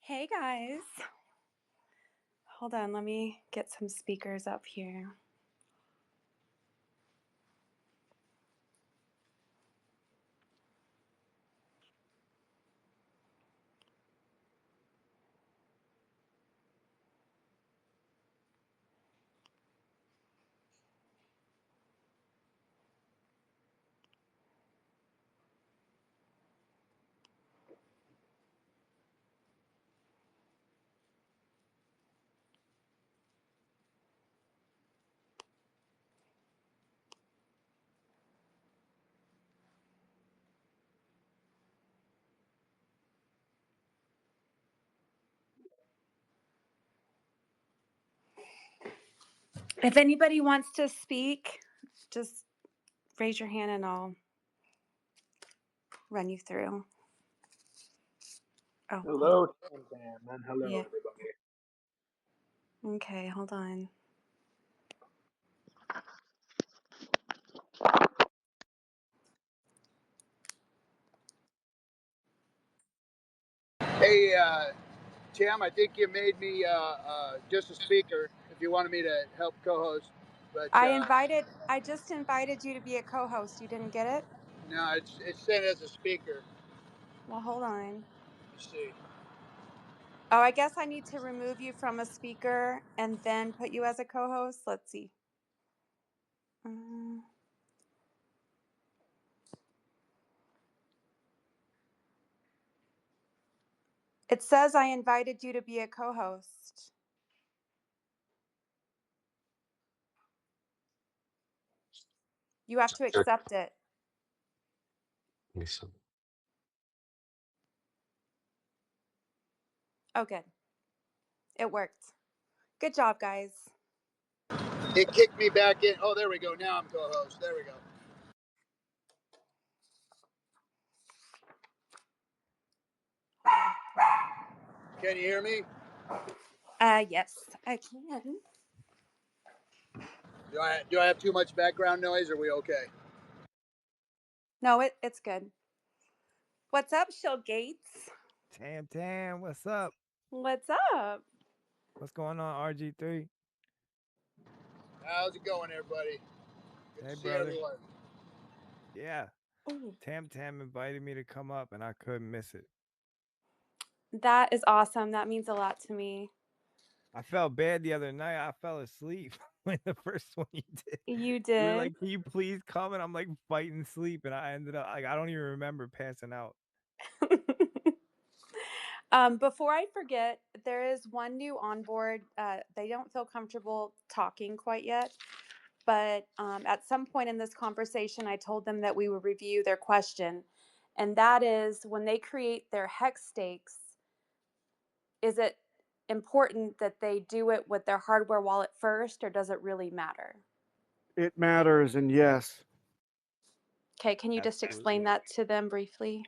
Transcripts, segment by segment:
Hey guys. Hold on, let me get some speakers up here. If anybody wants to speak, just raise your hand and I'll run you through. Oh, Hello, TamTam, and hello, yeah. everybody. Okay, hold on. Hey, Tam, I think you made me just a speaker if you wanted me to help co-host. But I just invited you to be a co-host. You didn't get it? no, it's sent as a speaker. Well, hold on. Let's see. Oh, I guess I need to remove you from a speaker and then put you as a co-host. Let's see. It says I invited you to be a co-host. You have to accept it. Listen. Oh, good. It worked. Good job, guys. It kicked me back in. Oh, there we go. Now I'm co-host. There we go. Can you hear me? Yes, I can. Do I have too much background noise? Or are we okay? No, it's good. What's up, Shill Gates? TamTam, what's up? What's up? What's going on, RG3? How's it going, everybody? Good Hey, to see brother. everyone. Yeah. Ooh. TamTam invited me to come up, and I couldn't miss it. That is awesome. That means a lot to me. I felt bad the other night. I fell asleep when the first one you did. You You did? were like, can you please come? And I'm like fighting sleep, and I ended up, like, I don't even remember passing out. Before I forget, there is one new onboard. They don't feel comfortable talking quite yet. But at some point in this conversation, I told them that we would review their question. And that is, when they create their HEX stakes, is it important that they do it with their hardware wallet first, or does it really matter? It matters, and yes. Okay, can you just explain that to them briefly?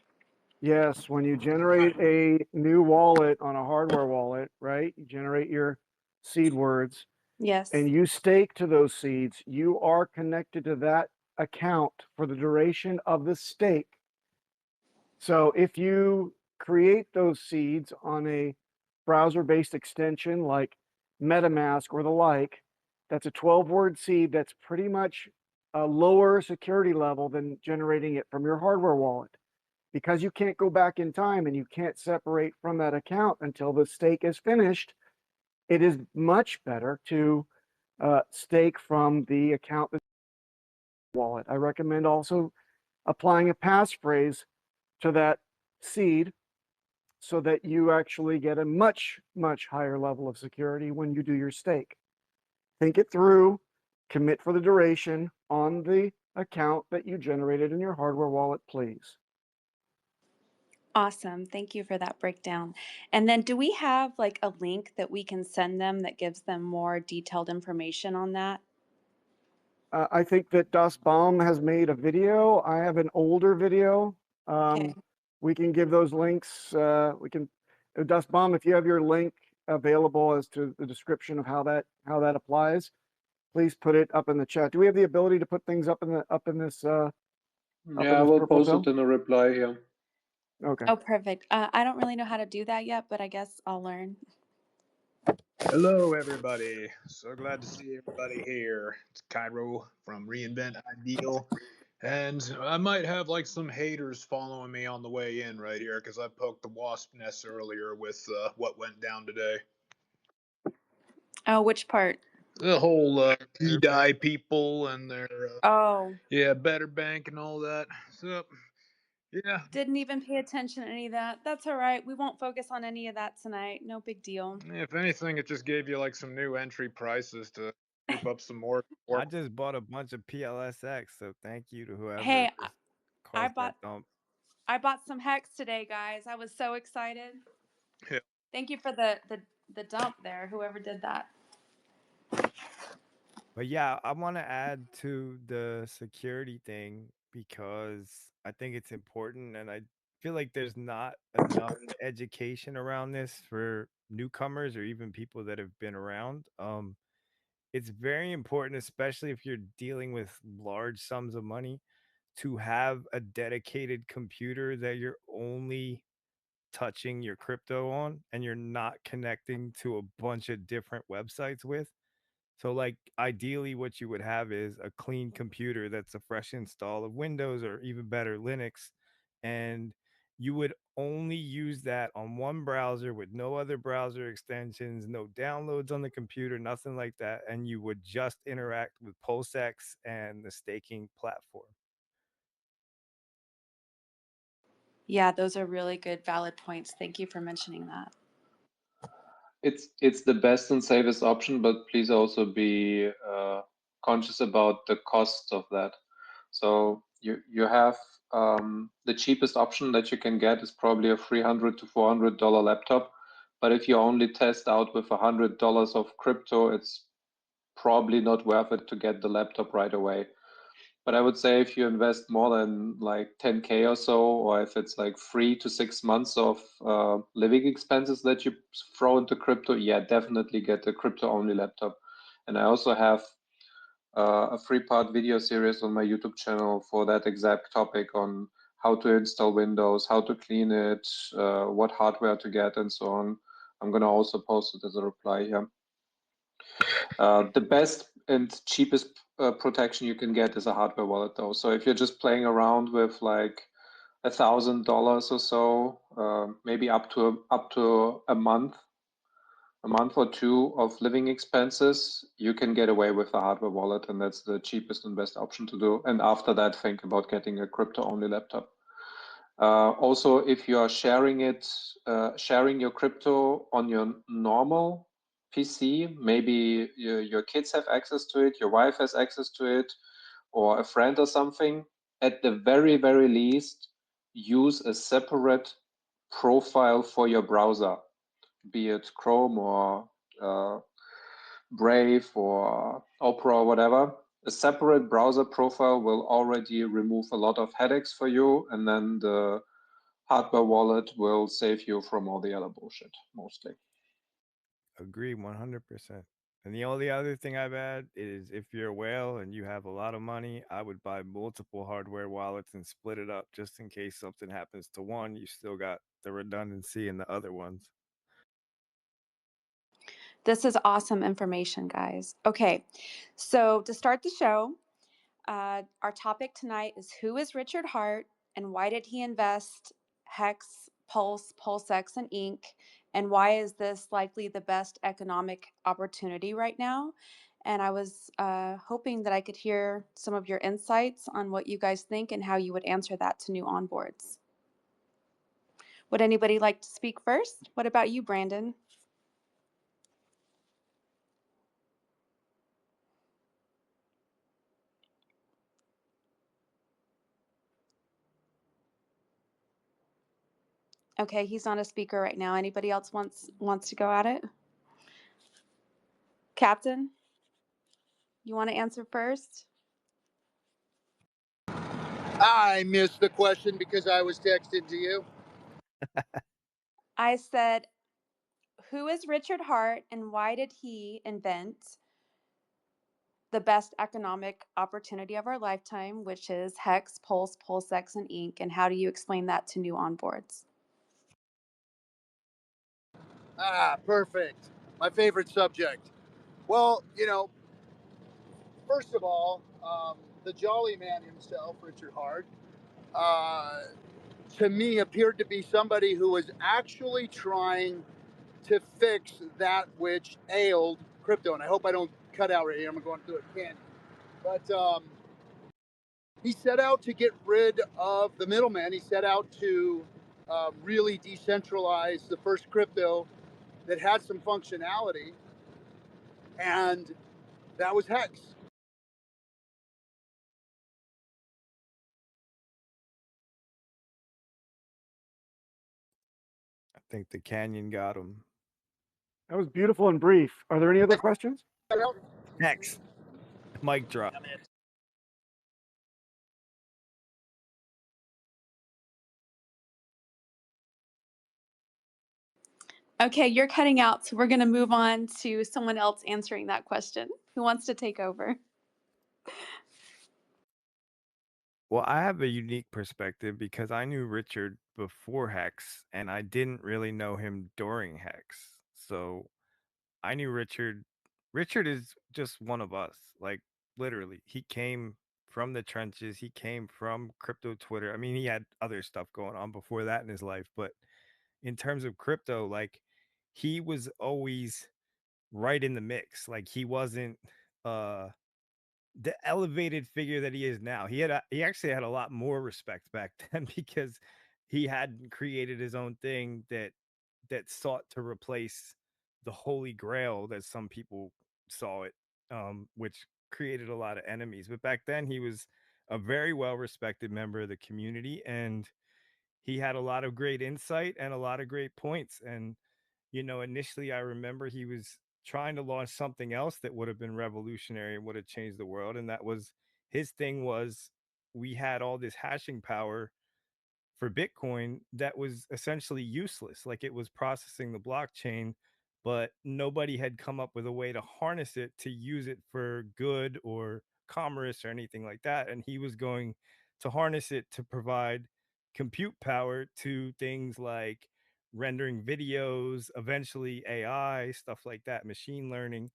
Yes, when you generate a new wallet on a hardware wallet, right? You generate your seed words. Yes. And you stake to those seeds, you are connected to that account for the duration of the stake. So if you create those seeds on a browser-based extension like MetaMask or the like, that's a 12-word seed that's pretty much a lower security level than generating it from your hardware wallet. Because you can't go back in time and you can't separate from that account until the stake is finished, it is much better to stake from the account wallet. I recommend also applying a passphrase to that seed so that you actually get a much, much higher level of security when you do your stake. Think it through, commit for the duration on the account that you generated in your hardware wallet, please. Awesome. Thank you for that breakdown. And then do we have like a link that we can send them that gives them more detailed information on that? I think that Das Baum has made a video. I have an older video. Okay. We can give those links. Das Baum, if you have your link available as to the description of how that applies, please put it up in the chat. Do we have the ability to put things up in this? Yeah, I will post it in a reply here. Okay. Oh, perfect. I don't really know how to do that yet, but I guess I'll learn. Hello, everybody. So glad to see everybody here. It's Cairo from Reinvent Ideal. And I might have like some haters following me on the way in right here because I poked the wasp nest earlier with what went down today. Oh, which part? The whole Better P-die Bank. people and their, Oh, Better Bank and all that. So, yeah. didn't even pay attention to any of that. That's all right. We won't focus on any of that tonight. No big deal. If anything, it just gave you like some new entry prices to scoop up some more. I just bought a bunch of PLSX, so thank you to whoever Hey, just I caused that bought dump. I bought some HEX today, guys. I was so excited. Yeah. Thank you for the dump there, whoever did that. But yeah, I want to add to the security thing because I think it's important, and I feel like there's not enough education around this for newcomers or even people that have been around. It's very important, especially if you're dealing with large sums of money, to have a dedicated computer that you're only touching your crypto on and you're not connecting to a bunch of different websites with. So, like, ideally, what you would have is a clean computer that's a fresh install of Windows or even better, Linux. And you would only use that on one browser with no other browser extensions, no downloads on the computer, nothing like that. And you would just interact with PulseX and the staking platform. Yeah, those are really good, valid points. Thank you for mentioning that. It's the best and safest option, but please also be conscious about the cost of that. So you have the cheapest option that you can get is probably a $300 to $400 laptop. But if you only test out with $100 of crypto, it's probably not worth it to get the laptop right away. But I would say if you invest more than like 10K or so, or if it's like 3 to 6 months of living expenses that you throw into crypto, yeah, definitely get a crypto only laptop. And I also have a 3-part video series on my YouTube channel for that exact topic on how to install Windows, how to clean it, what hardware to get, and so on. I'm going to also post it as a reply here. The best and cheapest protection you can get is a hardware wallet, though. So if you're just playing around with like $1,000 or so, maybe up to a month or two of living expenses, you can get away with a hardware wallet, and that's the cheapest and best option to do. And after that, think about getting a crypto-only laptop. Also, if you are sharing your crypto on your normal PC, maybe your kids have access to it, your wife has access to it, or a friend or something, at the very, very least, use a separate profile for your browser, be it Chrome or Brave or Opera or whatever. A separate browser profile will already remove a lot of headaches for you, and then the hardware wallet will save you from all the other bullshit, mostly. Agree 100%. And the only other thing I've had is if you're a whale and you have a lot of money, I would buy multiple hardware wallets and split it up just in case something happens to one. You still got the redundancy in the other ones. This is awesome information, guys. Okay, so to start the show, our topic tonight is who is Richard Hart and why did he invest HEX, Pulse, PulseX, and Inc., and why is this likely the best economic opportunity right now? And I was hoping that I could hear some of your insights on what you guys think and how you would answer that to new onboards. Would anybody like to speak first? What about you, Brandon? Okay, he's not a speaker right now. Anybody else wants to go at it? Captain, you want to answer first? I missed the question because I was texting to you. I said, who is Richard Hart and why did he invent the best economic opportunity of our lifetime, which is HEX, Pulse, PulseX, and Inc. And how do you explain that to new onboards? Ah, perfect. My favorite subject. Well, first of all, the jolly man himself, Richard Hart, uh, to me appeared to be somebody who was actually trying to fix that which ailed crypto. And I hope I don't cut out right here. I'm going through a canyon. But he set out to get rid of the middleman. He set out to really decentralize the first crypto that had some functionality, and that was HEX. I think the canyon got him. That was beautiful and brief. Are there any other questions? Next, mic drop. Okay, you're cutting out, so we're going to move on to someone else answering that question. Who wants to take over? Well, I have a unique perspective because I knew Richard before Hex and I didn't really know him during Hex. So I knew Richard. Richard is just one of us. Like literally, he came from the trenches. He came from crypto Twitter. I mean, he had other stuff going on before that in his life, but in terms of crypto, like he was always right in the mix. Like he wasn't uh the elevated figure that he is now. He actually had a lot more respect back then because he had created his own thing that sought to replace the holy grail that some people saw it, which created a lot of enemies. But back then he was a very well respected member of the community, and he had a lot of great insight and a lot of great points. And initially I remember he was trying to launch something else that would have been revolutionary and would have changed the world. And that was his thing was we had all this hashing power for Bitcoin that was essentially useless. Like it was processing the blockchain, but nobody had come up with a way to harness it to use it for good or commerce or anything like that. And he was going to harness it to provide compute power to things like rendering videos, eventually AI, stuff like that, machine learning.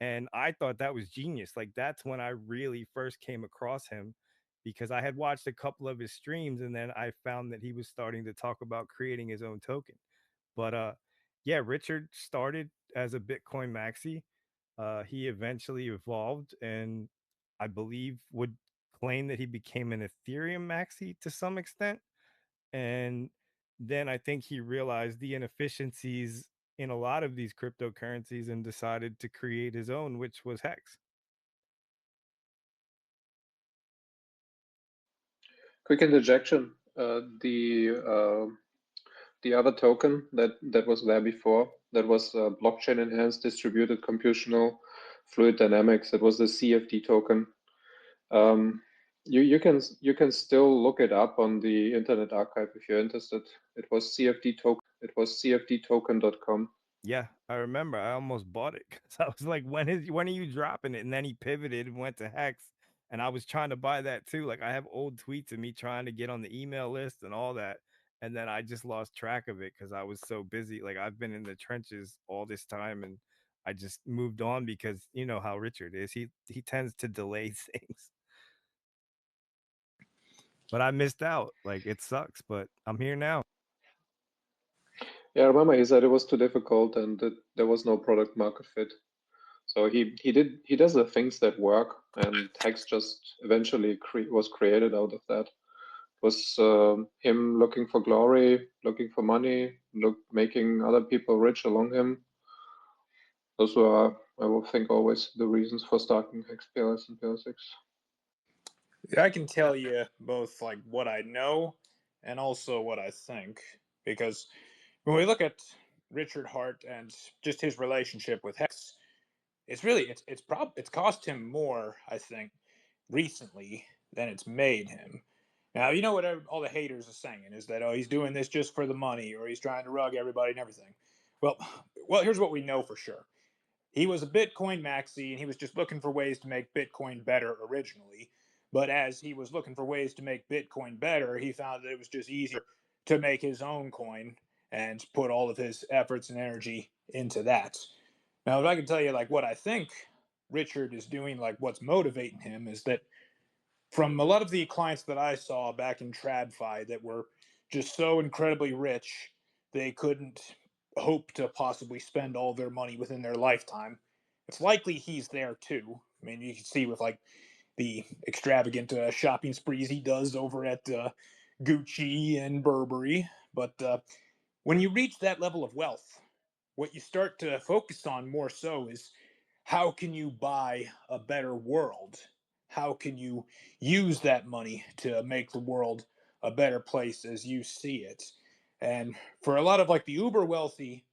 And I thought that was genius. Like that's when I really first came across him because I had watched a couple of his streams and then I found that he was starting to talk about creating his own token. But yeah, Richard started as a Bitcoin maxi. He eventually evolved and I believe would claim that he became an Ethereum maxi to some extent. And then I think he realized the inefficiencies in a lot of these cryptocurrencies and decided to create his own, which was Hex. Quick interjection. The other token that was there before, that was blockchain enhanced distributed computational fluid dynamics. It was the CFD token. You can still look it up on the Internet Archive if you're interested. It was CFD token. It was cfdtoken.com. Yeah, I remember. I almost bought it because I was like, when are you dropping it? And then he pivoted and went to Hex, and I was trying to buy that too. Like I have old tweets of me trying to get on the email list and all that, and then I just lost track of it because I was so busy. Like I've been in the trenches all this time, and I just moved on because you know how Richard is. He tends to delay things. But I missed out. Like it sucks, but I'm here now. Yeah, I remember he said it was too difficult and that there was no product market fit. So he does the things that work, and Hex just eventually was created out of that. It was him looking for glory, looking for money, making other people rich along him. Those were, I would think, always the reasons for starting Hex PLS and PLSX. I can tell you both like what I know and also what I think, because when we look at Richard Hart and just his relationship with Hex, it's really it's cost him more, I think, recently than it's made him. Now you know what all the haters are saying is that he's doing this just for the money or he's trying to rug everybody and everything. Well, here's what we know for sure. he was a Bitcoin maxi and he was just looking for ways to make Bitcoin better originally. But as he was looking for ways to make Bitcoin better, he found that it was just easier to make his own coin and put all of his efforts and energy into that. Now, if I can tell you like what I think Richard is doing, like what's motivating him, is that from a lot of the clients that I saw back in TradFi that were just so incredibly rich, they couldn't hope to possibly spend all their money within their lifetime. It's likely he's there too. I mean, you can see with like the extravagant shopping sprees he does over at Gucci and Burberry. But when you reach that level of wealth, what you start to focus on more so is how can you buy a better world? How can you use that money to make the world a better place as you see it? And for a lot of like the uber wealthy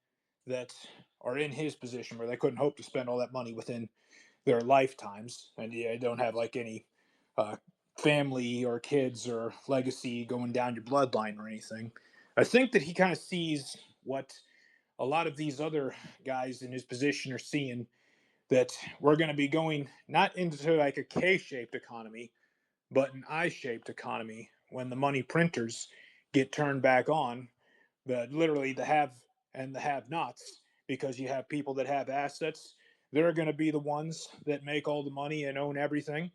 that are in his position where they couldn't hope to spend all that money within their lifetimes, and yeah, don't have like any uh, family or kids or legacy going down your bloodline or anything, I think that he kind of sees what a lot of these other guys in his position are seeing, that we're going to be going not into like a K-shaped economy, but an I-shaped economy when the money printers get turned back on, but literally the have and the have-nots, because you have people that have assets, they're going to be the ones that make all the money and own everything,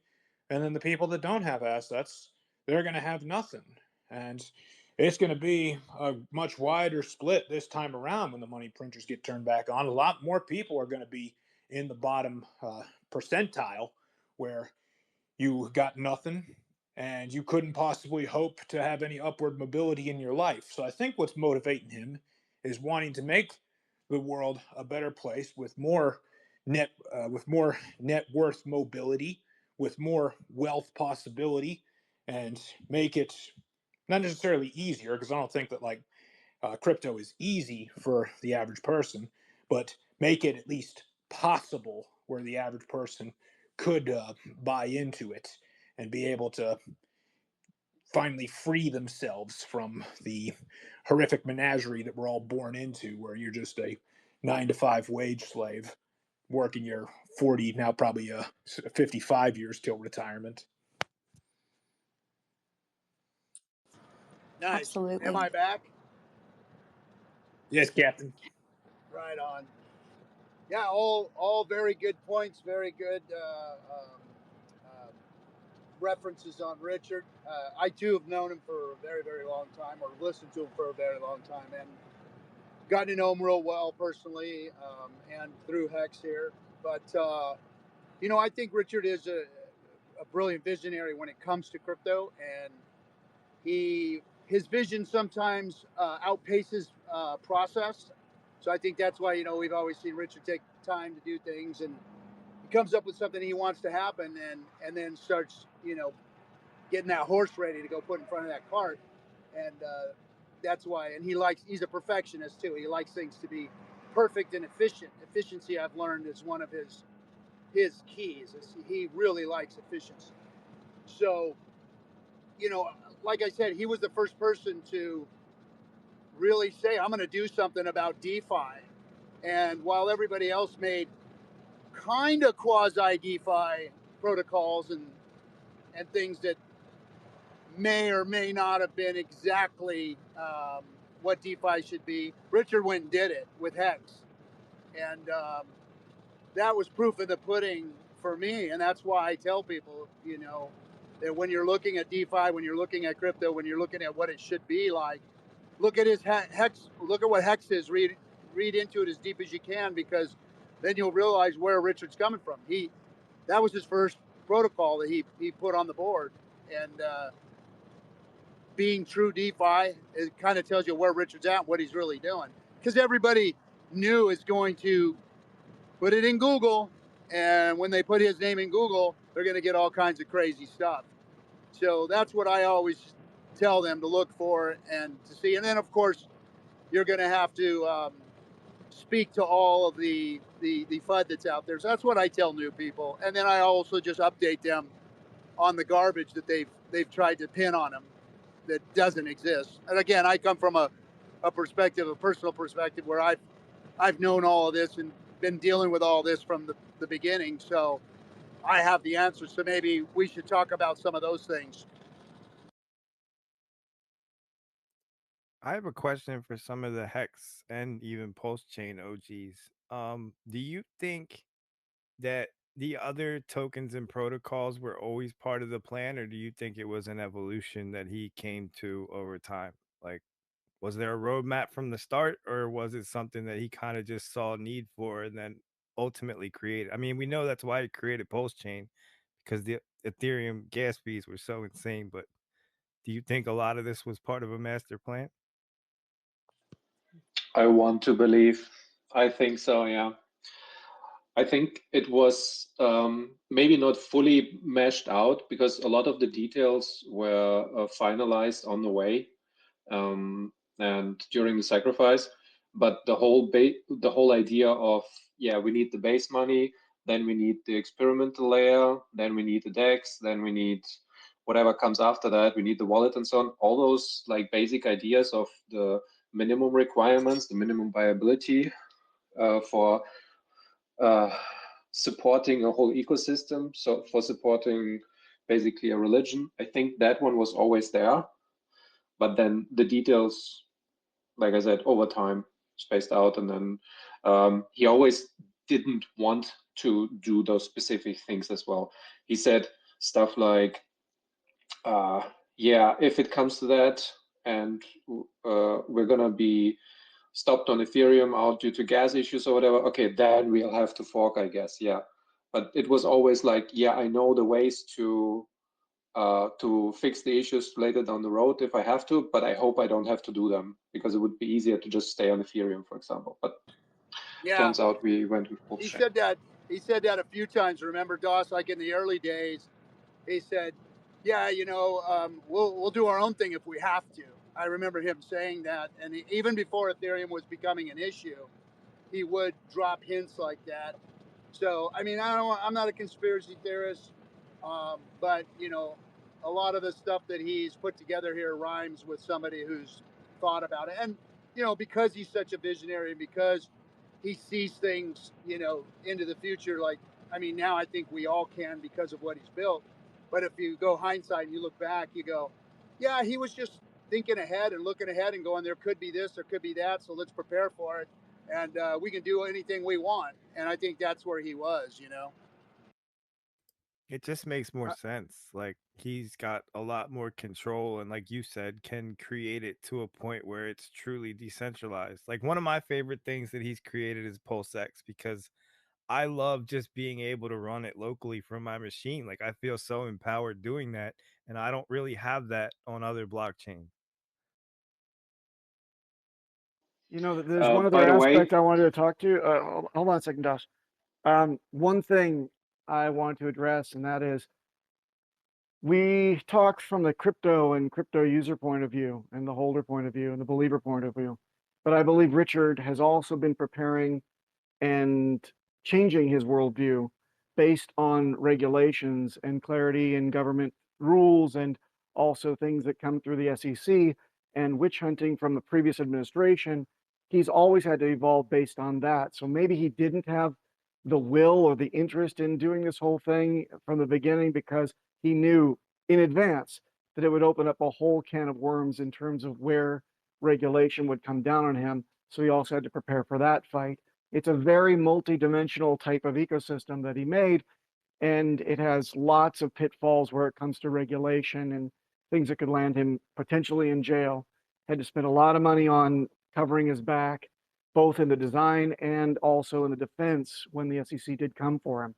and then the people that don't have assets, they're going to have nothing. And it's going to be a much wider split this time around when the money printers get turned back on. A lot more people are going to be in the bottom percentile, where you got nothing and you couldn't possibly hope to have any upward mobility in your life. So I think what's motivating him is wanting to make the world a better place with more net worth mobility, with more wealth possibility, and make it not necessarily easier, because I don't think that like crypto is easy for the average person, but make it at least possible where the average person could buy into it and be able to finally free themselves from the horrific menagerie that we're all born into, where you're just a 9 to 5 wage slave working your 40, now probably 55 years till retirement. Nice. Absolutely. Am I back? Yes, Captain. Right on. Yeah, all very good points. Very good references on Richard. I too have known him for a very, very long time, or listened to him for a very long time, and gotten to know him real well personally, and through HEX here. But I think Richard is a brilliant visionary when it comes to crypto, and his vision sometimes outpaces process. So I think that's why we've always seen Richard take time to do things, and he comes up with something he wants to happen, and then starts getting that horse ready to go put in front of that cart, and that's why. And he's a perfectionist too. He likes things to be perfect and efficient. Efficiency, I've learned, is one of his keys. He really likes efficiency. So like I said, he was the first person to really say, I'm going to do something about DeFi. And while everybody else made kind of quasi DeFi protocols and things that may or may not have been exactly what DeFi should be, Richard went and did it with HEX. And that was proof of the pudding for me. And that's why I tell people, that when you're looking at DeFi, when you're looking at crypto, when you're looking at what it should be like, look at his HEX, look at what HEX is, read into it as deep as you can, because then you'll realize where Richard's coming from. That was his first protocol that he put on the board. And being true DeFi, it kind of tells you where Richard's at, what he's really doing. Because everybody new is going to put it in Google, and when they put his name in Google, they're going to get all kinds of crazy stuff. So that's what I always tell them to look for and to see. And then, of course, you're going to have to speak to all of the FUD that's out there. So that's what I tell new people. And then I also just update them on the garbage that they've tried to pin on them that doesn't exist. And again, I come from a personal perspective, where I've known all of this and been dealing with all this from the beginning, so I have the answers. So maybe we should talk about some of those things. I have a question for some of the Hex and even PulseChain OGs. Do you think that the other tokens and protocols were always part of the plan, or do you think it was an evolution that he came to over time? Like, was there a roadmap from the start, or was it something that he kind of just saw a need for and then ultimately created? I mean, we know that's why he created PulseChain because the Ethereum gas fees were so insane, but do you think a lot of this was part of a master plan? I want to believe. I think so, yeah. I think it was maybe not fully meshed out because a lot of the details were finalized on the way and during the sacrifice. But the whole idea of, yeah, we need the base money, then we need the experimental layer, then we need the DEX, then we need whatever comes after that, we need the wallet and so on. All those like basic ideas of the minimum requirements, the minimum viability for supporting a whole ecosystem, so for supporting basically a religion. I think that one was always there, but then the details, like I said, over time spaced out, and then he always didn't want to do those specific things as well. He said stuff like, yeah, if it comes to that, and we're gonna be stopped on Ethereum out due to gas issues or whatever, okay, then we'll have to fork, I guess, yeah. But it was always like, yeah, I know the ways to fix the issues later down the road if I have to, but I hope I don't have to do them because it would be easier to just stay on Ethereum, for example. But Yeah, turns out we went with he PulseChain. said that. He said that a few times. Remember, Doss, like in the early days, he said, "Yeah, we'll do our own thing if we have to." I remember him saying that, and even before Ethereum was becoming an issue, he would drop hints like that. So, I mean, I'm not a conspiracy theorist, but a lot of the stuff that he's put together here rhymes with somebody who's thought about it, and because he's such a visionary, because he sees things, into the future. Like, I mean, now I think we all can because of what he's built. But if you go hindsight and you look back, you go, yeah, he was just thinking ahead and looking ahead and going, there could be this, there could be that, so let's prepare for it, and we can do anything we want. And I think that's where he was. It just makes more Uh, sense. Like he's got a lot more control and like you said, can create it to a point where it's truly decentralized. Like one of my favorite things that he's created is PulseX because I love just being able to run it locally from my machine. Like I feel so empowered doing that and I don't really have that on other blockchains. There's one By other the aspect way, I wanted to talk to. Hold on a second, Josh. One thing I want to address, and that is we talked from the crypto and crypto user point of view, and the holder point of view, and the believer point of view. But I believe Richard has also been preparing and changing his worldview based on regulations and clarity and government rules, and also things that come through the SEC and witch hunting from the previous administration. He's always had to evolve based on that. So maybe he didn't have the will or the interest in doing this whole thing from the beginning because he knew in advance that it would open up a whole can of worms in terms of where regulation would come down on him. So he also had to prepare for that fight. It's a very multi-dimensional type of ecosystem that he made, and it has lots of pitfalls where it comes to regulation and things that could land him potentially in jail. Had to spend a lot of money on covering his back, both in the design and also in the defense when the SEC did come for him.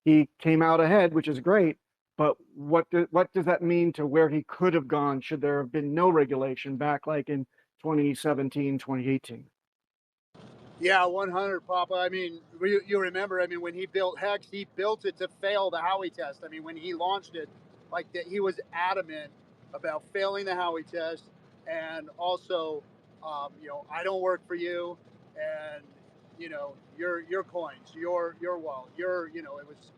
He came out ahead, which is great, but what does that mean to where he could have gone should there have been no regulation back like in 2017, 2018? Yeah, 100, Papa. I mean, you remember, I mean, when he built HEX, he built it to fail the Howey test. I mean, when he launched it, like that, he was adamant about failing the Howey test, and also, I don't work for you, and your coins, your wallet,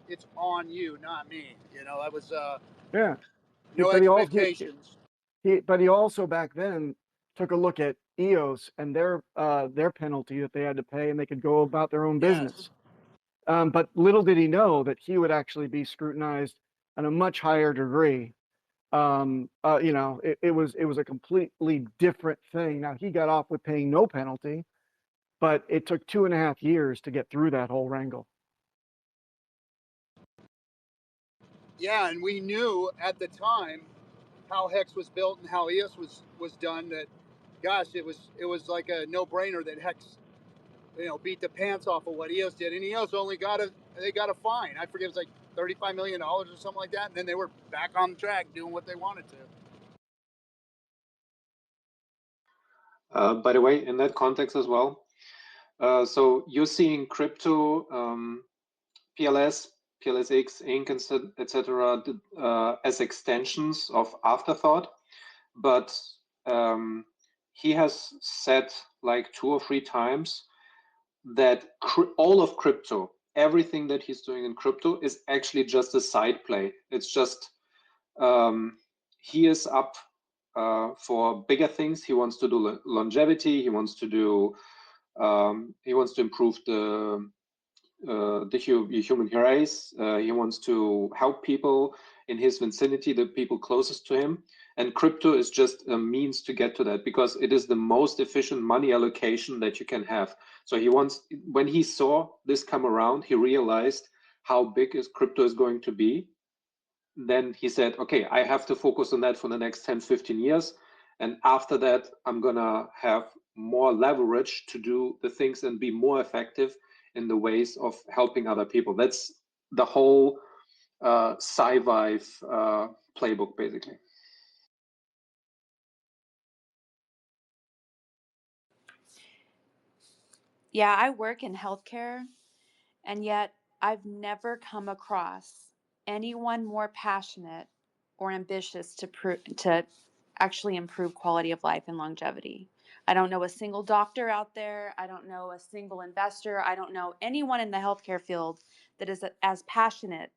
it's on you, not me. That was Yeah, no but he also expectations. but he also back then took a look at EOS and their penalty that they had to pay, and they could go about their own Yes. business. But little did he know that he would actually be scrutinized on a much higher degree. It was a completely different thing. Now he got off with paying no penalty, but it took 2.5 years to get through that whole wrangle. Yeah, and we knew at the time how HEX was built and how EOS was done. That, gosh, it was like a no-brainer that HEX, beat the pants off of what EOS did, and EOS only got a fine. I forget, it was like $35 million or something like that, and then they were back on track doing what they wanted to. By the way, in that context as well, so you're seeing crypto, PLS, PLSX, Inc., etc., as extensions of Afterthought, but he has said like 2 or 3 times that all of crypto, everything that he's doing in crypto, is actually just a side play. It's just he is up for bigger things. He wants to do longevity. He wants to do. He wants to improve the human race. He wants to help people in his vicinity, the people closest to him. And crypto is just a means to get to that, because it is the most efficient money allocation that you can have. So when he saw this come around, he realized how big crypto is going to be. Then he said, okay, I have to focus on that for the next 10, 15 years. And after that, I'm going to have more leverage to do the things and be more effective in the ways of helping other people. That's the whole sci-fi playbook, basically. Yeah, I work in healthcare, and yet I've never come across anyone more passionate or ambitious to actually improve quality of life and longevity. I don't know a single doctor out there. I don't know a single investor. I don't know anyone in the healthcare field that is as passionate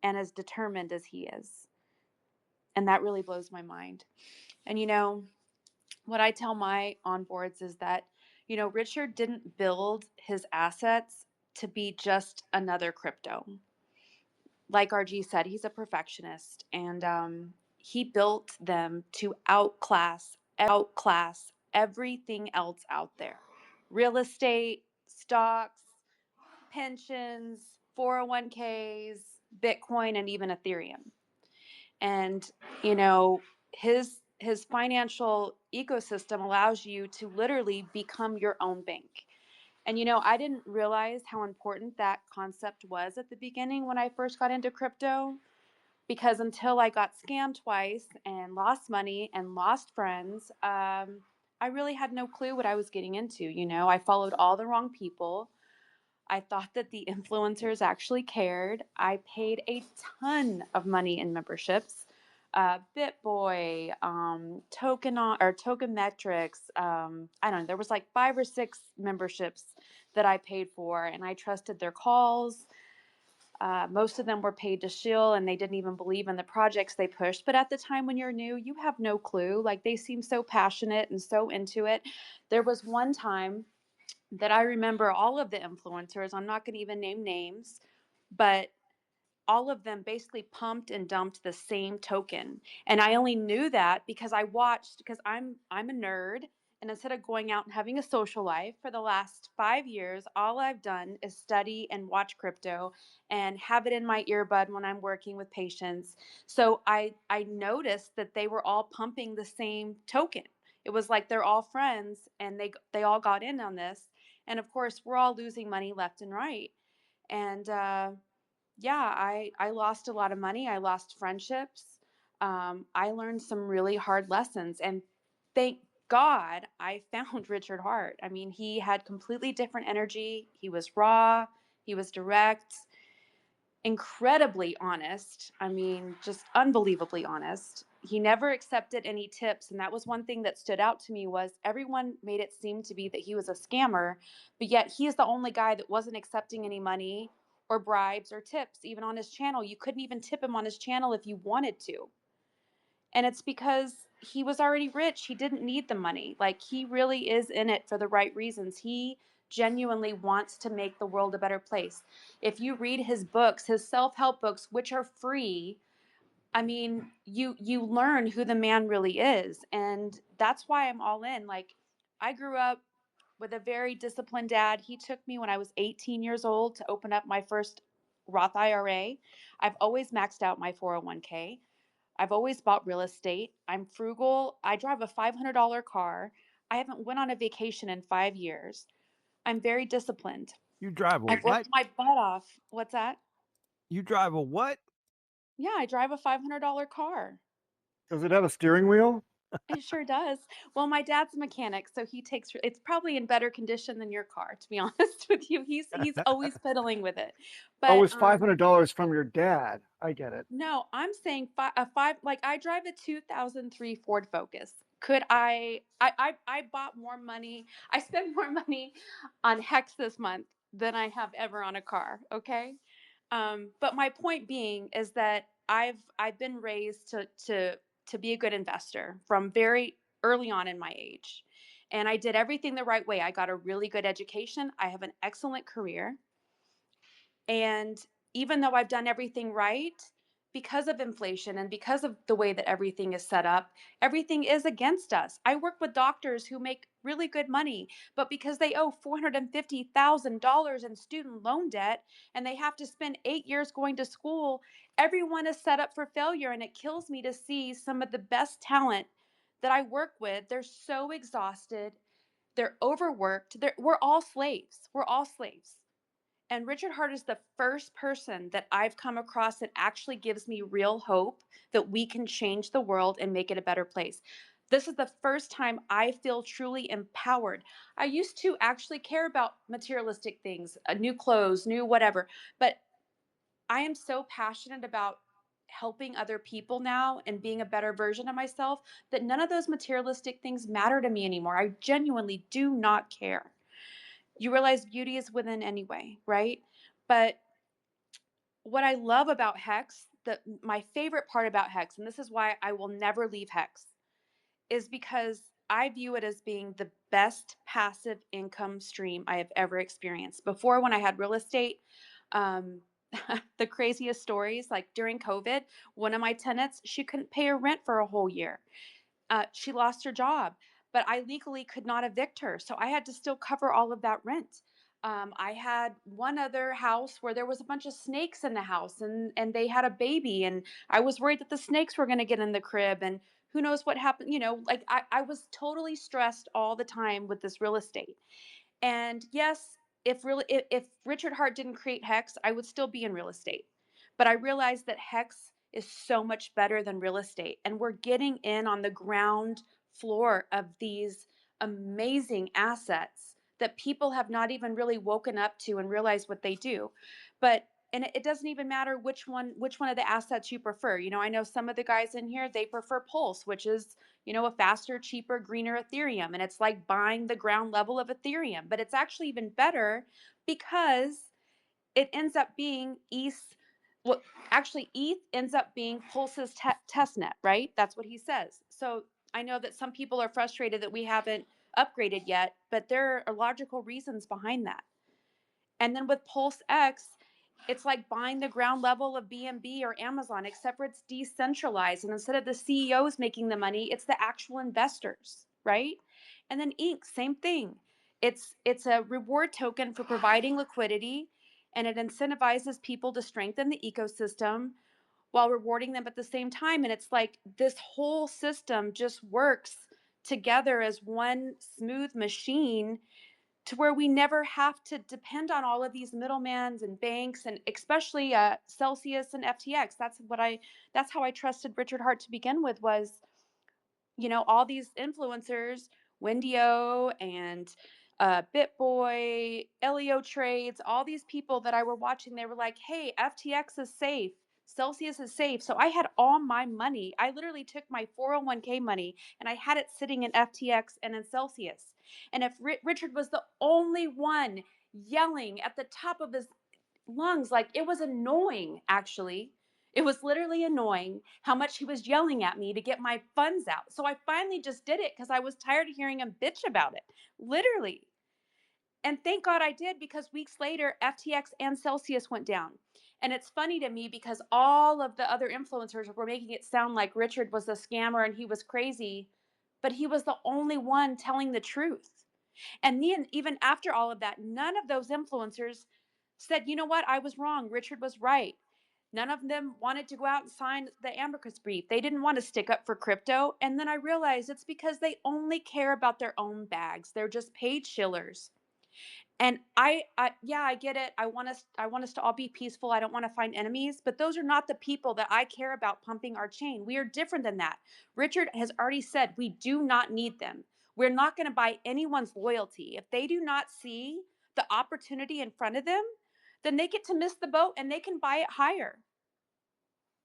and as determined as he is. And that really blows my mind. And what I tell my onboards is that, Richard didn't build his assets to be just another crypto. Like RG said, he's a perfectionist, and he built them to outclass everything else out there: real estate, stocks, pensions, 401ks, Bitcoin, and even Ethereum. And his financial ecosystem allows you to literally become your own bank. And I didn't realize how important that concept was at the beginning when I first got into crypto, because until I got scammed twice and lost money and lost friends, I really had no clue what I was getting into. I followed all the wrong people. I thought that the influencers actually cared. I paid a ton of money in memberships. BitBoy, Tokenmetrics. I don't know. There was like 5 or 6 memberships that I paid for, and I trusted their calls. Most of them were paid to shill, and they didn't even believe in the projects they pushed. But at the time when you're new, you have no clue. Like, they seem so passionate and so into it. There was one time that I remember all of the influencers, I'm not going to even name names, but all of them basically pumped and dumped the same token. And I only knew that because I watched, because I'm a nerd, and instead of going out and having a social life for the last 5 years, all I've done is study and watch crypto and have it in my earbud when I'm working with patients. So I noticed that they were all pumping the same token. It was like they're all friends, and they all got in on this. And of course, we're all losing money left and right. And yeah, I lost a lot of money. I lost friendships. I learned some really hard lessons. And thank God I found Richard Hart. I mean, he had completely different energy. He was raw, he was direct, incredibly honest. I mean, just unbelievably honest. He never accepted any tips, and that was one thing that stood out to me. Was everyone made it seem to be that he was a scammer, but yet he is the only guy that wasn't accepting any money or bribes or tips. Even on his channel, you couldn't even tip him on his channel if you wanted to. And it's because he was already rich. He didn't need the money. Like, he really is in it for the right reasons. He genuinely wants to make the world a better place. If you read his books, his self-help books, which are free, I mean, you learn who the man really is. And that's why I'm all in. Like, I grew up with a very disciplined dad. He took me when I was 18 years old to open up my first Roth IRA. I've always maxed out my 401k. I've always bought real estate. I'm frugal. I drive a $500 car. I haven't went on a vacation in 5 years. I'm very disciplined. You drive a I've what? worked my butt off. What's that? You drive a what? Yeah, I drive a $500 car. Does it have a steering wheel? It sure does. Well, my dad's a mechanic, so he takes it's probably in better condition than your car, to be honest with you. He's always fiddling with it. Oh, But it's $500 from your dad. I get it. no, I'm saying five. Like, I drive a 2003 Ford Focus. Could I bought more money. I spent more money on HEX this month than I have ever on a car. Okay, but my point being is that I've been raised to be a good investor from very early on in my age, and I did everything the right way. I got a really good education. I have an excellent career. And even though I've done everything right, because of inflation and because of the way that everything is set up, everything is against us. I work with doctors who make really good money, but because they owe $450,000 in student loan debt and they have to spend 8 years going to school, everyone is set up for failure. And it kills me to see some of the best talent that I work with. They're so exhausted, they're overworked. We're all slaves. We're all slaves. And Richard Hart is the first person that I've come across that actually gives me real hope that we can change the world and make it a better place. This is the first time I feel truly empowered. I used to actually care about materialistic things, new clothes, new whatever, but I am so passionate about helping other people now and being a better version of myself that none of those materialistic things matter to me anymore. I genuinely do not care. You realize beauty is within anyway, right? But what I love about Hex, my favorite part about Hex, and this is why I will never leave Hex, is because I view it as being the best passive income stream I have ever experienced. Before, when I had real estate, um, the craziest stories, like during COVID, one of my tenants, she couldn't pay her rent for a whole year. She lost her job, but I legally could not evict her. So I had to still cover all of that rent. I had one other house where there was a bunch of snakes in the house, and they had a baby, and I was worried that the snakes were going to get in the crib, and who knows what happened. Like, I was totally stressed all the time with this real estate. And yes, if Richard Hart didn't create Hex, I would still be in real estate. But I realized that Hex is so much better than real estate, and we're getting in on the ground floor of these amazing assets that people have not even really woken up to and realized what they do. But and it doesn't even matter which one of the assets you prefer. I know some of the guys in here, they prefer Pulse, which is a faster, cheaper, greener Ethereum. And it's like buying the ground level of Ethereum. But it's actually even better because it ends up being ETH. Well, actually, ETH ends up being Pulse's testnet, right? That's what he says. So I know that some people are frustrated that we haven't upgraded yet, but there are logical reasons behind that. And then with PulseX, it's like buying the ground level of BNB or Amazon, except for it's decentralized. And instead of the CEOs making the money, it's the actual investors, right? And then Inc, same thing. It's a reward token for providing liquidity, and it incentivizes people to strengthen the ecosystem while rewarding them at the same time. And it's like this whole system just works together as one smooth machine to where we never have to depend on all of these middlemans and banks, and especially Celsius and FTX. That's how I trusted Richard Hart to begin with, was all these influencers, Wendio and BitBoy, Elio Trades, all these people that I were watching, they were like, hey, FTX is safe. Celsius is safe. So I had all my money. I literally took my 401k money and I had it sitting in FTX and in Celsius. And if Richard was the only one yelling at the top of his lungs, like, it was annoying, actually. It was literally annoying how much he was yelling at me to get my funds out. So I finally just did it because I was tired of hearing him bitch about it. Literally. And thank God I did, because weeks later, FTX and Celsius went down. And it's funny to me because all of the other influencers were making it sound like Richard was a scammer and he was crazy, but he was the only one telling the truth. And then, even after all of that, none of those influencers said, you know what, I was wrong. Richard was right. None of them wanted to go out and sign the amicus brief. They didn't want to stick up for crypto. And then I realized it's because they only care about their own bags. They're just paid shillers. And yeah, I get it. I want us to all be peaceful. I don't want to find enemies, but those are not the people that I care about pumping our chain. We are different than that. Richard has already said we do not need them. We're not going to buy anyone's loyalty. If they do not see the opportunity in front of them, then they get to miss the boat and they can buy it higher.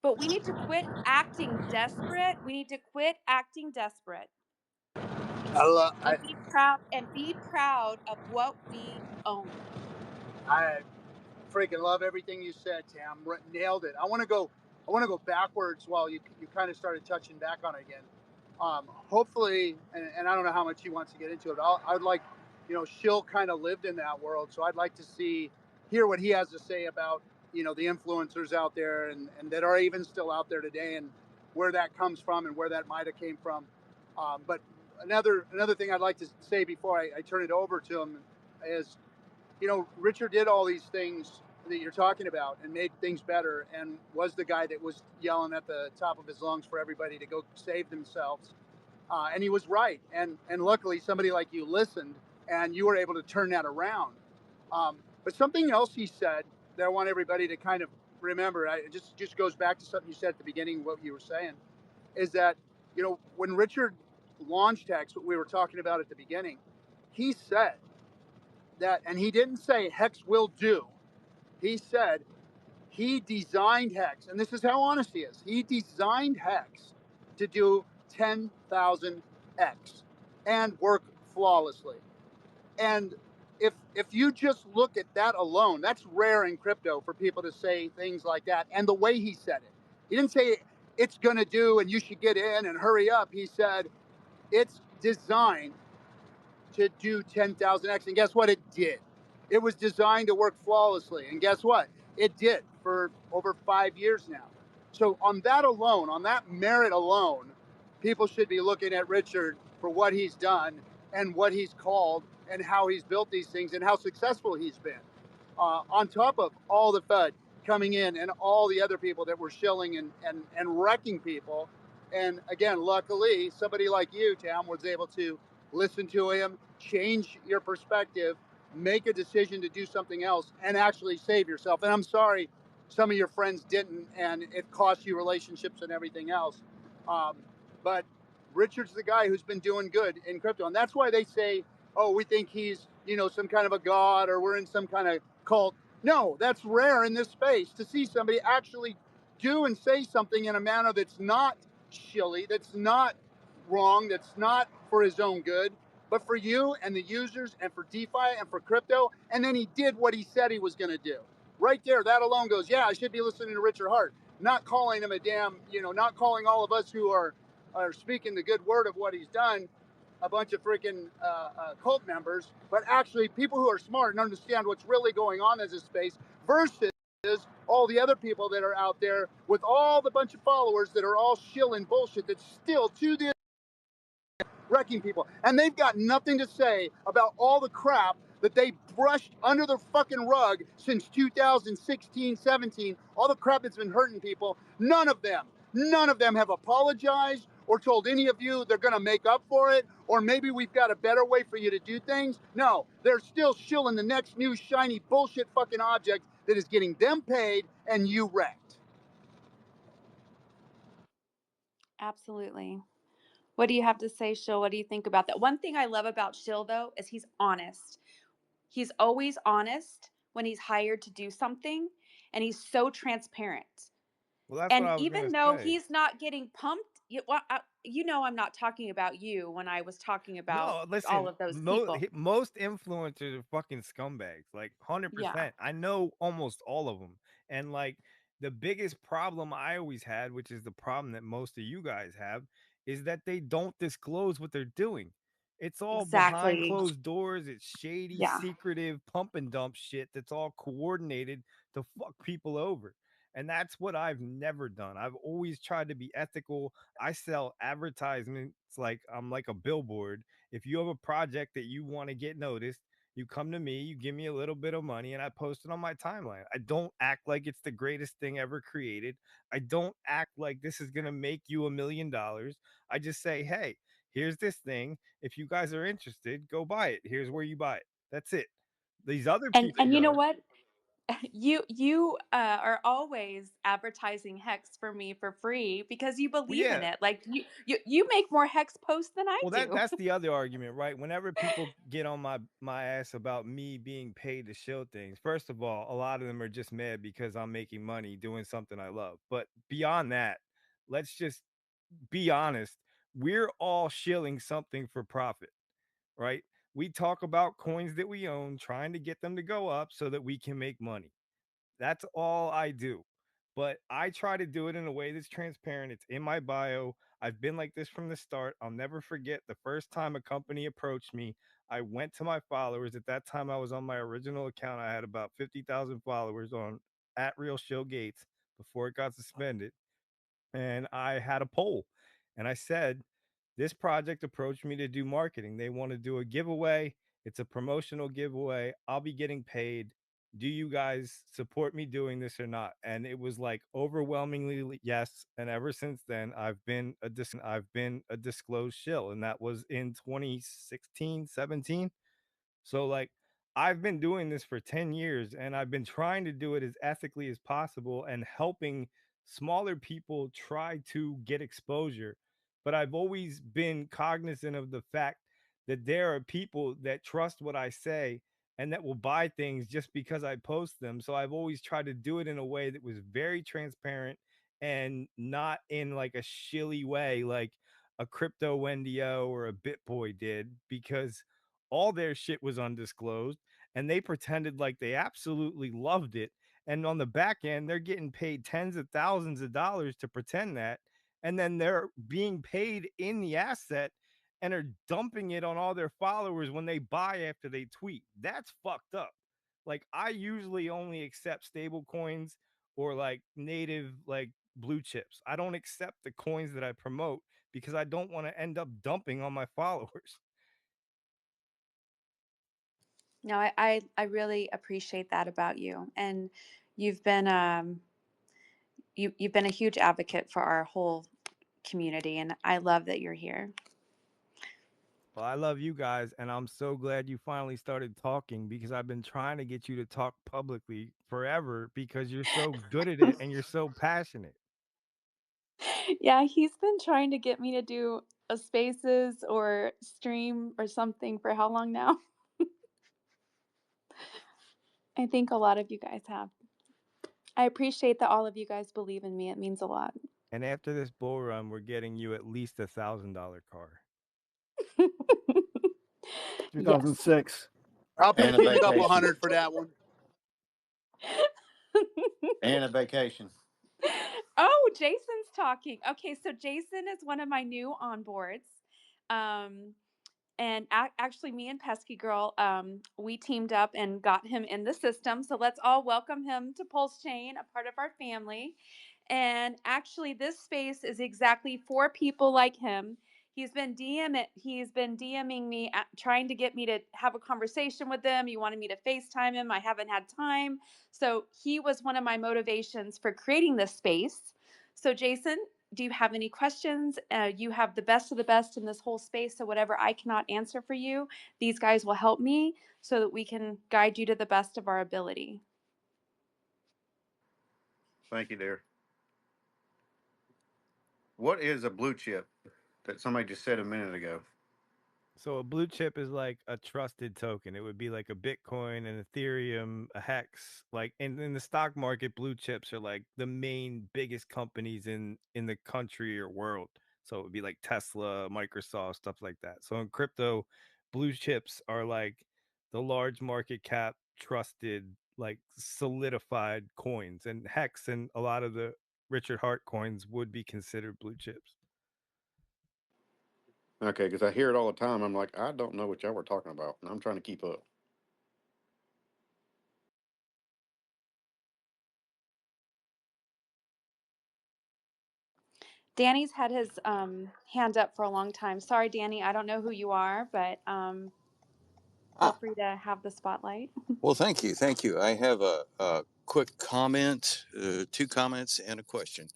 But we need to quit acting desperate. We need to quit acting desperate I, and be proud of what we own. I freaking love everything you said, Tam. Nailed it. I want to go backwards while you kind of started touching back on it again. Hopefully, and I don't know how much he wants to get into it. I'd like, Shill kind of lived in that world, so I'd like to hear what he has to say about the influencers out there and that are even still out there today, and where that comes from and where that might have came from. But another thing I'd like to say before I turn it over to him is, Richard did all these things that you're talking about and made things better, and was the guy that was yelling at the top of his lungs for everybody to go save themselves. And he was right. And luckily, somebody like you listened, and you were able to turn that around. But something else he said that I want everybody to kind of remember, it just goes back to something you said at the beginning, what you were saying, is that, when Richard launched HEX, what we were talking about at the beginning, he said that, and he didn't say HEX will do. He said he designed HEX, and this is how honest he is. He designed HEX to do 10,000 X and work flawlessly. And if you just look at that alone, that's rare in crypto for people to say things like that. And the way he said it, he didn't say it's going to do and you should get in and hurry up. He said it's designed to do 10,000x. And guess what? It did. It was designed to work flawlessly. And guess what? It did for over 5 years now. So, on that alone, on that merit alone, people should be looking at Richard for what he's done and what he's called and how he's built these things and how successful he's been. On top of all the FUD coming in and all the other people that were shilling and wrecking people. And again, luckily, somebody like you, Tam, was able to listen to him, change your perspective, make a decision to do something else, and actually save yourself. And I'm sorry some of your friends didn't, and it cost you relationships and everything else. But Richard's the guy who's been doing good in crypto. And that's why they say, oh, we think he's, some kind of a god or we're in some kind of cult. No, that's rare in this space to see somebody actually do and say something in a manner that's not shilly, that's not wrong, that's not for his own good, but for you and the users and for DeFi and for crypto. And then he did what he said he was going to do. Right there, that alone goes, yeah, I should be listening to Richard Hart, not calling him a damn, not calling all of us who are speaking the good word of what he's done a bunch of freaking cult members, but actually people who are smart and understand what's really going on in this space versus all the other people that are out there with all the bunch of followers that are all shilling bullshit that's still to this wrecking people. And they've got nothing to say about all the crap that they brushed under the fucking rug since 2016, 17, all the crap that's been hurting people. None of them have apologized or told any of you they're going to make up for it, or maybe we've got a better way for you to do things. No, they're still shilling the next new shiny bullshit fucking object that is getting them paid and you wrecked. Absolutely. What do you have to say, Shill? What do you think about that? One thing I love about Shill, though, is he's honest. He's always honest when he's hired to do something, and he's so transparent. Well, that's what And I was even gonna though say. he's not getting pumped, I'm not talking about you when I was talking about No, all listen, of those people. most influencers are fucking scumbags, like Yeah. 100%. I know almost all of them, and like The biggest problem I always had, which is the problem that most of you guys have, is that they don't disclose what they're doing. It's all behind Exactly. closed doors. It's shady, Yeah. secretive pump and dump shit that's all coordinated to fuck people over. And that's what I've never done. I've always tried to be ethical. I sell advertisements like I'm like a billboard. If you have a project that you want to get noticed, you come to me, you give me a little bit of money, and I post it on my timeline. I don't act like it's the greatest thing ever created. I don't act like this is going to make you $1 million. I just say, hey, here's this thing. If you guys are interested, go buy it. Here's where you buy it. That's it. These other people And you know go, what? You are always advertising Hex for me for free because you well, believe in yeah. it. Like you make more Hex posts than I Well, do. that's the other argument, right? Whenever people get on my ass about me being paid to show things, first of all, a lot of them are just mad because I'm making money doing something I love. But beyond that, let's just be honest. We're all shilling something for profit, right? We talk about coins that we own, trying to get them to go up so that we can make money. That's all I do. But I try to do it in a way that's transparent. It's in my bio. I've been like this from the start. I'll never forget the first time a company approached me. I went to my followers. At that time, I was on my original account. I had about 50,000 followers on at Real Show Gates before it got suspended. And I had a poll. And I said, this project approached me to do marketing. They want to do a giveaway. It's a promotional giveaway. I'll be getting paid. Do you guys support me doing this or not? And it was like overwhelmingly yes. And ever since then, I've been a disclosed shill, and that was in 2016, 17. So like I've been doing this for 10 years and I've been trying to do it as ethically as possible and helping smaller people try to get exposure. But I've always been cognizant of the fact that there are people that trust what I say and that will buy things just because I post them. So I've always tried to do it in a way that was very transparent and not in like a shilly way like a crypto Wendio or a BitBoy did, because all their shit was undisclosed and they pretended like they absolutely loved it. And on the back end, they're getting paid tens of thousands of dollars to pretend that. And then they're being paid in the asset and are dumping it on all their followers when they buy after they tweet. That's fucked up. Like, I usually only accept stable coins or like native, like blue chips. I don't accept the coins that I promote because I don't want to end up dumping on my followers. No, I really appreciate that about you. And you've been you've been a huge advocate for our whole community, and I love that you're here. Well, I love you guys, and I'm so glad you finally started talking because I've been trying to get you to talk publicly forever because you're so good at it and you're so passionate. Yeah, he's been trying to get me to do a spaces or stream or something for how long now? I think a lot of you guys have. I appreciate that all of you guys believe in me. It means a lot. And after this bull run, we're getting you at least $1,000 car. Yes. 2006. I'll And pitch a in a couple vacation. hundred for that one. And a vacation. Oh, Jason's talking. Okay, so Jason is one of my new onboards. Um, and actually, me and Pesky Girl, we teamed up and got him in the system. So let's all welcome him to PulseChain, a part of our family. And actually, this space is exactly for people like him. He's been DMing me, trying to get me to have a conversation with him. He wanted me to FaceTime him. I haven't had time. So he was one of my motivations for creating this space. So Jason, do you have any questions? You have the best of the best in this whole space. So whatever I cannot answer for you, these guys will help me so that we can guide you to the best of our ability. Thank you, dear. What is a blue chip that somebody just said a minute ago? So a blue chip is like a trusted token. It would be like a Bitcoin, an Ethereum, a HEX. Like in the stock market, blue chips are like the main biggest companies in the country or world. So it would be like Tesla, Microsoft, stuff like that. So in crypto, blue chips are like the large market cap trusted like solidified coins, and HEX and a lot of the Richard Hart coins would be considered blue chips. Okay, because I hear it all the time. I'm like, I don't know what y'all were talking about, and I'm trying to keep up. Danny's had his hand up for a long time. Sorry, Danny, I don't know who you are, but feel free to have the spotlight. Well, thank you. Thank you. I have a quick comment, 2 comments and a question.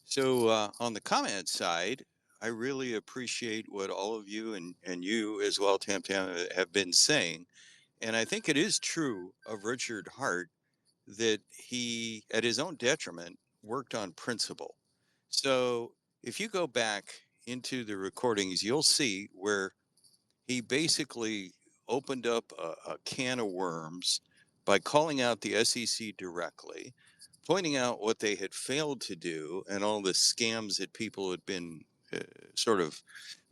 So on the comment side, I really appreciate what all of you and you as well, TamTam, have been saying. And I think it is true of Richard Hart that he, at his own detriment, worked on principle. So if you go back into the recordings, you'll see where he basically opened up a can of worms by calling out the SEC directly, pointing out what they had failed to do and all the scams that people had been sort of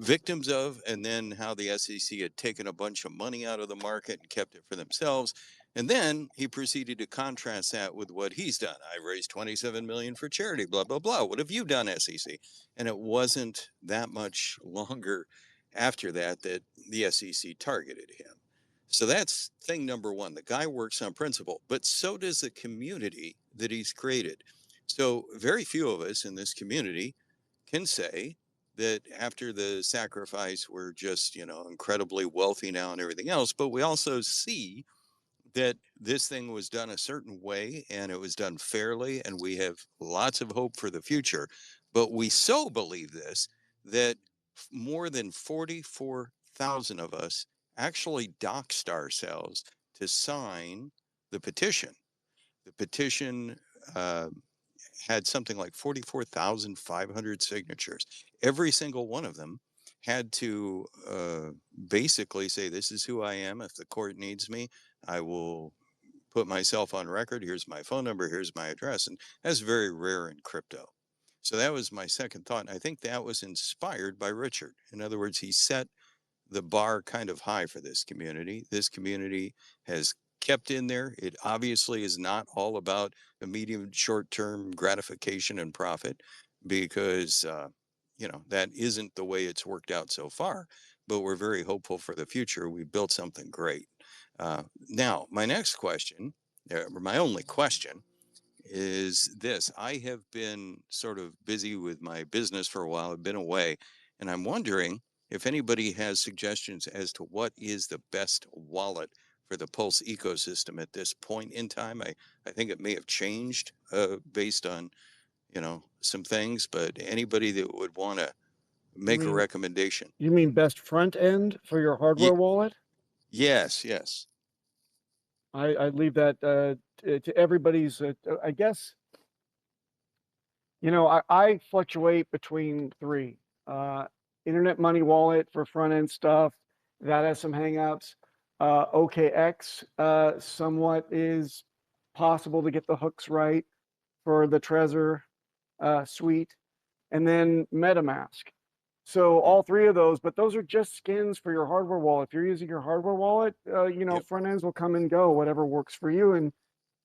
victims of, and then how the SEC had taken a bunch of money out of the market and kept it for themselves. And then he proceeded to contrast that with what he's done. I raised 27 million for charity, blah, blah, blah. What have you done, SEC? And it wasn't that much longer after that that the SEC targeted him. So that's thing number one. The guy works on principle, but so does the community that he's created. So very few of us in this community can say that after the sacrifice, we're just, incredibly wealthy now and everything else. But we also see that this thing was done a certain way and it was done fairly, and we have lots of hope for the future. But we so believe this that more than 44,000 of us actually doxed ourselves to sign the petition. The petition had something like 44,500 signatures. Every single one of them had to basically say, this is who I am. If the court needs me, I will put myself on record. Here's my phone number. Here's my address. And that's very rare in crypto. So that was my second thought. And I think that was inspired by Richard. In other words, he set the bar kind of high for this community. This community has kept in there. It obviously is not all about immediate short-term gratification and profit, because that isn't the way it's worked out so far. But we're very hopeful for the future. We built something great. Now, my next question, or my only question, is this. I have been sort of busy with my business for a while. I've been away, and I'm wondering if anybody has suggestions as to what is the best wallet for the Pulse ecosystem at this point in time. I think it may have changed based on, some things, but anybody that would want to make a recommendation. You mean best front end for your hardware wallet? Yes. I leave that to everybody's, I guess. I fluctuate between 3. Internet Money Wallet for front end stuff. That has some hangouts. OKX somewhat is possible to get the hooks right for the Trezor suite. And then MetaMask. So all 3 of those, but those are just skins for your hardware wallet. If you're using your hardware wallet, front ends will come and go, whatever works for you.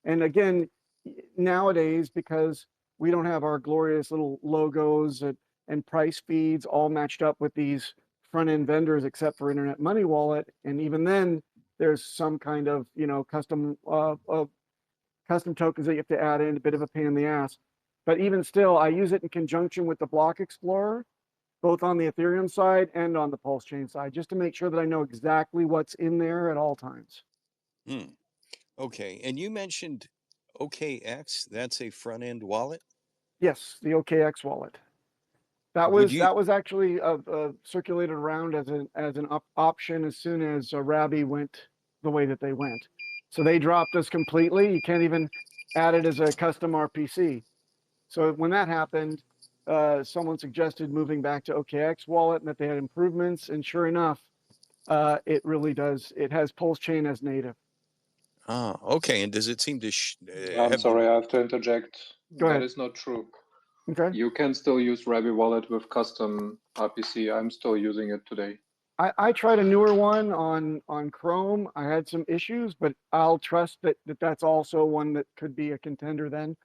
And again, nowadays, because we don't have our glorious little logos and price feeds all matched up with these front end vendors, except for Internet Money Wallet, and even then, there's some kind of custom tokens that you have to add in, a bit of a pain in the ass. But even still, I use it in conjunction with the Block Explorer, both on the Ethereum side and on the PulseChain side, just to make sure that I know exactly what's in there at all times. Okay, and you mentioned OKX. That's a front end wallet. Yes, the OKX wallet. That was actually circulated around as an option as soon as Rabby went the way that they went. So they dropped us completely. You can't even add it as a custom RPC. So when that happened, someone suggested moving back to OKX wallet and that they had improvements. And sure enough, it really does. It has PulseChain as native. Ah, okay. And does it seem to? I'm sorry, I have to interject. Go ahead. That is not true. Okay. You can still use Rabby Wallet with custom RPC. I'm still using it today. I tried a newer one on Chrome. I had some issues, but I'll trust that's also one that could be a contender then.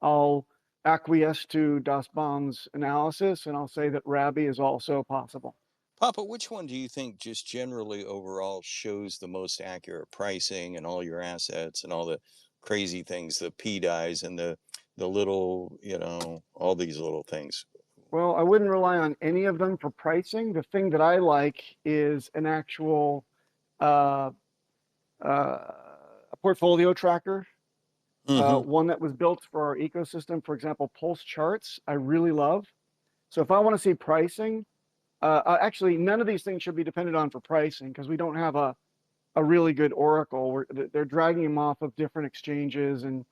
I'll acquiesce to Das Baum's analysis, and I'll say that Rabby is also possible. Papa, which one do you think just generally overall shows the most accurate pricing and all your assets and all the crazy things, the P-dies and the little, all these little things? Well, I wouldn't rely on any of them for pricing. The thing that I like is an actual a portfolio tracker, one that was built for our ecosystem. For example, Pulse charts, I really love. So if I want to see pricing, actually, none of these things should be depended on for pricing because we don't have a really good oracle. They're dragging them off of different exchanges and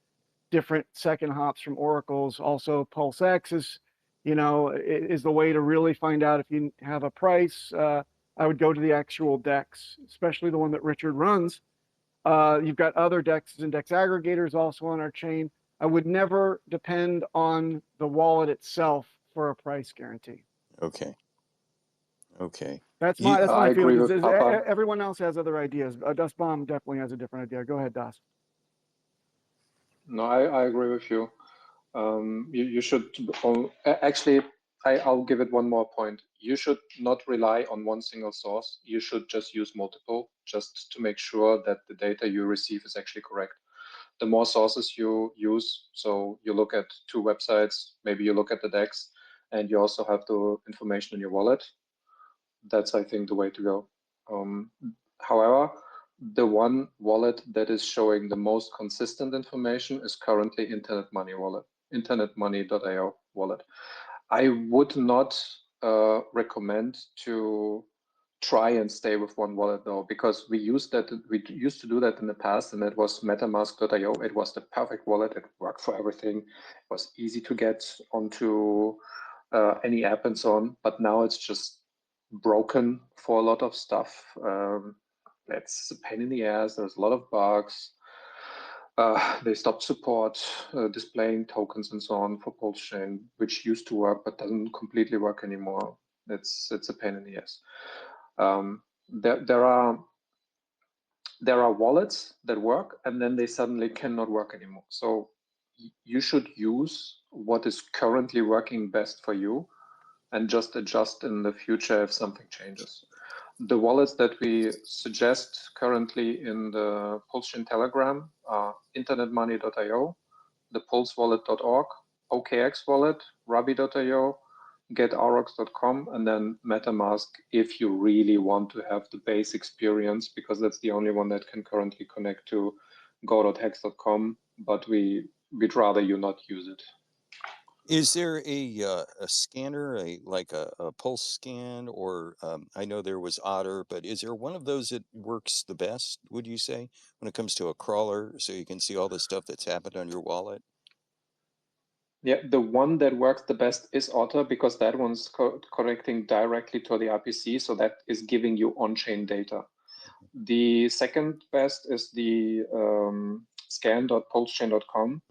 different second hops from oracles. Also, PulseX is the way to really find out if you have a price. I would go to the actual DEX, especially the one that Richard runs. You've got other DEXs and DEX aggregators also on our chain. I would never depend on the wallet itself for a price guarantee. Okay. That's my I feeling. agree with Papa. Everyone else has other ideas. Das Baum definitely has a different idea. Go ahead, Das. No, I agree with you. You should actually. I'll give it one more point. You should not rely on one single source. You should just use multiple, just to make sure that the data you receive is actually correct. The more sources you use, so you look at 2 websites, maybe you look at the DEX, and you also have the information in your wallet. That's, I think, the way to go. However, the one wallet that is showing the most consistent information is currently Internet Money wallet, internetmoney.io wallet. I would not recommend to try and stay with one wallet though, because we used to do that in the past, and it was metamask.io. It was the perfect wallet. It worked for everything. It was easy to get onto any app and so on. But now it's just broken for a lot of stuff. It's a pain in the ass. There's a lot of bugs. They stopped support displaying tokens and so on for PulseChain, which used to work but doesn't completely work anymore. It's a pain in the ass. There are wallets that work, and then they suddenly cannot work anymore. So you should use what is currently working best for you, and just adjust in the future if something changes. The wallets that we suggest currently in the PulseChain Telegram are internetmoney.io, the pulsewallet.org, OKX wallet, Rabby.io, getaurox.com, and then MetaMask if you really want to have the base experience, because that's the only one that can currently connect to go.hex.com, but we'd rather you not use it. Is there a scanner, like a pulse scan, or I know there was Otter, but is there one of those that works the best, would you say, when it comes to a crawler, so you can see all the stuff that's happened on your wallet? Yeah, the one that works the best is Otter, because that one's connecting directly to the RPC, so that is giving you on-chain data. The second best is the scan.pulsechain.com.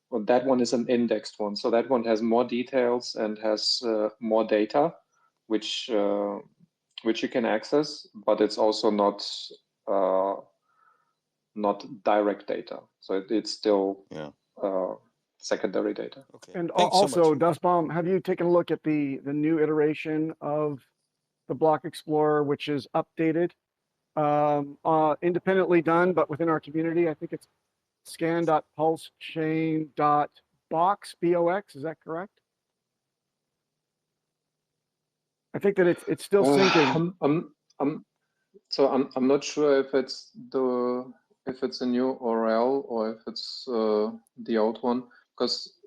Well, that one is an indexed one, so that one has more details and has more data, which you can access, but it's also not direct data, so it's still secondary data. Okay. And Thanks also, so much. Das Baum, have you taken a look at the new iteration of the Block Explorer, which is updated, independently done, but within our community? I think it's scan.pulsechain.box, B-O-X, is that correct? I think that it's still syncing. I'm not sure if it's a new URL or if it's the old one, because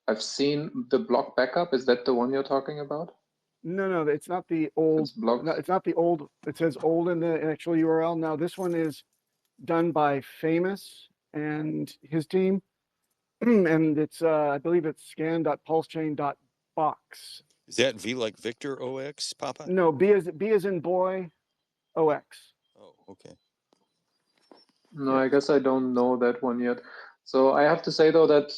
I've seen the block backup. Is that the one you're talking about? No, it's not the old. It's not the old. It says old in the actual URL. Now this one is done by Famous and his team, and it's I believe it's scan.pulsechain.box. Is that V like Victor OX, Papa? No, B as in boy, OX. Oh, okay. No, I guess I don't know that one yet. So I have to say though that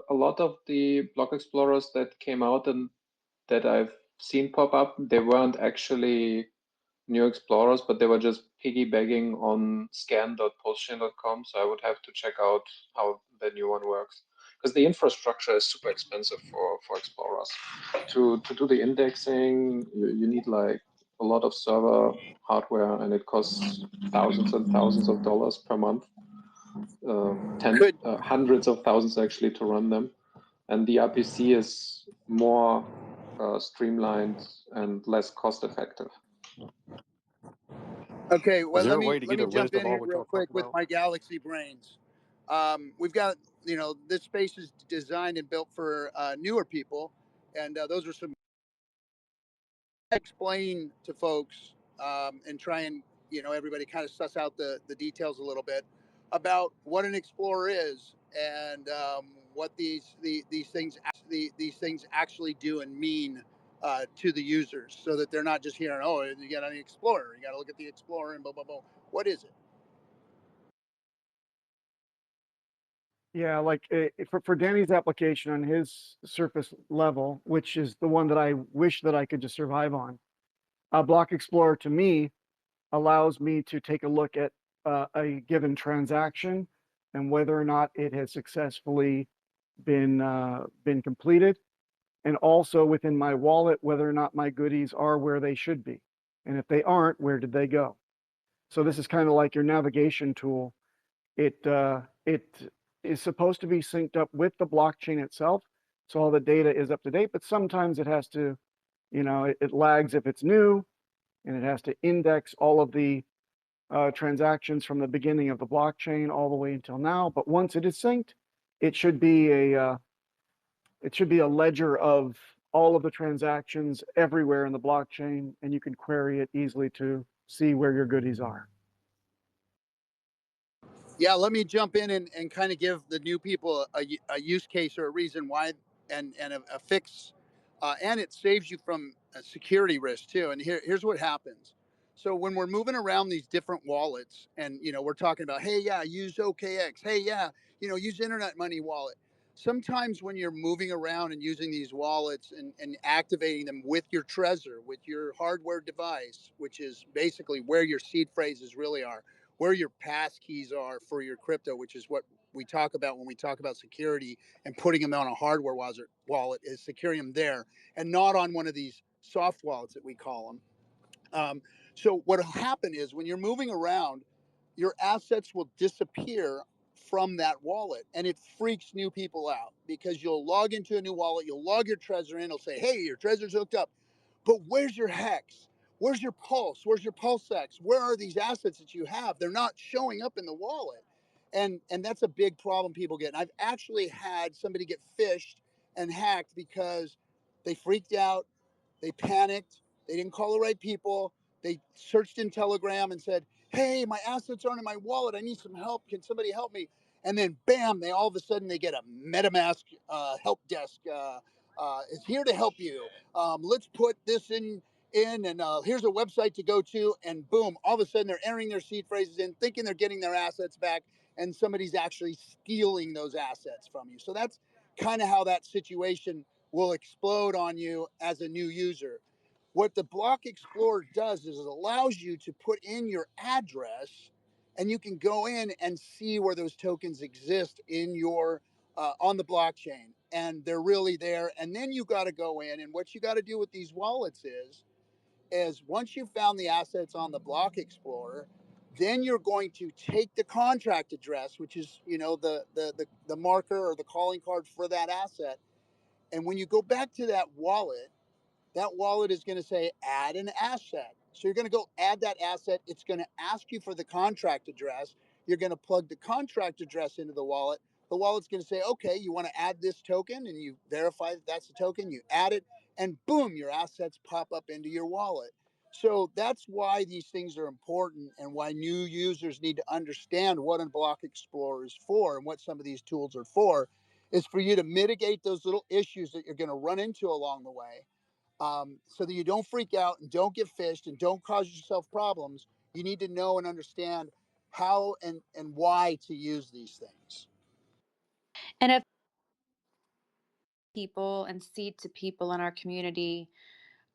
a lot of the block explorers that came out and that I've seen pop up, they weren't actually new explorers, but they were just piggybacking on scan.pulsechain.com. So I would have to check out how the new one works, because the infrastructure is super expensive for explorers. To do the indexing, you need like a lot of server hardware, and it costs thousands and thousands of dollars per month. Hundreds of thousands actually to run them. And the RPC is more streamlined and less cost effective. Okay, well, Is there let a way me to let get me a jump list in of all here what real y'all quick talked with about? my galaxy brains. We've got, this space is designed and built for newer people, and those are some explain to folks and try and everybody kind of suss out the details a little bit about what an explorer is and what these things actually do and mean to the users, so that they're not just hearing, oh, you got an explorer, you got to look at the explorer and blah blah blah. What is it? Yeah, like for Danny's application on his surface level, which is the one that I wish that I could just survive on, Block Explorer to me allows me to take a look at a given transaction and whether or not it has successfully been completed, and also within my wallet whether or not my goodies are where they should be, and if they aren't, where did they go? So this is kind of like your navigation tool. It is supposed to be synced up with the blockchain itself, so all the data is up to date. But sometimes it has to, it lags if it's new, and it has to index all of the transactions from the beginning of the blockchain all the way until now. But once it is synced, it should be a ledger of all of the transactions everywhere in the blockchain, and you can query it easily to see where your goodies are. Yeah, let me jump in and kind of give the new people a use case or a reason why, and a fix, and it saves you from a security risk too. And here's what happens. So when we're moving around these different wallets, and we're talking about, hey, yeah, use OKX, hey, yeah, use Internet Money Wallet. Sometimes when you're moving around and using these wallets and activating them with your Trezor, with your hardware device, which is basically where your seed phrases really are, where your pass keys are for your crypto, which is what we talk about when we talk about security and putting them on a hardware wallet, is securing them there and not on one of these soft wallets that we call them. So what will happen is when you're moving around, your assets will disappear from that wallet, and it freaks new people out because you'll log into a new wallet, you'll log your Trezor in, it'll say, hey, your Trezor's hooked up, but where's your HEX? Where's your Pulse? Where's your PulseX? Where are these assets that you have? They're not showing up in the wallet. And that's a big problem people get. And I've actually had somebody get phished and hacked because they freaked out, they panicked, they didn't call the right people, they searched in Telegram and said, hey, my assets aren't in my wallet, I need some help, can somebody help me? And then bam, they all of a sudden they get a MetaMask help desk is here to help you. Let's put this in and here's a website to go to, and boom, all of a sudden they're entering their seed phrases in, thinking they're getting their assets back, and somebody's actually stealing those assets from you. So that's kind of how that situation will explode on you as a new user. What the Block Explorer does is it allows you to put in your address, and you can go in and see where those tokens exist in your on the blockchain, and they're really there. And then you got to go in, and what you got to do with these wallets is once you've found the assets on the Block Explorer, then you're going to take the contract address, which is the marker or the calling card for that asset, and when you go back to that wallet is going to say add an asset. So you're going to go add that asset. It's going to ask you for the contract address. You're going to plug the contract address into the wallet. The wallet's going to say, okay, you want to add this token, and you verify that that's the token, you add it, and boom, your assets pop up into your wallet. So that's why these things are important, and why new users need to understand what a Block Explorer is for and what some of these tools are for, is for you to mitigate those little issues that you're going to run into along the way, so that you don't freak out and don't get phished and don't cause yourself problems. You need to know and understand how and why to use these things. And if people and seed to people in our community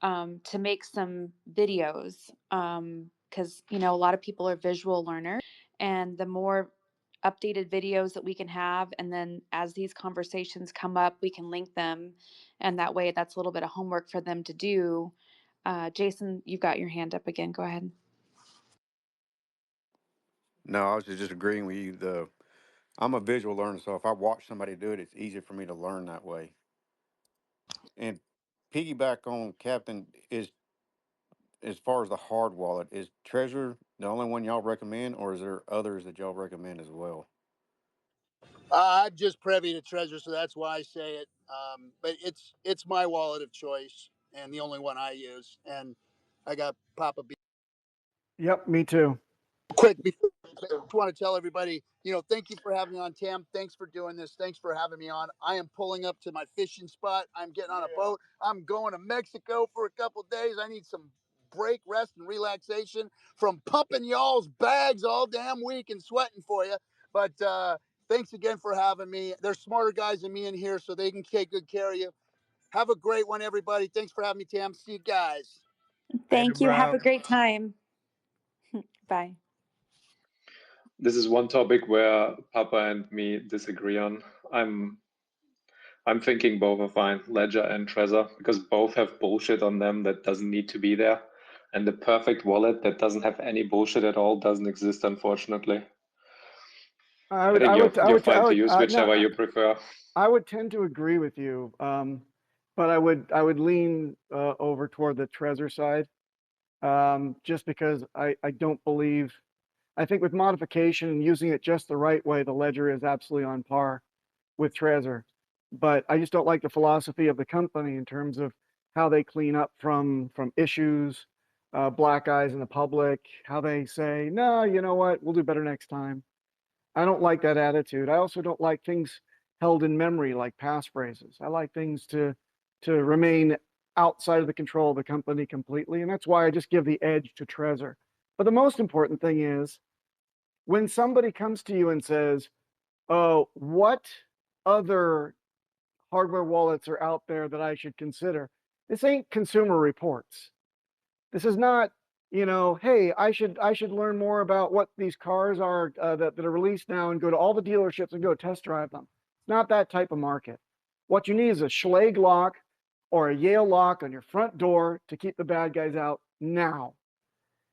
to make some videos, because you know a lot of people are visual learners, and the more updated videos that we can have, and then as these conversations come up, we can link them, and that way that's a little bit of homework for them to do. Jason, you've got your hand up again. Go ahead. No, I was just agreeing with you. I'm a visual learner, so if I watch somebody do it, it's easier for me to learn that way. And piggyback on Captain is as far as the hard wallet, is Treasure the only one y'all recommend, or is there others that y'all recommend as well? I'm just privy to Treasure, so that's why I say it. But it's my wallet of choice and the only one I use. And I got Papa B. Yep, me too. Quick, before, I just want to tell everybody, thank you for having me on, Tam. Thanks for doing this. Thanks for having me on. I am pulling up to my fishing spot. I'm getting on a boat. I'm going to Mexico for a couple of days. I need some break, rest, and relaxation from pumping y'all's bags all damn week and sweating for you. But thanks again for having me. There's smarter guys than me in here, so they can take good care of you. Have a great one, everybody. Thanks for having me, Tam. See you guys. Later, Thank you. Have bro. a great time. Bye. This is one topic where Papa and me disagree on. I'm thinking both are fine, Ledger and Trezor, because both have bullshit on them that doesn't need to be there. And the perfect wallet that doesn't have any bullshit at all doesn't exist, unfortunately. I I would, think I would, I you're would, I fine to would, use no, whichever you prefer. I would tend to agree with you, but I would lean over toward the Trezor side, just because I don't believe. I think with modification and using it just the right way, the Ledger is absolutely on par with Trezor. But I just don't like the philosophy of the company in terms of how they clean up from issues, black eyes in the public, how they say, no, you know what, we'll do better next time. I don't like that attitude. I also don't like things held in memory like passphrases. I like things to remain outside of the control of the company completely, and that's why I just give the edge to Trezor. But the most important thing is when somebody comes to you and says, "Oh, what other hardware wallets are out there that I should consider?" This ain't Consumer Reports. This is not, hey, I should learn more about what these cars are that are released now and go to all the dealerships and go test drive them. It's not that type of market. What you need is a Schlage lock or a Yale lock on your front door to keep the bad guys out now.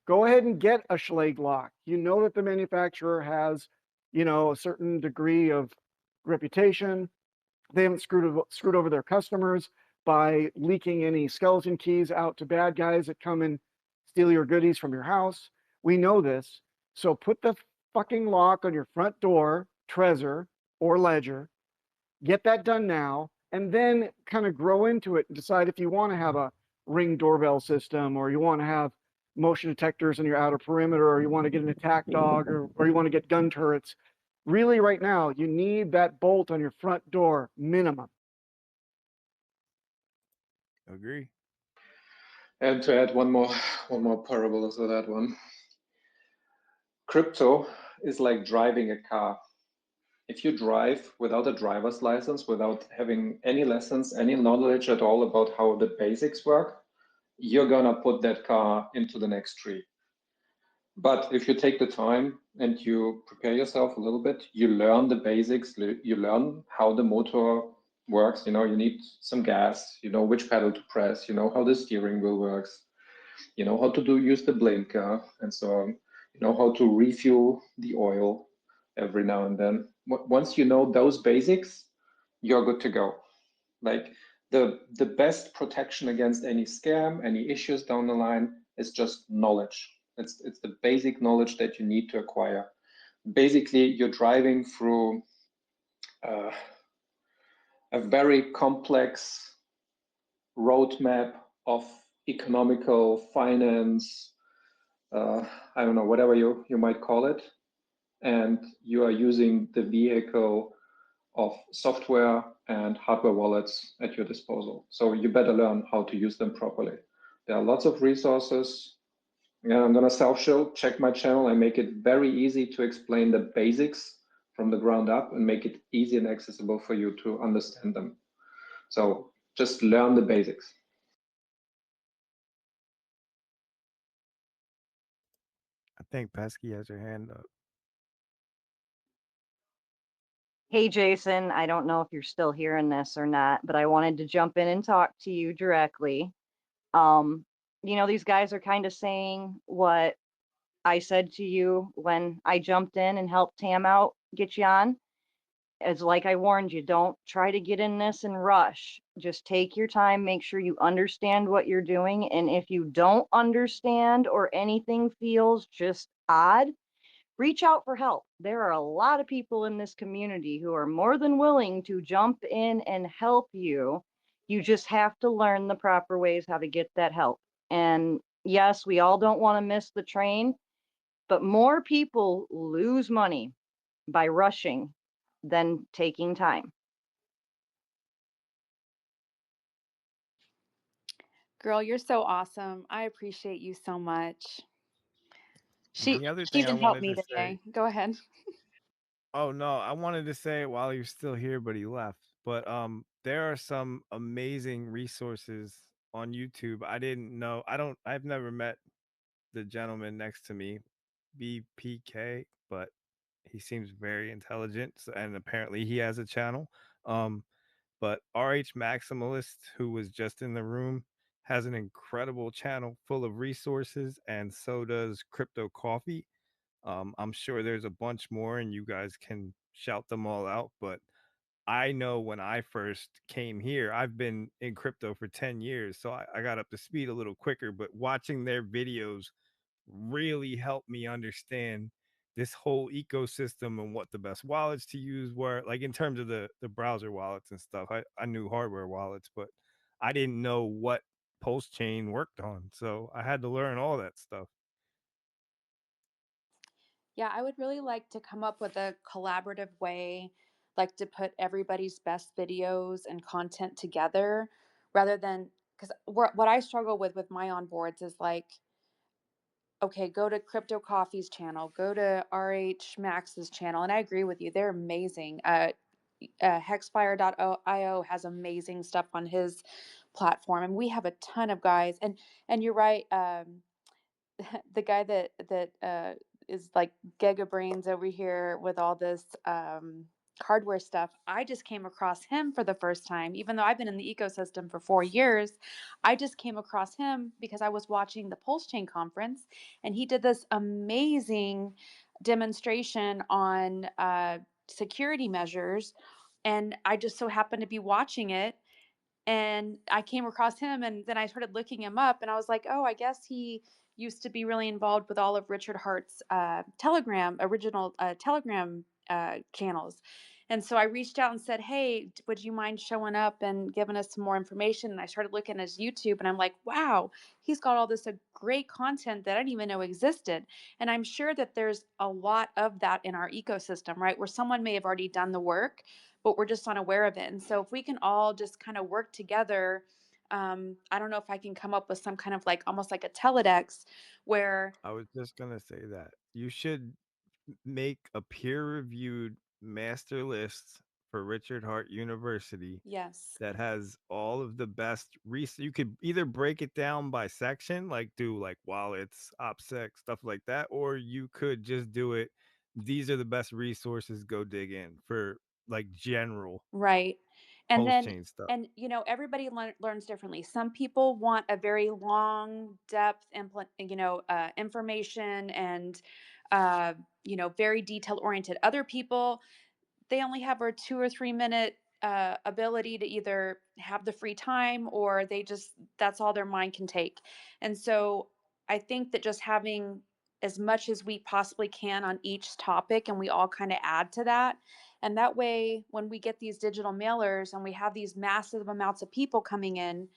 Go ahead and get a Schlage lock. You know that the manufacturer has, a certain degree of reputation. They haven't screwed over their customers by leaking any skeleton keys out to bad guys that come and steal your goodies from your house. We know this. So put the fucking lock on your front door, Trezor or Ledger. Get that done now, and then kind of grow into it and decide if you want to have a Ring doorbell system, or you want to have motion detectors in your outer perimeter, or you want to get an attack dog, or you want to get gun turrets. Really, right now, you need that bolt on your front door minimum. Agree. And to add one more parable to that one. Crypto is like driving a car. If you drive without a driver's license, without having any lessons, any knowledge at all about how the basics work, you're gonna put that car into the next tree. But if you take the time and you prepare yourself a little bit, you learn the basics, you learn how the motor works. You need some gas, you know which pedal to press, you know how the steering wheel works, you know how to use the blinker and so on, you know how to refuel the oil every now and then. Once you know those basics, you're good to go. Like the best protection against any scam, any issues down the line is just knowledge. It's the basic knowledge that you need to acquire. Basically, you're driving through a very complex roadmap of economical finance, I don't know, whatever you might call it, and you are using the vehicle of software and hardware wallets at your disposal. So you better learn how to use them properly. There are lots of resources. Yeah, I'm gonna self-show, check my channel. I make it very easy to explain the basics from the ground up and make it easy and accessible for you to understand them. So just learn the basics. think Pesky has her hand up. Hey, Jason, I don't know if you're still hearing this or not, but I wanted to jump in and talk to you directly. These guys are kind of saying what I said to you when I jumped in and helped Tam out, get you on. It's like I warned you, don't try to get in this and rush. Just take your time, make sure you understand what you're doing. And if you don't understand or anything feels just odd, reach out for help. There are a lot of people in this community who are more than willing to jump in and help you. You just have to learn the proper ways how to get that help. And yes, we all don't want to miss the train, but more people lose money by rushing than taking time. Girl, you're so awesome. I appreciate you so much. And She the other she thing I even helped wanted me to say, today. Go ahead. oh no, I wanted to say it while he was still here, but he left. But there are some amazing resources on YouTube. I didn't know. I've never met the gentleman next to me, BPK, but he seems very intelligent, and apparently he has a channel. But RH Maximalist, who was just in the room, has an incredible channel full of resources, and so does Crypto Coffee. I'm sure there's a bunch more, and you guys can shout them all out. But I know when I first came here, I've been in crypto for 10 years, so I got up to speed a little quicker. But watching their videos really helped me understand this whole ecosystem and what the best wallets to use were, like in terms of the browser wallets and stuff. I knew hardware wallets, but I didn't know what PulseChain worked on, so I had to learn all that stuff. Yeah, I would really like to come up with a collaborative way, like to put everybody's best videos and content together rather than because what I struggle with my onboards is like, okay, go to Crypto Coffee's channel, go to RH Max's channel. And I agree with you, they're amazing. Hexfire.io has amazing stuff on his platform. And we have a ton of guys. And you're right. The guy that is like Giga Brains over here with all this hardware stuff. I just came across him for the first time, even though I've been in the ecosystem for 4 years. I just came across him because I was watching the PulseChain conference, and he did this amazing demonstration on security measures, and I just so happened to be watching it, and I came across him, and then I started looking him up, and I was like, oh, I guess he used to be really involved with all of Richard Hart's original Telegram channels. And so I reached out and said, hey, would you mind showing up and giving us some more information? And I started looking at his YouTube, and I'm like, wow, he's got all this great content that I didn't even know existed. And I'm sure that there's a lot of that in our ecosystem, right? Where someone may have already done the work, but we're just unaware of it. And so if we can all just kind of work together, I don't know if I can come up with some kind of like almost like a teledex where I was just gonna say that you should make a peer-reviewed master list for Richard Hart University yes, that has all of the best you could either break it down by section, like do like wallets, OPSEC, stuff like that, or you could just do it. These are the best resources. Go dig in for like general right. And post then chain stuff. and everybody learns differently. Some people want a very long depth information and very detail oriented. Other people, they only have a 2 or 3 minute ability to either have the free time, or that's all their mind can take. And so I think that just having as much as we possibly can on each topic, and we all kind of add to that. And that way, when we get these digital mailers and we have these massive amounts of people coming in,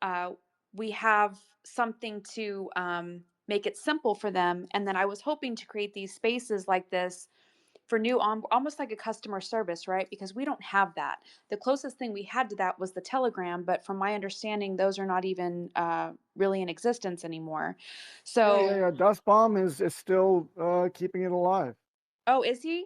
uh, we have something to make it simple for them. And then I was hoping to create these spaces like this for almost like a customer service, right? Because we don't have that. The closest thing we had to that was the Telegram, but from my understanding, those are not even really in existence anymore. So, Yeah. Dust Bomb is still keeping it alive. oh, is he?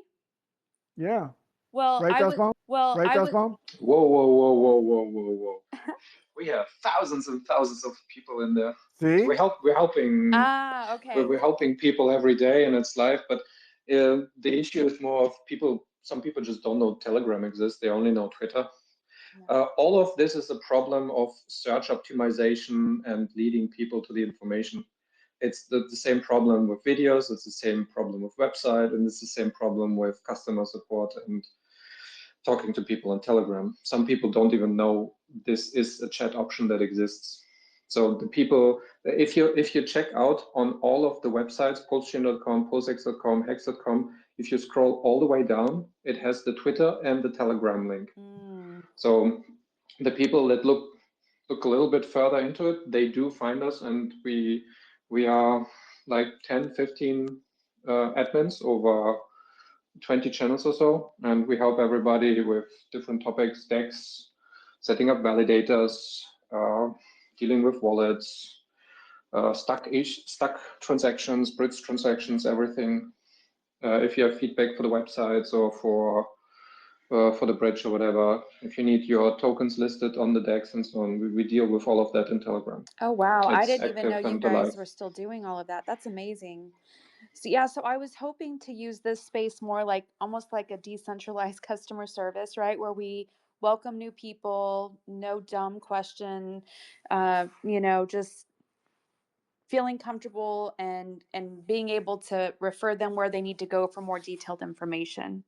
Yeah. Well, Right, Dust Bomb? Right, I Dust was Bomb? Whoa, whoa, whoa, whoa, whoa, whoa, whoa. we have thousands and thousands of people in there. See? We're helping Ah, okay. we're helping people every day, and it's live. But the issue is more of people. Some people just don't know Telegram exists. They only know Twitter. All of this is a problem of search optimization and leading people to the information. It's the same problem with videos, it's the same problem with website, and it's the same problem with customer support and talking to people on Telegram. Some people don't even know this is a chat option that exists. So the people, if you check out on all of the websites, PulseChain.com, PulseX.com, HEX.com, if you scroll all the way down, it has the Twitter and the Telegram link. So the people that look a little bit further into it, they do find us, and we are like 10, 15 admins over 20 channels or so, and we help everybody with different topics, DEX, setting up validators, dealing with wallets, stuck transactions, bridge transactions, everything. If you have feedback for the websites or for the bridge or whatever, if you need your tokens listed on the DEX and so on, we deal with all of that in Telegram. Oh, wow. I It's didn't even know active you and guys alive. were still doing all of that. That's amazing. So yeah, so I was hoping to use this space more like almost like a decentralized customer service, right? Where we welcome new people, no dumb question, just feeling comfortable and being able to refer them where they need to go for more detailed information.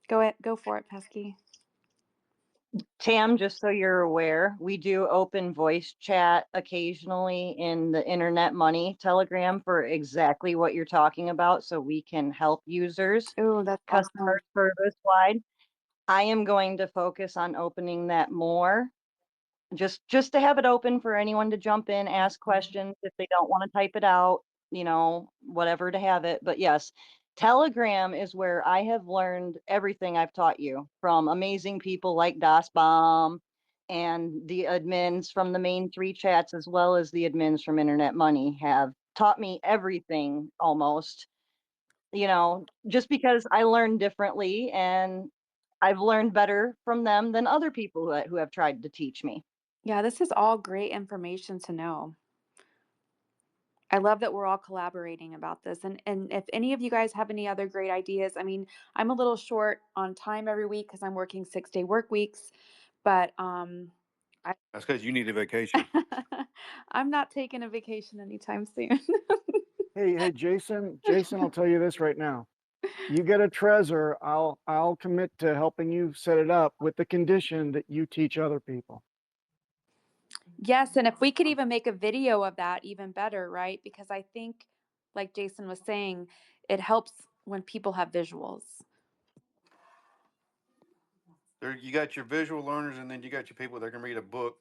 Go for it, Pesky. Tam, just so you're aware, we do open voice chat occasionally in the Internet Money Telegram for exactly what you're talking about, so we can help users Oh, that's customer awesome. service wide. I am going to focus on opening that more, just to have it open for anyone to jump in, ask questions if they don't want to type it out, whatever to have it. But yes, Telegram is where I have learned everything I've taught you from amazing people like Das Bomb and the admins from the main 3 chats, as well as the admins from Internet Money have taught me everything almost, just because I learn differently and I've learned better from them than other people who have tried to teach me. Yeah, this is all great information to know. I love that we're all collaborating about this. And if any of you guys have any other great ideas, I mean, I'm a little short on time every week because I'm working 6-day work weeks, but I That's because you need a vacation. I'm not taking a vacation anytime soon. Hey, Jason, I'll tell you this right now. You get a Trezor, I'll commit to helping you set it up with the condition that you teach other people. Yes, and if we could even make a video of that, even better, right? Because I think, like Jason was saying, it helps when people have visuals. There, you got your visual learners, and then you got your people that can read a book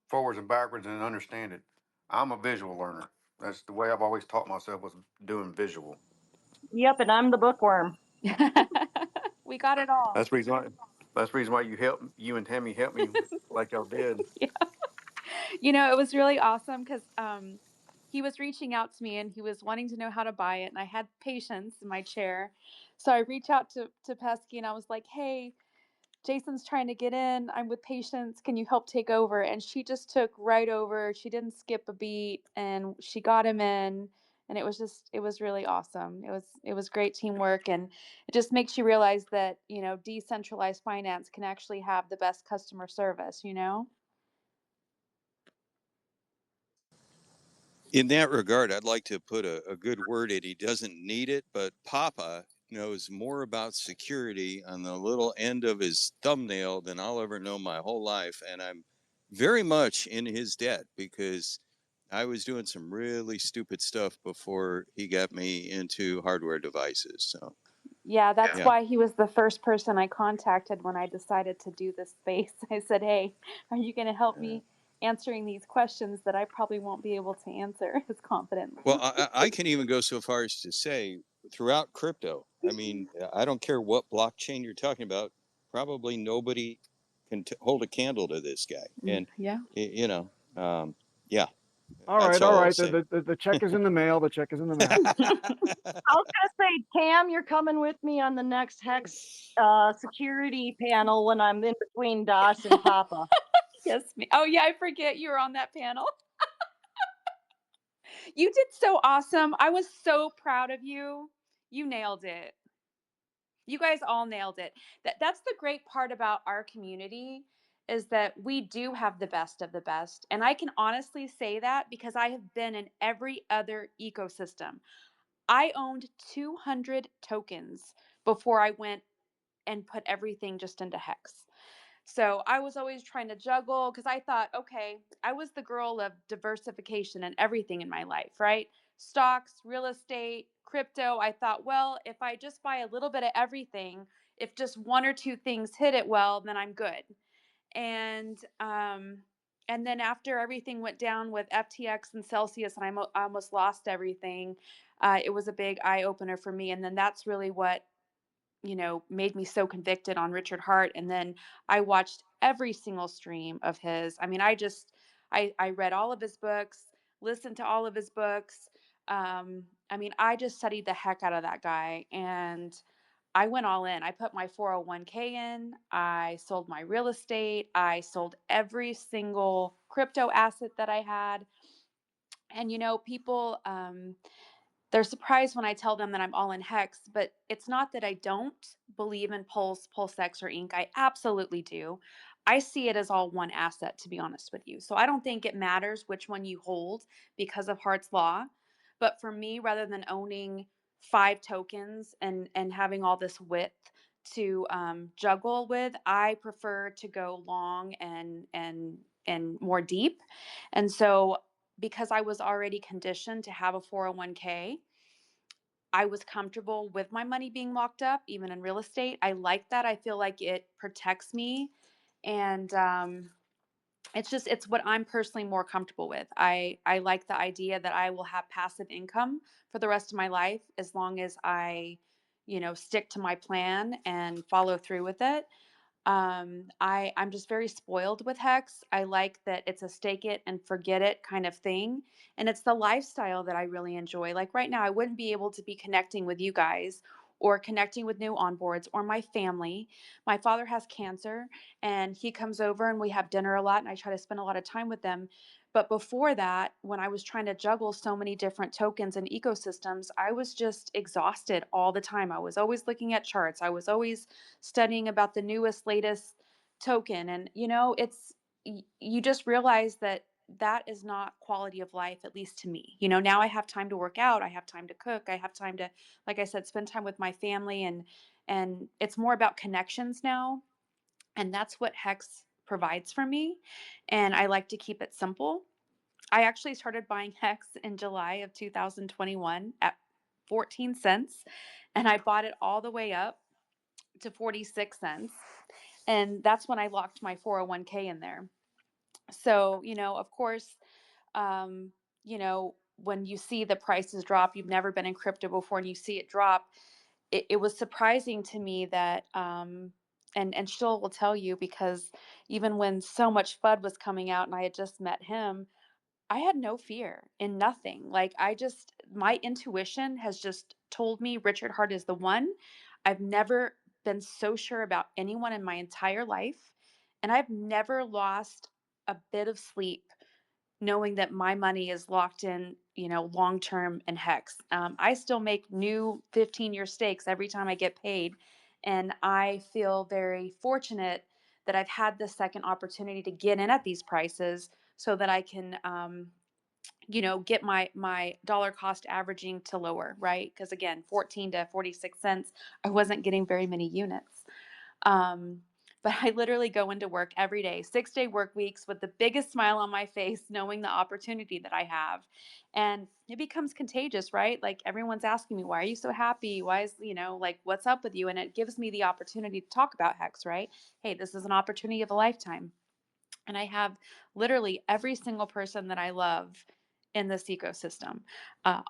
forwards and backwards and understand it. I'm a visual learner. That's the way I've always taught myself, was doing visual. Yep, and I'm the bookworm. We got it all. That's the reason why. That's the reason why you and Tammy helped me like y'all did. Yeah. It was really awesome because he was reaching out to me and he was wanting to know how to buy it. And I had patience in my chair. So I reached out to Pesky and I was like, hey, Jason's trying to get in. I'm with Patience. Can you help take over? And she just took right over. She didn't skip a beat and she got him in. And it was really awesome. It was great teamwork. And it just makes you realize that, decentralized finance can actually have the best customer service, In that regard, I'd like to put a good word in. He doesn't need it, but Papa knows more about security on the little end of his thumbnail than I'll ever know my whole life. And I'm very much in his debt because I was doing some really stupid stuff before he got me into hardware devices. So, Yeah, that's yeah. why he was the first person I contacted when I decided to do this space. I said, hey, are you going to help me answering these questions that I probably won't be able to answer as confidently? Well, I can even go so far as to say throughout crypto, I mean, I don't care what blockchain you're talking about, probably nobody can hold a candle to this guy. And, Yeah. yeah. All That's right, all all I'll right. say. The check is in the mail. The check is in the mail. I was gonna say, Tam, you're coming with me on the next HEX security panel when I'm in between Das and Papa. Yes, me. Oh yeah, I forget you were on that panel. You did so awesome. I was so proud of you. You nailed it. You guys all nailed it. That's the great part about our community is that we do have the best of the best. And I can honestly say that because I have been in every other ecosystem. I owned 200 tokens before I went and put everything just into Hex. So I was always trying to juggle because I thought, okay, I was the girl of diversification and everything in my life, right? Stocks, real estate, crypto. I thought, well, if I just buy a little bit of everything, if just one or two things hit it well, then I'm good. And and then after everything went down with FTX and Celsius, and I almost lost everything, it was a big eye opener for me. And then that's really what made me so convicted on Richard Hart. And then I watched every single stream of his. I mean, I read all of his books, listened to all of his books. I mean, I just studied the heck out of that guy. And I went all in. I put my 401k in. I sold my real estate. I sold every single crypto asset that I had. And, people, they're surprised when I tell them that I'm all in Hex, but it's not that I don't believe in PulseX, or Inc. I absolutely do. I see it as all one asset, to be honest with you. So I don't think it matters which one you hold because of Hart's Law. But for me, rather than owning 5 tokens and having all this width to juggle with, I prefer to go long and more deep. And so because I was already conditioned to have a 401k, I was comfortable with my money being locked up, even in real estate. I like that. I feel like it protects me. And it's what I'm personally more comfortable with. I like the idea that I will have passive income for the rest of my life as long as I, stick to my plan and follow through with it. I'm just very spoiled with Hex. I like that it's a stake it and forget it kind of thing. And it's the lifestyle that I really enjoy. Like right now, I wouldn't be able to be connecting with you guys or connecting with new onboards or my family. My father has cancer and he comes over and we have dinner a lot and I try to spend a lot of time with them. But before that, when I was trying to juggle so many different tokens and ecosystems, I was just exhausted all the time. I was always looking at charts. I was always studying about the newest, latest token. And, you just realize that that is not quality of life, at least to me. Now I have time to work out. I have time to cook. I have time to, like I said, spend time with my family. And it's more about connections now. And that's what Hex provides for me. And I like to keep it simple. I actually started buying Hex in July of 2021 at 14 cents. And I bought it all the way up to 46 cents. And that's when I locked my 401k in there. So, of course, um, when you see the prices drop, you've never been in crypto before and you see it drop, it was surprising to me that, and Shill will tell you because even when so much FUD was coming out and I had just met him, I had no fear in nothing. Like my intuition has just told me Richard Hart is the one. I've never been so sure about anyone in my entire life. And I've never lost a bit of sleep knowing that my money is locked in, long term in Hex. I still make new 15-year stakes every time I get paid. And I feel very fortunate that I've had the second opportunity to get in at these prices so that I can, get my dollar cost averaging to lower, right? Because again, 14 to 46 cents, I wasn't getting very many units. Um, but I literally go into work every day, 6-day work weeks with the biggest smile on my face, knowing the opportunity that I have. And it becomes contagious, right? Like everyone's asking me, why are you so happy? Why is, like, what's up with you? And it gives me the opportunity to talk about Hex, right? Hey, this is an opportunity of a lifetime. And I have literally every single person that I love in this ecosystem.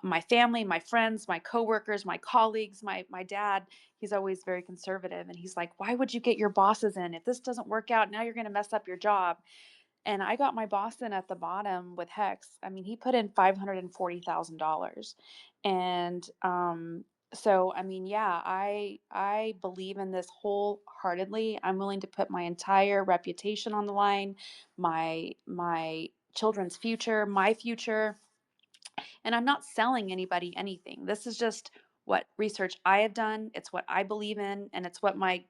My family, my friends, my coworkers, my colleagues, my dad, he's always very conservative. And he's like, why would you get your bosses in? If this doesn't work out, now you're going to mess up your job. And I got my boss in at the bottom with HEX. I mean, he put in $540,000. And so I mean, yeah, I believe in this wholeheartedly. I'm willing to put my entire reputation on the line, my children's future, my future, and I'm not selling anybody anything. This is just what research I have done. It's what I believe in, and it's what my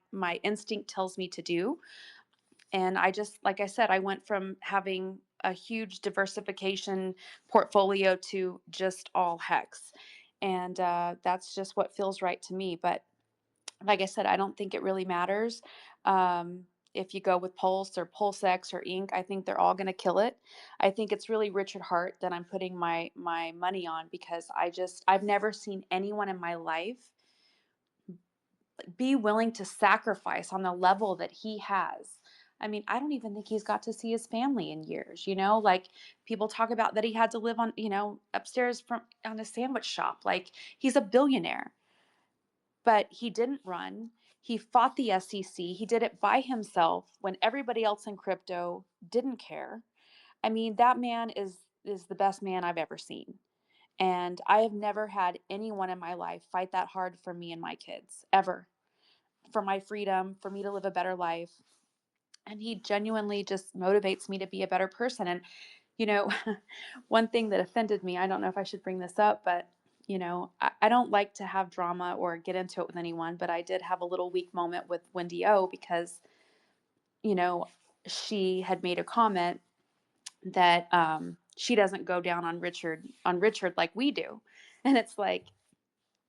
instinct tells me to do. And I just, like I said, I went from having a huge diversification portfolio to just all HEX. And that's just what feels right to me. But like I said, I don't think it really matters. If you go with Pulse or PulseX or Inc, I think they're all going to kill it. I think it's really Richard Hart that I'm putting my money on, because I've never seen anyone in my life be willing to sacrifice on the level that he has. I mean, I don't even think he's got to see his family in years, like people talk about that he had to live on, upstairs from on a sandwich shop. Like, he's a billionaire. But he didn't run. He fought the SEC. He did it by himself when everybody else in crypto didn't care. I mean, that man is the best man I've ever seen. And I have never had anyone in my life fight that hard for me and my kids, ever. For my freedom, for me to live a better life. And he genuinely just motivates me to be a better person. And, you know, one thing that offended me, I don't know if I should bring this up, but, I don't like to have drama or get into it with anyone, but I did have a little weak moment with Wendy O, because, you know, she had made a comment that she doesn't go down on Richard like we do. And it's like,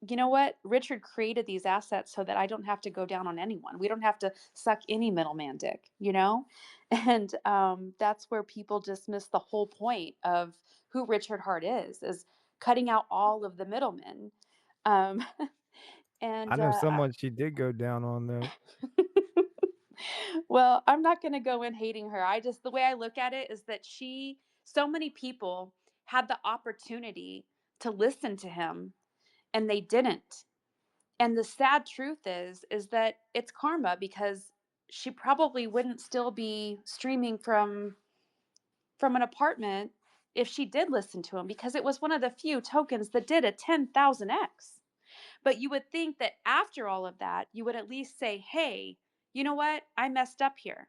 you know what? Richard created these assets so that I don't have to go down on anyone. We don't have to suck any middleman dick. And that's where people just miss the whole point of who Richard Hart is cutting out all of the middlemen. Um, I and know someone she did go down on though. well, I'm not going to go in hating her. The way I look at it is that so many people had the opportunity to listen to him and they didn't. And the sad truth is that it's karma, because she probably wouldn't still be streaming from an apartment if she did listen to him, because it was one of the few tokens that did a 10,000x. But you would think that after all of that, you would at least say, "Hey, you know what? I messed up here."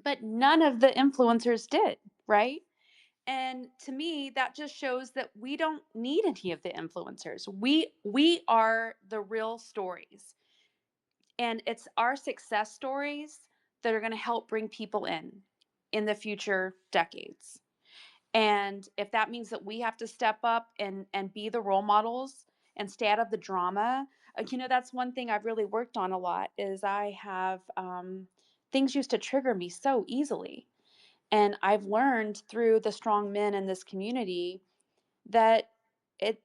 But none of the influencers did, right? And to me, that just shows that we don't need any of the influencers. We are the real stories. And it's our success stories that are going to help bring people in the future decades. And if that means that we have to step up and be the role models and stay out of the drama, that's one thing I've really worked on a lot. Is I have things used to trigger me so easily, and I've learned through the strong men in this community that it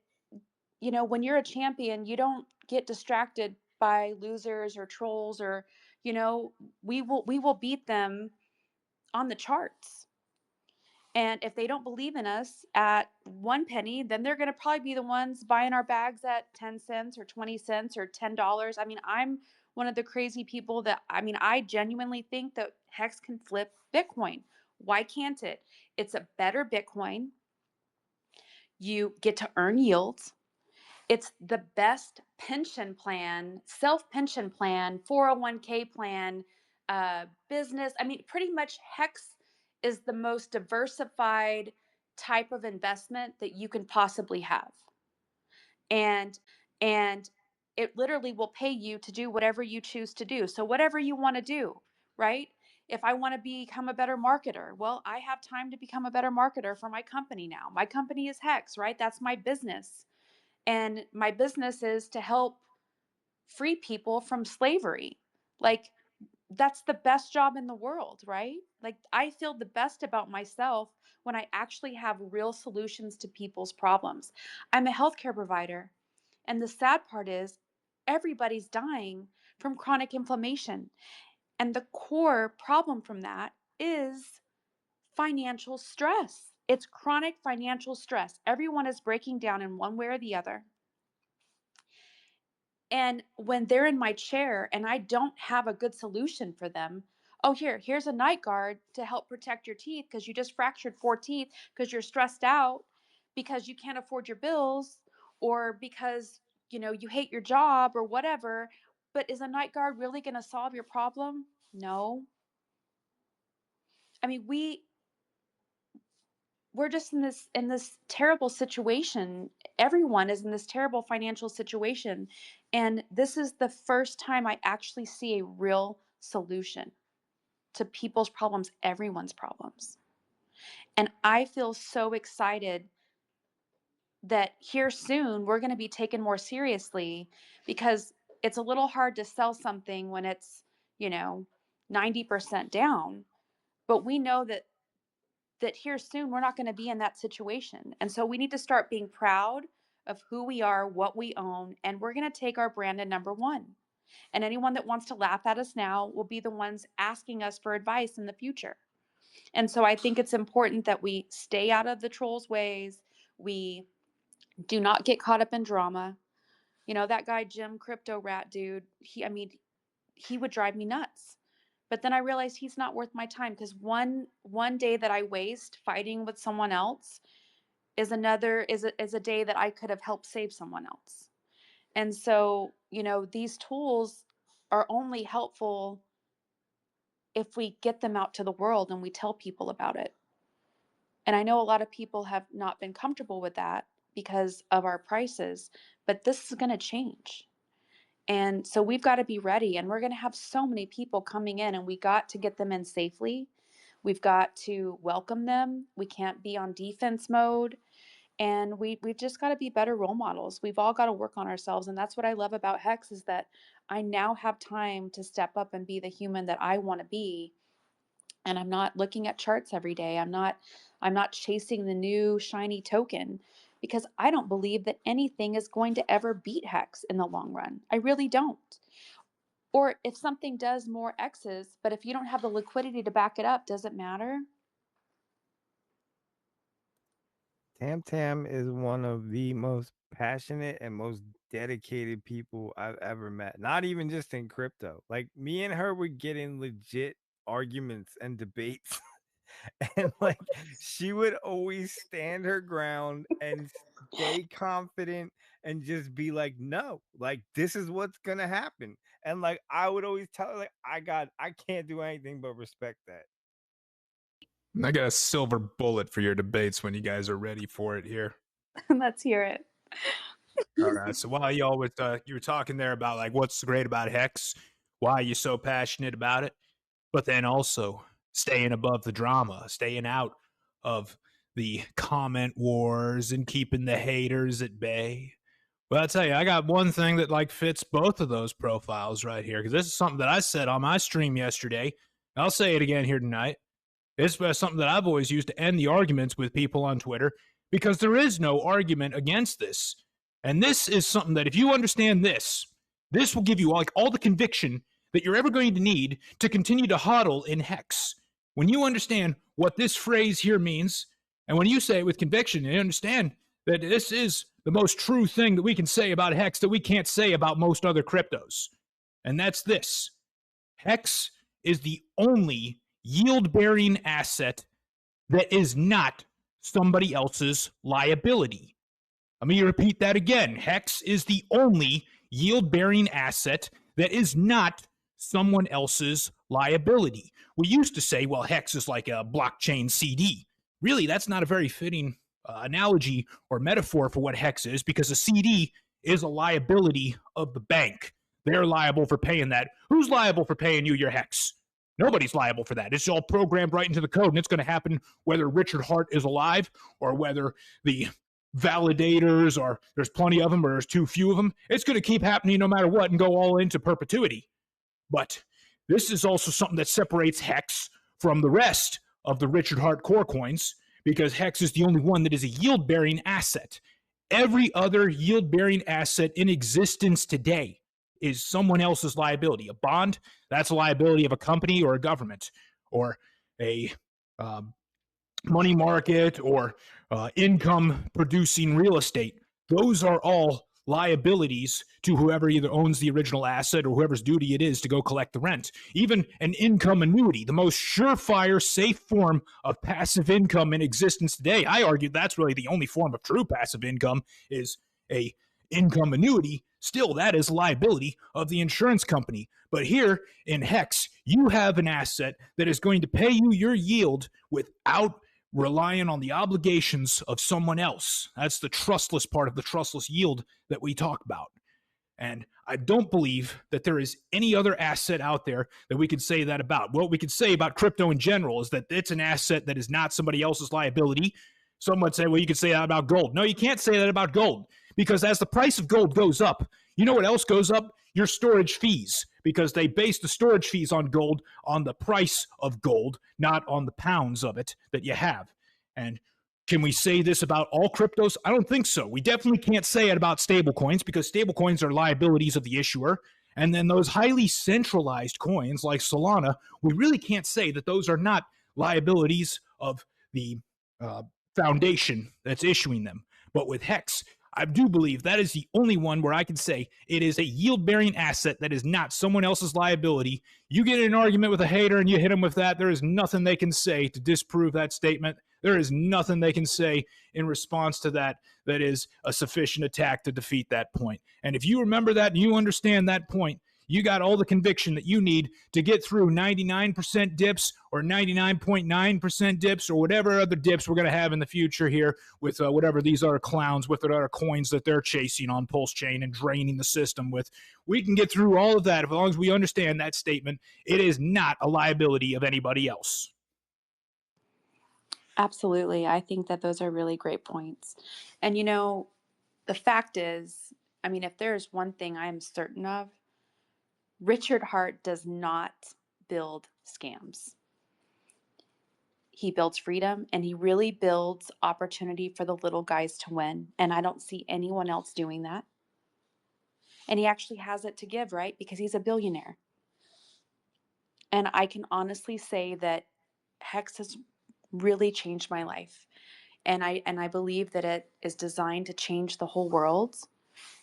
when you're a champion, you don't get distracted by losers or trolls, or you know we will beat them on the charts. And if they don't believe in us at 1 penny, then they're going to probably be the ones buying our bags at 10 cents or 20 cents or $10. I mean, I'm one of the crazy people I genuinely think that Hex can flip Bitcoin. Why can't it? It's a better Bitcoin. You get to earn yields. It's the best pension plan, self pension plan, 401k plan, business. I mean, pretty much Hex is the most diversified type of investment that you can possibly have. And and it literally will pay you to do whatever you choose to do. So whatever you want to do, right? If I want to become a better marketer, well, I have time to become a better marketer for my company now. My company is Hex, right? That's my business. And my business is to help free people from slavery. Like, that's the best job in the world, right? Like, I feel the best about myself when I actually have real solutions to people's problems. I'm a healthcare provider. And the sad part is, everybody's dying from chronic inflammation. And the core problem from that is financial stress. It's chronic financial stress. Everyone is breaking down in one way or the other. And when they're in my chair and I don't have a good solution for them, oh, here's a night guard to help protect your teeth because you just fractured 4 teeth because you're stressed out because you can't afford your bills, or because, you know, you hate your job or whatever. But is a night guard really going to solve your problem? No. I mean, we're just in this terrible situation. Everyone is in this terrible financial situation, and this is the first time I actually see a real solution to people's problems, everyone's problems. And I feel so excited that here soon we're going to be taken more seriously, because it's a little hard to sell something when it's, you know, 90% down. But we know that here soon we're not going to be in that situation. And so we need to start being proud of who we are, what we own, and we're going to take our brand to number one. And anyone that wants to laugh at us now will be the ones asking us for advice in the future. And so I think it's important that we stay out of the trolls' ways. We do not get caught up in drama. You know, that guy, Jim Crypto Rat dude, he would drive me nuts. But then I realized he's not worth my time, because one day that I waste fighting with someone else is a day that I could have helped save someone else. And so, you know, these tools are only helpful if we get them out to the world and we tell people about it. And I know a lot of people have not been comfortable with that because of our prices, but this is going to change. And so we've got to be ready, and we're going to have so many people coming in, and we got to get them in safely. We've got to welcome them. We can't be on defense mode. And we've just got to be better role models. We've all got to work on ourselves. And that's what I love about HEX, is that I now have time to step up and be the human that I want to be. And I'm not looking at charts every day. I'm not chasing the new shiny token, because I don't believe that anything is going to ever beat HEX in the long run. I really don't. Or if something does more X's, but if you don't have the liquidity to back it up, does it matter? TamTam is one of the most passionate and most dedicated people I've ever met. Not even just in crypto. Like, me and her would get in legit arguments and debates. And like, she would always stand her ground and stay confident and just be like, no, like, this is what's gonna happen. And like, I would always tell her, like, I can't do anything but respect that. I got a silver bullet for your debates when you guys are ready for it here. Let's hear it. All right. So while y'all was you were talking there about like what's great about HEX, why are you so passionate about it, but then also staying above the drama, staying out of the comment wars and keeping the haters at bay. Well, I'll tell you, I got one thing that like fits both of those profiles right here, because this is something that I said on my stream yesterday. I'll say it again here tonight. It's something that I've always used to end the arguments with people on Twitter, because there is no argument against this. And this is something that if you understand this will give you like all the conviction that you're ever going to need to continue to hodl in HEX. When you understand what this phrase here means, and when you say it with conviction, you understand that this is the most true thing that we can say about HEX that we can't say about most other cryptos. And that's this. HEX is the only yield-bearing asset that is not somebody else's liability. Let me repeat that again. HEX is the only yield-bearing asset that is not someone else's liability. We used to say, well, HEX is like a blockchain CD. Really, that's not a very fitting analogy or metaphor for what HEX is, because a CD is a liability of the bank. They're liable for paying that. Who's liable for paying you your HEX? Nobody's liable for that. It's all programmed right into the code, and it's going to happen whether Richard Hart is alive or whether the validators, or there's plenty of them or there's too few of them. It's going to keep happening no matter what and go all into perpetuity. But this is also something that separates HEX from the rest of the Richard Hart core coins, because HEX is the only one that is a yield-bearing asset. Every other yield-bearing asset in existence today is someone else's liability. A bond, that's a liability of a company or a government, or a money market, or income-producing real estate. Those are all liabilities to whoever either owns the original asset or whoever's duty it is to go collect the rent. Even an income annuity, the most surefire, safe form of passive income in existence today. I argue that's really the only form of true passive income is a income annuity. Still, that is liability of the insurance company. But here in HEX, you have an asset that is going to pay you your yield without relying on the obligations of someone else. That's the trustless part of the trustless yield that we talk about. And I don't believe that there is any other asset out there that we could say that about. What we could say about crypto in general is that it's an asset that is not somebody else's liability. Some would say, well, you could say that about gold. No, you can't say that about gold, because as the price of gold goes up, you know what else goes up? Your storage fees, because they base the storage fees on gold on the price of gold, not on the pounds of it that you have. And can we say this about all cryptos? I don't think so. We definitely can't say it about stablecoins, because stablecoins are liabilities of the issuer. And then those highly centralized coins like Solana, we really can't say that those are not liabilities of the foundation that's issuing them. But with HEX, I do believe that is the only one where I can say it is a yield-bearing asset that is not someone else's liability. You get in an argument with a hater and you hit them with that, there is nothing they can say to disprove that statement. There is nothing they can say in response to that that is a sufficient attack to defeat that point. And if you remember that and you understand that point, you got all the conviction that you need to get through 99% dips or 99.9% dips or whatever other dips we're going to have in the future here with whatever these other clowns with their other coins that they're chasing on PulseChain and draining the system with. We can get through all of that as long as we understand that statement. It is not a liability of anybody else. Absolutely. I think that those are really great points. And you know, the fact is, I mean, if there's one thing I am certain of, Richard Hart does not build scams. He builds freedom, and he really builds opportunity for the little guys to win. And I don't see anyone else doing that. And he actually has it to give, right? Because he's a billionaire. And I can honestly say that HEX has really changed my life. And I believe that it is designed to change the whole world.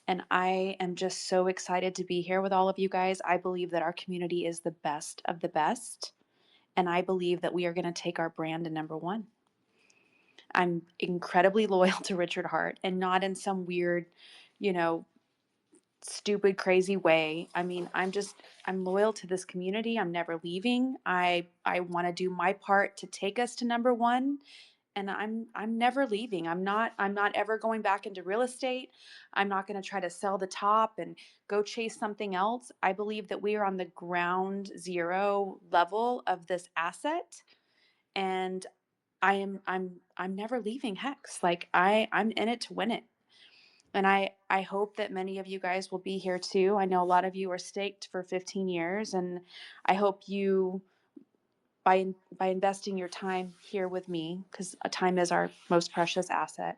And I am just so excited to be here with all of you guys. I believe that our community is the best of the best. And I believe that we are going to take our brand to number one. I'm incredibly loyal to Richard Hart, and not in some weird, you know, stupid, crazy way. I mean, I'm loyal to this community. I'm never leaving. I want to do my part to take us to number one. And I'm never leaving. I'm not ever going back into real estate. I'm not going to try to sell the top and go chase something else. I believe that we are on the ground zero level of this asset, and I'm never leaving HEX. Like I'm in it to win it. And I hope that many of you guys will be here too. I know a lot of you are staked for 15 years, and I hope you by investing your time here with me, because time is our most precious asset,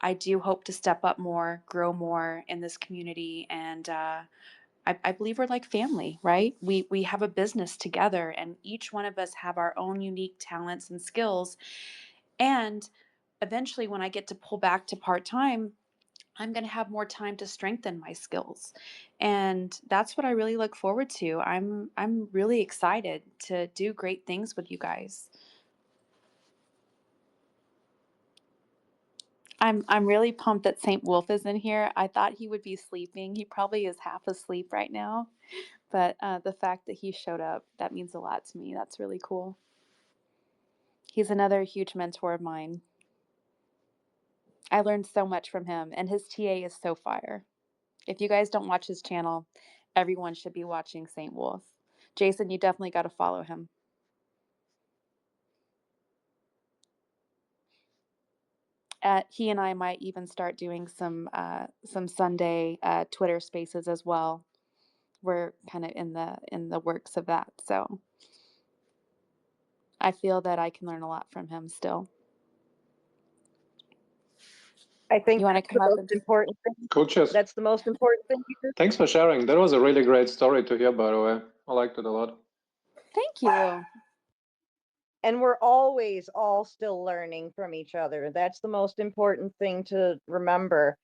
I do hope to step up more, grow more in this community. And I believe we're like family, right? We have a business together, and each one of us have our own unique talents and skills. And eventually, when I get to pull back to part-time, I'm going to have more time to strengthen my skills. And that's what I really look forward to. I'm really excited to do great things with you guys. I'm really pumped that St. Wolf is in here. I thought he would be sleeping. He probably is half asleep right now. But the fact that he showed up, that means a lot to me. That's really cool. He's another huge mentor of mine. I learned so much from him, and his TA is so fire. If you guys don't watch his channel, everyone should be watching St. Wolf. Jason, you definitely got to follow him. He and I might even start doing some Sunday Twitter Spaces as well. We're kind of in the works of that, so I feel that I can learn a lot from him still. I think You want to that's come the up most and important thing. Coaches, That's the most important thing you do. thanks for sharing. That was a really great story to hear, by the way. I liked it a lot. thank you. And we're always all still learning from each other. That's the most important thing to remember.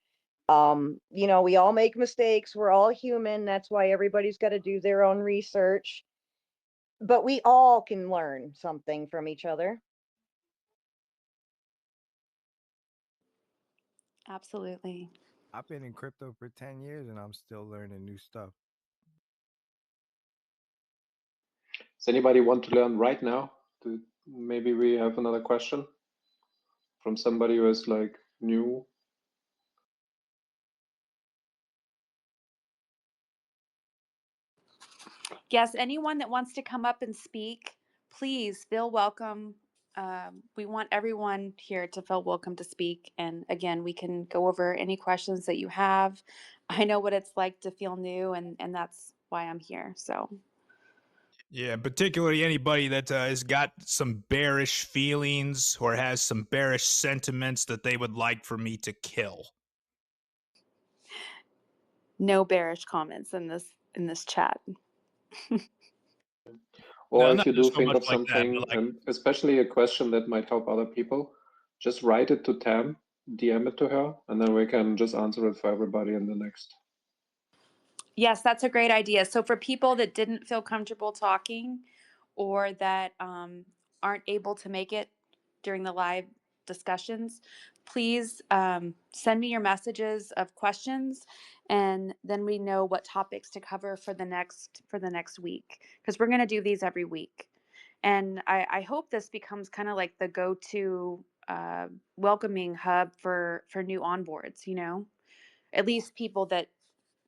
We all make mistakes. We're all human. That's why everybody's got to do their own research. But we all can learn something from each other. Absolutely. I've been in crypto for 10 years and I'm still learning new stuff. Does anybody want to learn right now? Maybe we have another question from somebody who is like new. Yes, anyone that wants to come up and speak, please feel welcome. We want everyone here to feel welcome to speak. And again, we can go over any questions that you have. I know what it's like to feel new, and that's why I'm here. So, Yeah, particularly anybody that has got some bearish feelings or has some bearish sentiments that they would like for me to kill. no bearish comments in this chat. Or No, if not you do so think much of like that, something, but like, and especially a question that might help other people, just write it to Tam, DM it to her, and then we can just answer it for everybody in the next. Yes, that's a great idea. So for people that didn't feel comfortable talking or that aren't able to make it during the live discussions, please send me your messages of questions, and then we know what topics to cover for the next week, because we're going to do these every week. And I hope this becomes kind of like the go-to welcoming hub for new onboards. At least people that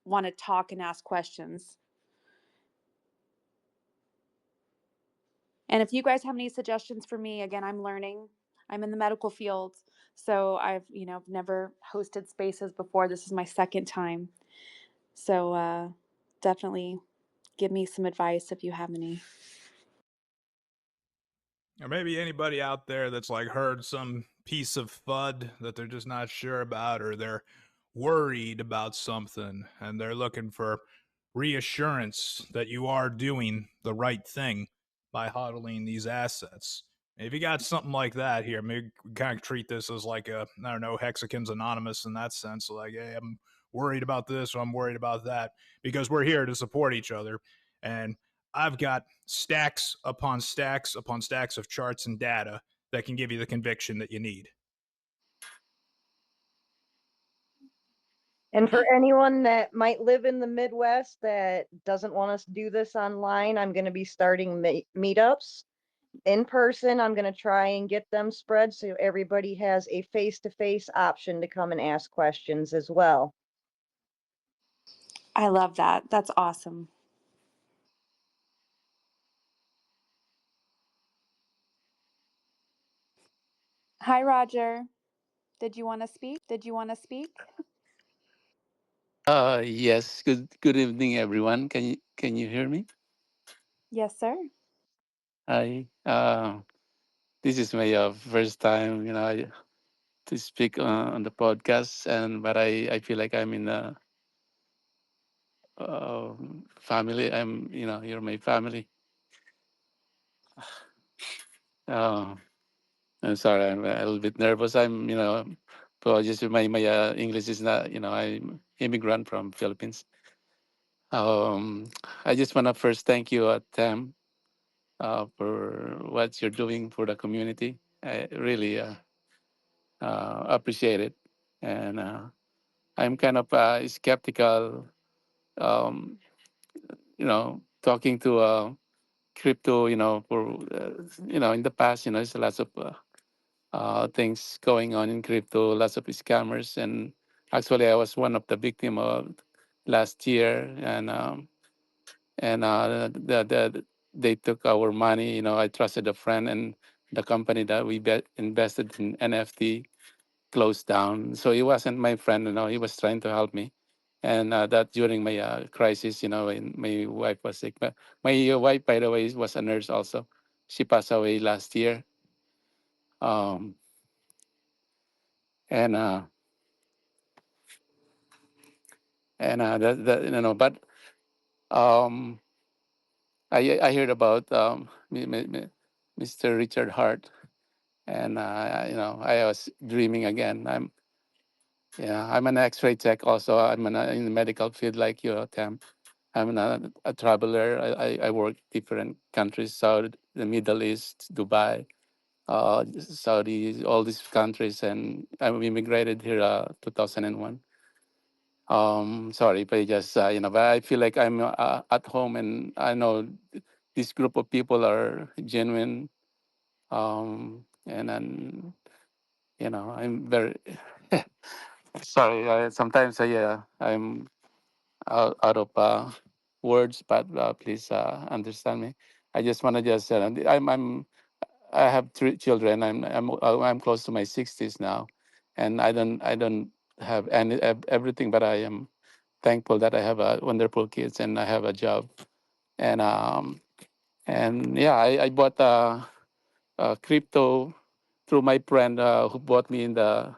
want to talk and ask questions. And if you guys have any suggestions for me, again, I'm learning. I'm in the medical field, so I've never hosted spaces before. This is my second time, so definitely give me some advice if you have any. or maybe anybody out there that's like heard some piece of FUD that they're just not sure about, or they're worried about something and they're looking for reassurance that you are doing the right thing by hodling these assets. If you got something like that here, maybe we kind of treat this as like I don't know, Hexicans Anonymous in that sense. Like, hey, I'm worried about this or I'm worried about that, because we're here to support each other. And I've got stacks upon stacks upon stacks of charts and data that can give you the conviction that you need. And for anyone that might live in the Midwest that doesn't want us to do this online, I'm going to be starting meetups in person. I'm going to try and get them spread so everybody has a face-to-face option to come and ask questions as well. I love that. That's awesome. Hi, Roger. Did you want to speak? Yes. Good evening, everyone. Can you hear me? Yes, sir. Hi. This is my first time, to speak on the podcast, but I feel like I'm in a family. You're my family. Uh, I'm sorry, I'm a little bit nervous. Apologies if my English is not. I'm immigrant from Philippines. Um, I just want to first thank you, Tam, for what you're doing for the community. I really appreciate it. And I'm kind of skeptical, um, talking to crypto, in the past, there's lots of things going on in crypto, lots of scammers. And actually, I was one of the victim of last year. And they took our money. I trusted a friend, and the company that we invested in NFT closed down. So he wasn't my friend. He was trying to help me, and that during my crisis, when my wife was sick. But my wife, by the way, was a nurse also. She passed away last year. Um, and but um, I heard about Mr. Richard Hart, and I was dreaming again. Yeah, I'm an X-ray tech also. In the medical field like you, Tam. I'm a traveler. I work different countries, Saudi, the Middle East, Dubai, Saudi, all these countries, and I immigrated here 2001. Sorry, but but I feel like I'm at home, and I know this group of people are genuine. And I'm very sorry. Sometimes I'm out of words, but please understand me. I just want to just I have three children. I'm close to my 60s now, and I don't have everything, but I am thankful that I have wonderful kids and I have a job. And I bought crypto through my friend who bought me in the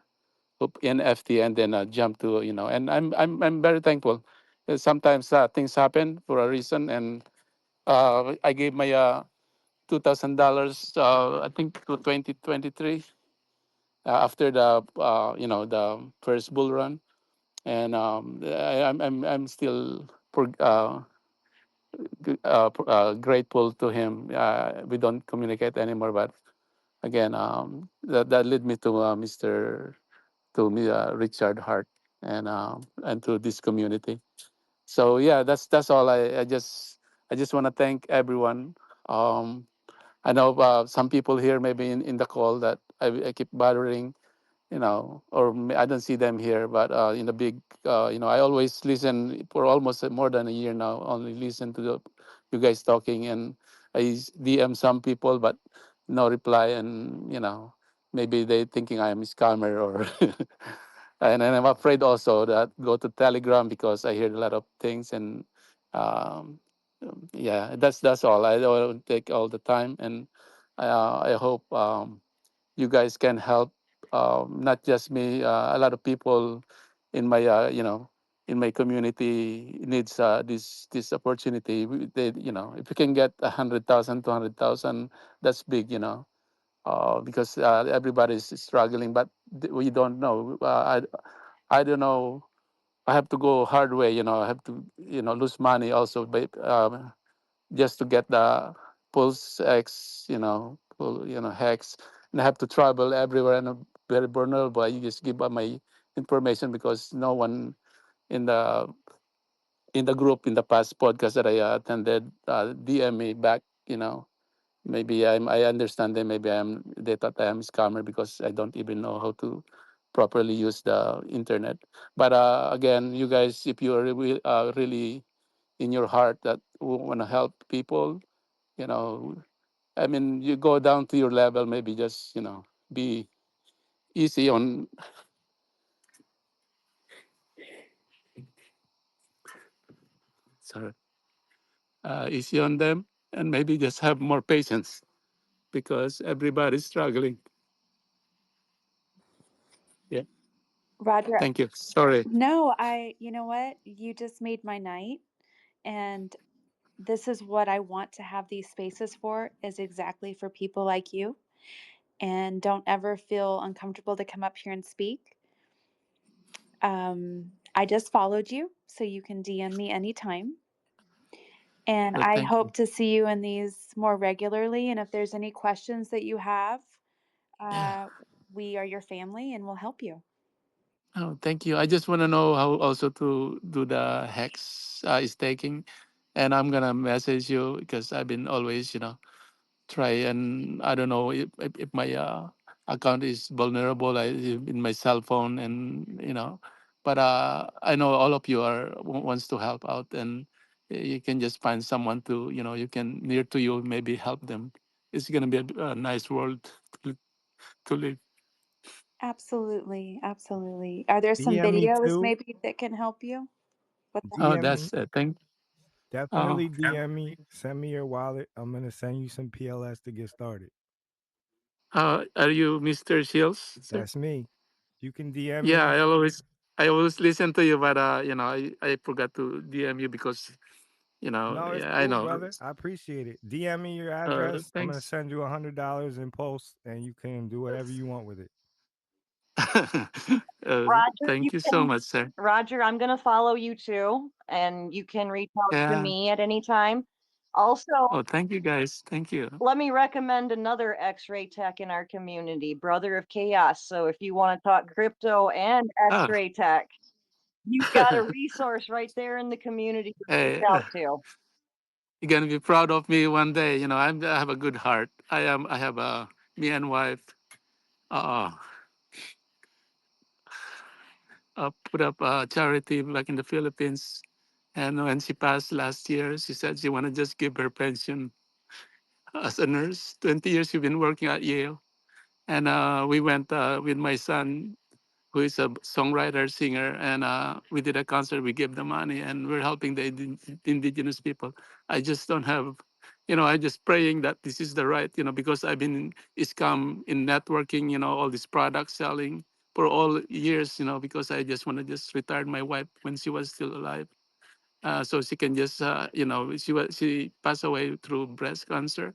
NFT, and then jumped to and I'm very thankful. Sometimes things happen for a reason, and I gave my $2,000 I think to 2023 after the first bull run, and I'm still grateful to him. We don't communicate anymore, but again, that led me to Mr. to me Richard Hart, and to this community. So yeah, that's all. I just want to thank everyone. Um, I know some people here maybe in the call that I keep bothering, I don't see them here, but in the big, I always listen for almost more than a year now. Only listen to you guys talking, and DM some people, but no reply, and maybe they thinking I am a scammer or. And I'm afraid also that go to Telegram because I hear a lot of things, and um, yeah, that's all. I don't want to take all the time, and I hope. You guys can help, not just me, a lot of people in my in my community needs this opportunity. If you can get 100,000, 200,000, that's big, because everybody's struggling, but we don't know. I don't know. I have to go hard way, I have to lose money also by just to get the PulseX, HEX, and I have to travel everywhere, and I'm very vulnerable. I just give up my information because no one in the group in the past podcast that I attended DM me back. Maybe I understand them. Maybe they thought I am a scammer because I don't even know how to properly use the internet. But again, you guys, if you are really in your heart that want to help people, you know you go down to your level, maybe just be easy on, sorry, easy on them, and maybe just have more patience because everybody's struggling. Yeah, Roger, thank you. Sorry. no, you know what? You just made my night. And this is what I want to have these spaces for, is exactly for people like you. And don't ever feel uncomfortable to come up here and speak. I just followed you, so you can DM me anytime. And I Thank hope you. to see you in these more regularly. And if there's any questions that you have, Yeah. uh, we are your family and we'll help you. Oh, thank you. I just want to know how also to do the hex staking, and I'm gonna message you because I've been always try, and I don't know if my account is vulnerable in my cell phone, and but I know all of you wants to help out, and you can just find someone to you can near to you, maybe help them. It's gonna be a nice world to, to live. Absolutely. Absolutely. Are there some DM me videos too. maybe that can help you with that? Oh, DM me. that's thank. Oh, Definitely DM me. Send me your wallet. I'm gonna send you some PLS to get started. are you Mr. Shields, sir? That's me. You can DM Yeah, me. I always listen to you, but I forgot to DM you because No, it's yeah, I cool, know. brother. I appreciate it. DM me your address. I'm gonna Thanks. send you $100 in post, and you can do whatever you want with it. Roger, Thank you you so can, much, sir. Roger, I'm going to follow you too, and you can reach out to Yeah. me at any time. Also, Oh, thank you, guys. Thank you. let me recommend another X-ray tech in our community, Brother of Chaos. So if you want to talk crypto and Oh, X-ray tech, you've got a resource right there in the community to reach hey, out to. you're gonna be proud of me one day. You know, I have a good heart. I have a me and wife. Uh, put up a charity back in the Philippines, and when she passed last year, she said she wanna just give her pension as a nurse. 20 years she's been working at Yale, and we went with my son, who is a songwriter, singer, and we did a concert. We gave the money, and we're helping the indigenous people. I just don't have, I just praying that this is the right, because I've been in scam in networking, all these products selling for all years, because I just want to just retire my wife when she was still alive. So she can just, she passed away through breast cancer,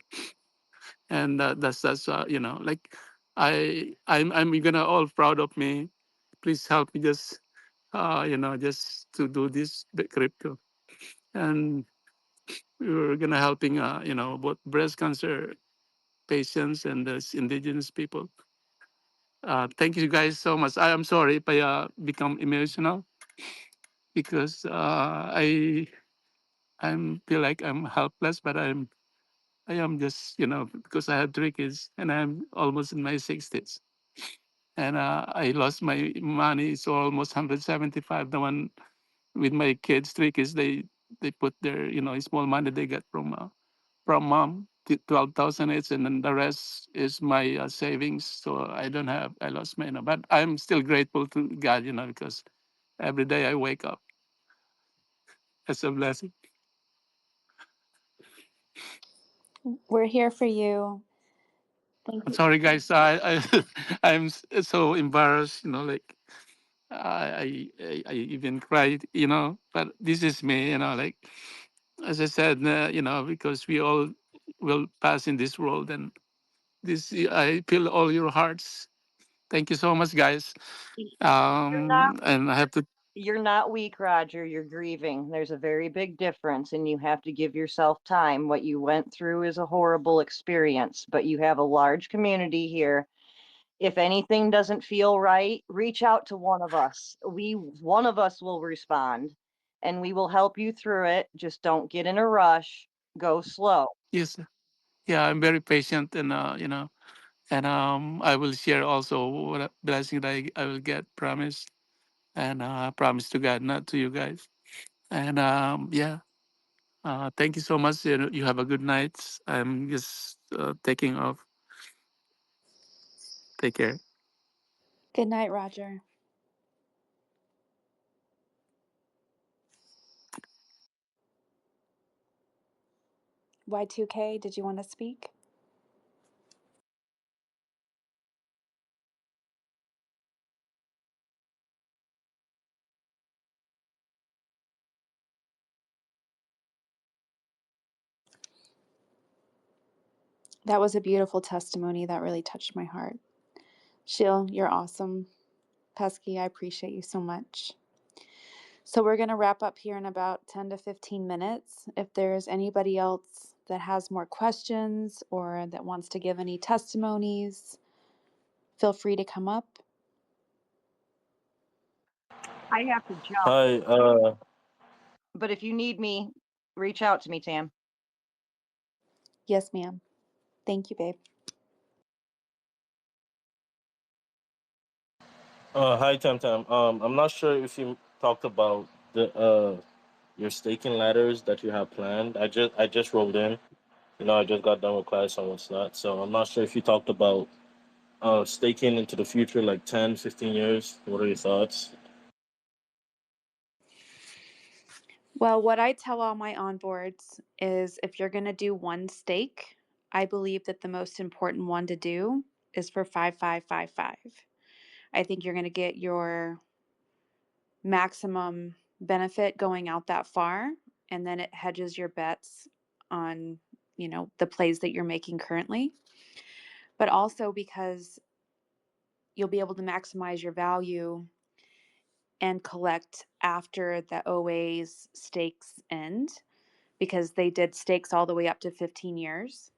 and that's like I'm gonna all proud of me. Please help me just just to do this bit crypto, and we're gonna helping both breast cancer patients and the indigenous people. Thank you guys so much. I am sorry if I become emotional, because I'm feel like I'm helpless, but I am just because I have 3 kids and I'm almost in my 60s. And I lost my money. It's almost 175. The one with my kids, 3 kids, they put their small money they get from mom, 12,000 each, and then the rest is my savings. So I don't have. I lost my, but I'm still grateful to God, because every day I wake up. It's a blessing. We're here for you. Thank I'm you. sorry, guys. I'm so embarrassed. Like I even cried. But this is me. Like as I said, because we all will pass in this world, and this I feel all your hearts. Thank you so much, guys. You're not And I have to. you're not weak, Roger. You're grieving. There's a very big difference, and you have to give yourself time. What you went through is a horrible experience, but you have a large community here. If anything doesn't feel right, reach out to one of us. One of us will respond, and we will help you through it. Just don't get in a rush. Go slow. Yes, yeah, I'm very patient, and and I will share also what a blessing that I will get. Promise, and promise to God, not to you guys. And yeah, thank you so much. You have a good night. I'm just taking off. Take care. Good night, Roger. Y2K, did you want to speak? That was a beautiful testimony that really touched my heart. Sheil, you're awesome. Pesky, I appreciate you so much. So we're going to wrap up here in about 10 to 15 minutes. If there's anybody else that has more questions or that wants to give any testimonies, feel free to come up. I have to jump, Hi, but if you need me, reach out to me, Tam. Yes, ma'am. Thank you, babe. hi TamTam. I'm not sure if you talked about the your staking ladders that you have planned. I just rolled in. I just got done with class and what's not. So I'm not sure if you talked about staking into the future, like 10, 15 years. What are your thoughts? Well, what I tell all my onboards is if you're going to do one stake, I believe that the most important one to do is for 5555. I think you're going to get your maximum benefit going out that far, and then it hedges your bets on, the plays that you're making currently. But also because you'll be able to maximize your value and collect after the OA's stakes end, because they did stakes all the way up to 15 years.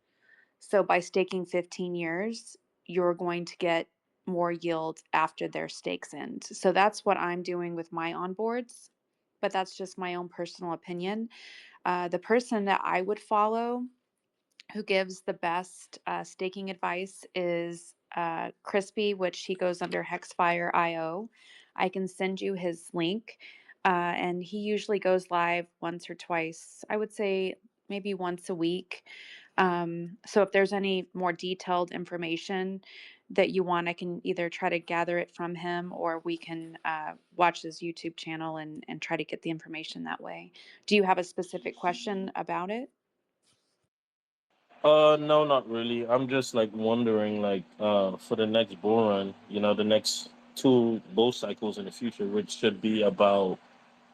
So by staking 15 years, you're going to get more yield after their stakes end. So that's what I'm doing with my onboards, but that's just my own personal opinion. The person that I would follow who gives the best staking advice is Crispy, which he goes under Hexfire.io. I can send you his link, and he usually goes live once or twice. I would say maybe once a week. So if there's any more detailed information that you want, I can either try to gather it from him, or we can watch his YouTube channel and try to get the information that way. Do you have a specific question about it? No, not really. I'm just like wondering, like, for the next bull run, the next two bull cycles in the future, which should be about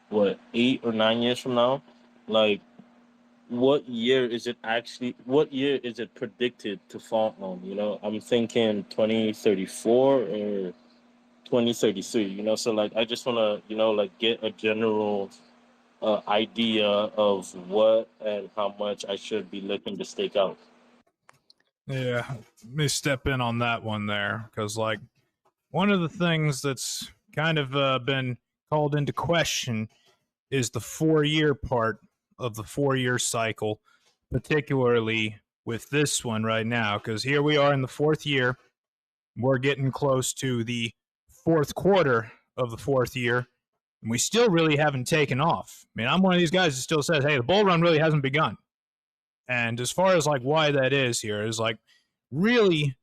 what, 8 or 9 years from now. Like, what year is it predicted to fall on? I'm thinking 2034 or 2033. So like, I just want to, like, get a general idea of what and how much I should be looking to stake out. Yeah, let me step in on that one there, because like one of the things that's kind of been called into question is the 4 year part of the 4 year cycle, particularly with this one right now, because here we are in the fourth year. We're getting close to the fourth quarter of the fourth year, and we still really haven't taken off. I mean, I'm one of these guys that still says, hey, the bull run really hasn't begun. And as far as like why that is here is like, really,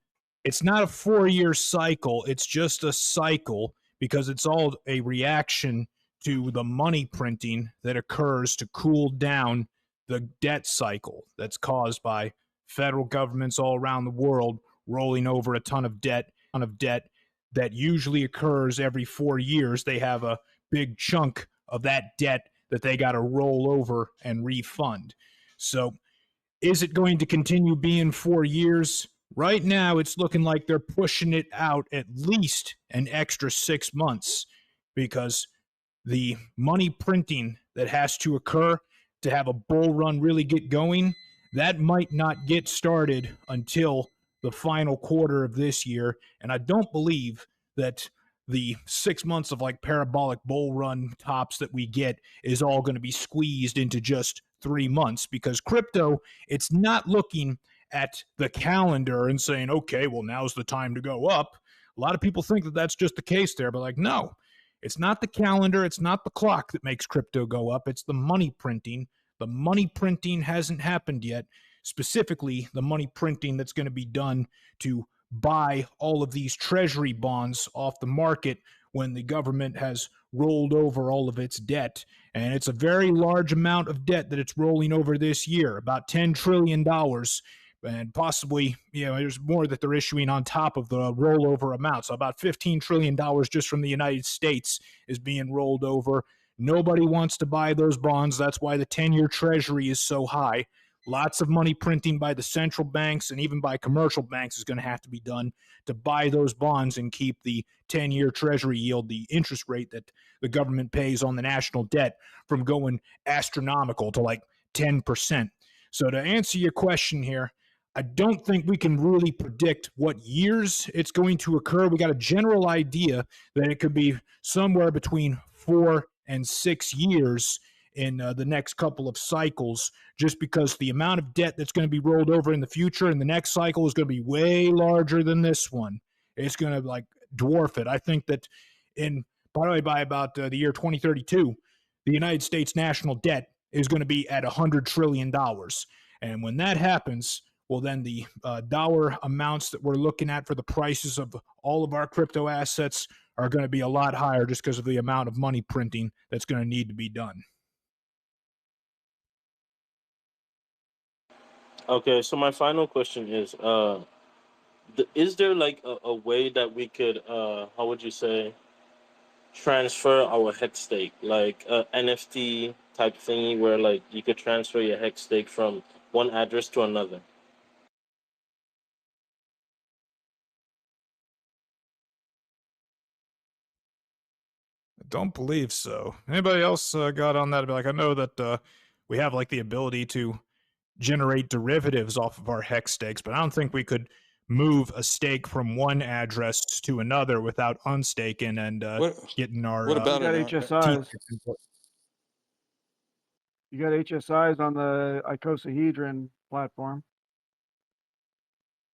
it's not a 4 year cycle. It's just a cycle because it's all a reaction to the money printing that occurs to cool down the debt cycle that's caused by federal governments all around the world rolling over a ton of debt that usually occurs every 4 years. They have a big chunk of that debt that they got to roll over and refund. So is it going to continue being 4 years? Right now, it's looking like they're pushing it out at least an extra 6 months, because the money printing that has to occur to have a bull run really get going, that might not get started until the final quarter of this year. And I don't believe that the 6 months of like parabolic bull run tops that we get is all going to be squeezed into just 3 months, because crypto, it's not looking at the calendar and saying, okay, well, now's the time to go up. A lot of people think that that's just the case there, but like, no, it's not the calendar. It's not the clock that makes crypto go up. It's the money printing. The money printing hasn't happened yet. Specifically, the money printing that's going to be done to buy all of these treasury bonds off the market when the government has rolled over all of its debt. And it's a very large amount of debt that it's rolling over this year, about $10 trillion. And possibly, there's more that they're issuing on top of the rollover amount. So about $15 trillion just from the United States is being rolled over. Nobody wants to buy those bonds. That's why the 10-year treasury is so high. Lots of money printing by the central banks and even by commercial banks is going to have to be done to buy those bonds and keep the 10-year treasury yield, the interest rate that the government pays on the national debt, from going astronomical to like 10%. So to answer your question here, I don't think we can really predict what years it's going to occur. We got a general idea that it could be somewhere between 4 and 6 years in the next couple of cycles, just because the amount of debt that's going to be rolled over in the future in the next cycle is going to be way larger than this one. It's going to like dwarf it. I think that by about the year 2032, the United States national debt is going to be at $100 trillion. And when that happens, well, then the dollar amounts that we're looking at for the prices of all of our crypto assets are going to be a lot higher, just because of the amount of money printing that's going to need to be done. Okay, so my final question is there like a way that we could, how would you say, transfer our hex stake, like a NFT type thingy, where like you could transfer your hex stake from one address to another? don't believe so. Anybody else got on that? Like, I know that we have like the ability to generate derivatives off of our hex stakes, but I don't think we could move a stake from one address to another without unstaking and getting our What You about got an HSIs. You got HSIs on the icosahedron platform,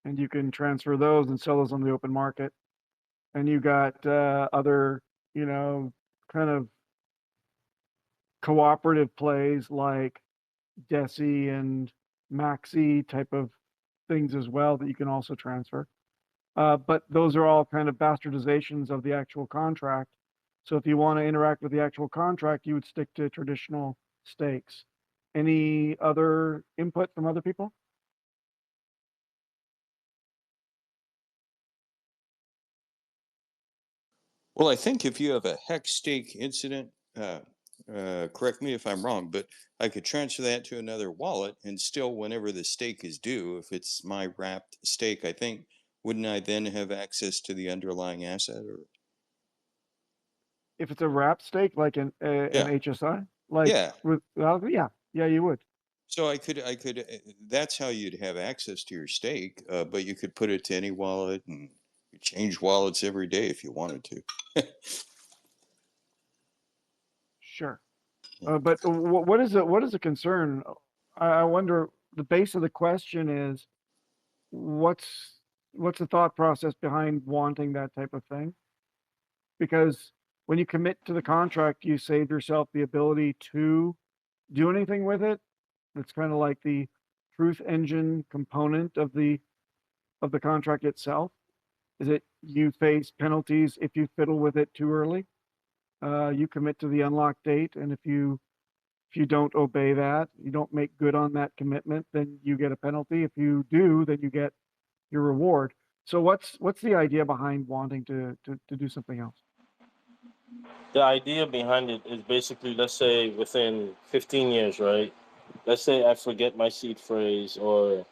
and you can transfer those and sell those on the open market. And you got other, you know, kind of cooperative plays like DESI and Maxi type of things as well that you can also transfer. But those are all kind of bastardizations of the actual contract. So if you want to interact with the actual contract, you would stick to traditional stakes. Any other input from other people? Well, I think if you have a hex stake incident, correct me if I'm wrong, but I could transfer that to another wallet and still, whenever the stake is due, if it's my wrapped stake, I think, wouldn't I then have access to the underlying asset? Or If it's a wrap stake like an yeah, HSI, like yeah. yeah, you would. So I could, that's how you'd have access to your stake, but you could put it to any wallet and you change wallets every day if you wanted to. Sure. But what is the concern? I wonder, the base of the question is, what's the thought process behind wanting that type of thing? Because when you commit to the contract, you save yourself the ability to do anything with it. It's kind of like the truth engine component of the contract itself. Is it you face penalties if you fiddle with it too early? You commit to the unlock date, and if you don't obey that, you don't make good on that commitment, then you get a penalty. If you do, then you get your reward. So what's the idea behind wanting to do something else? The idea behind it is basically, let's say within 15 years, right? Let's say I forget my seed phrase or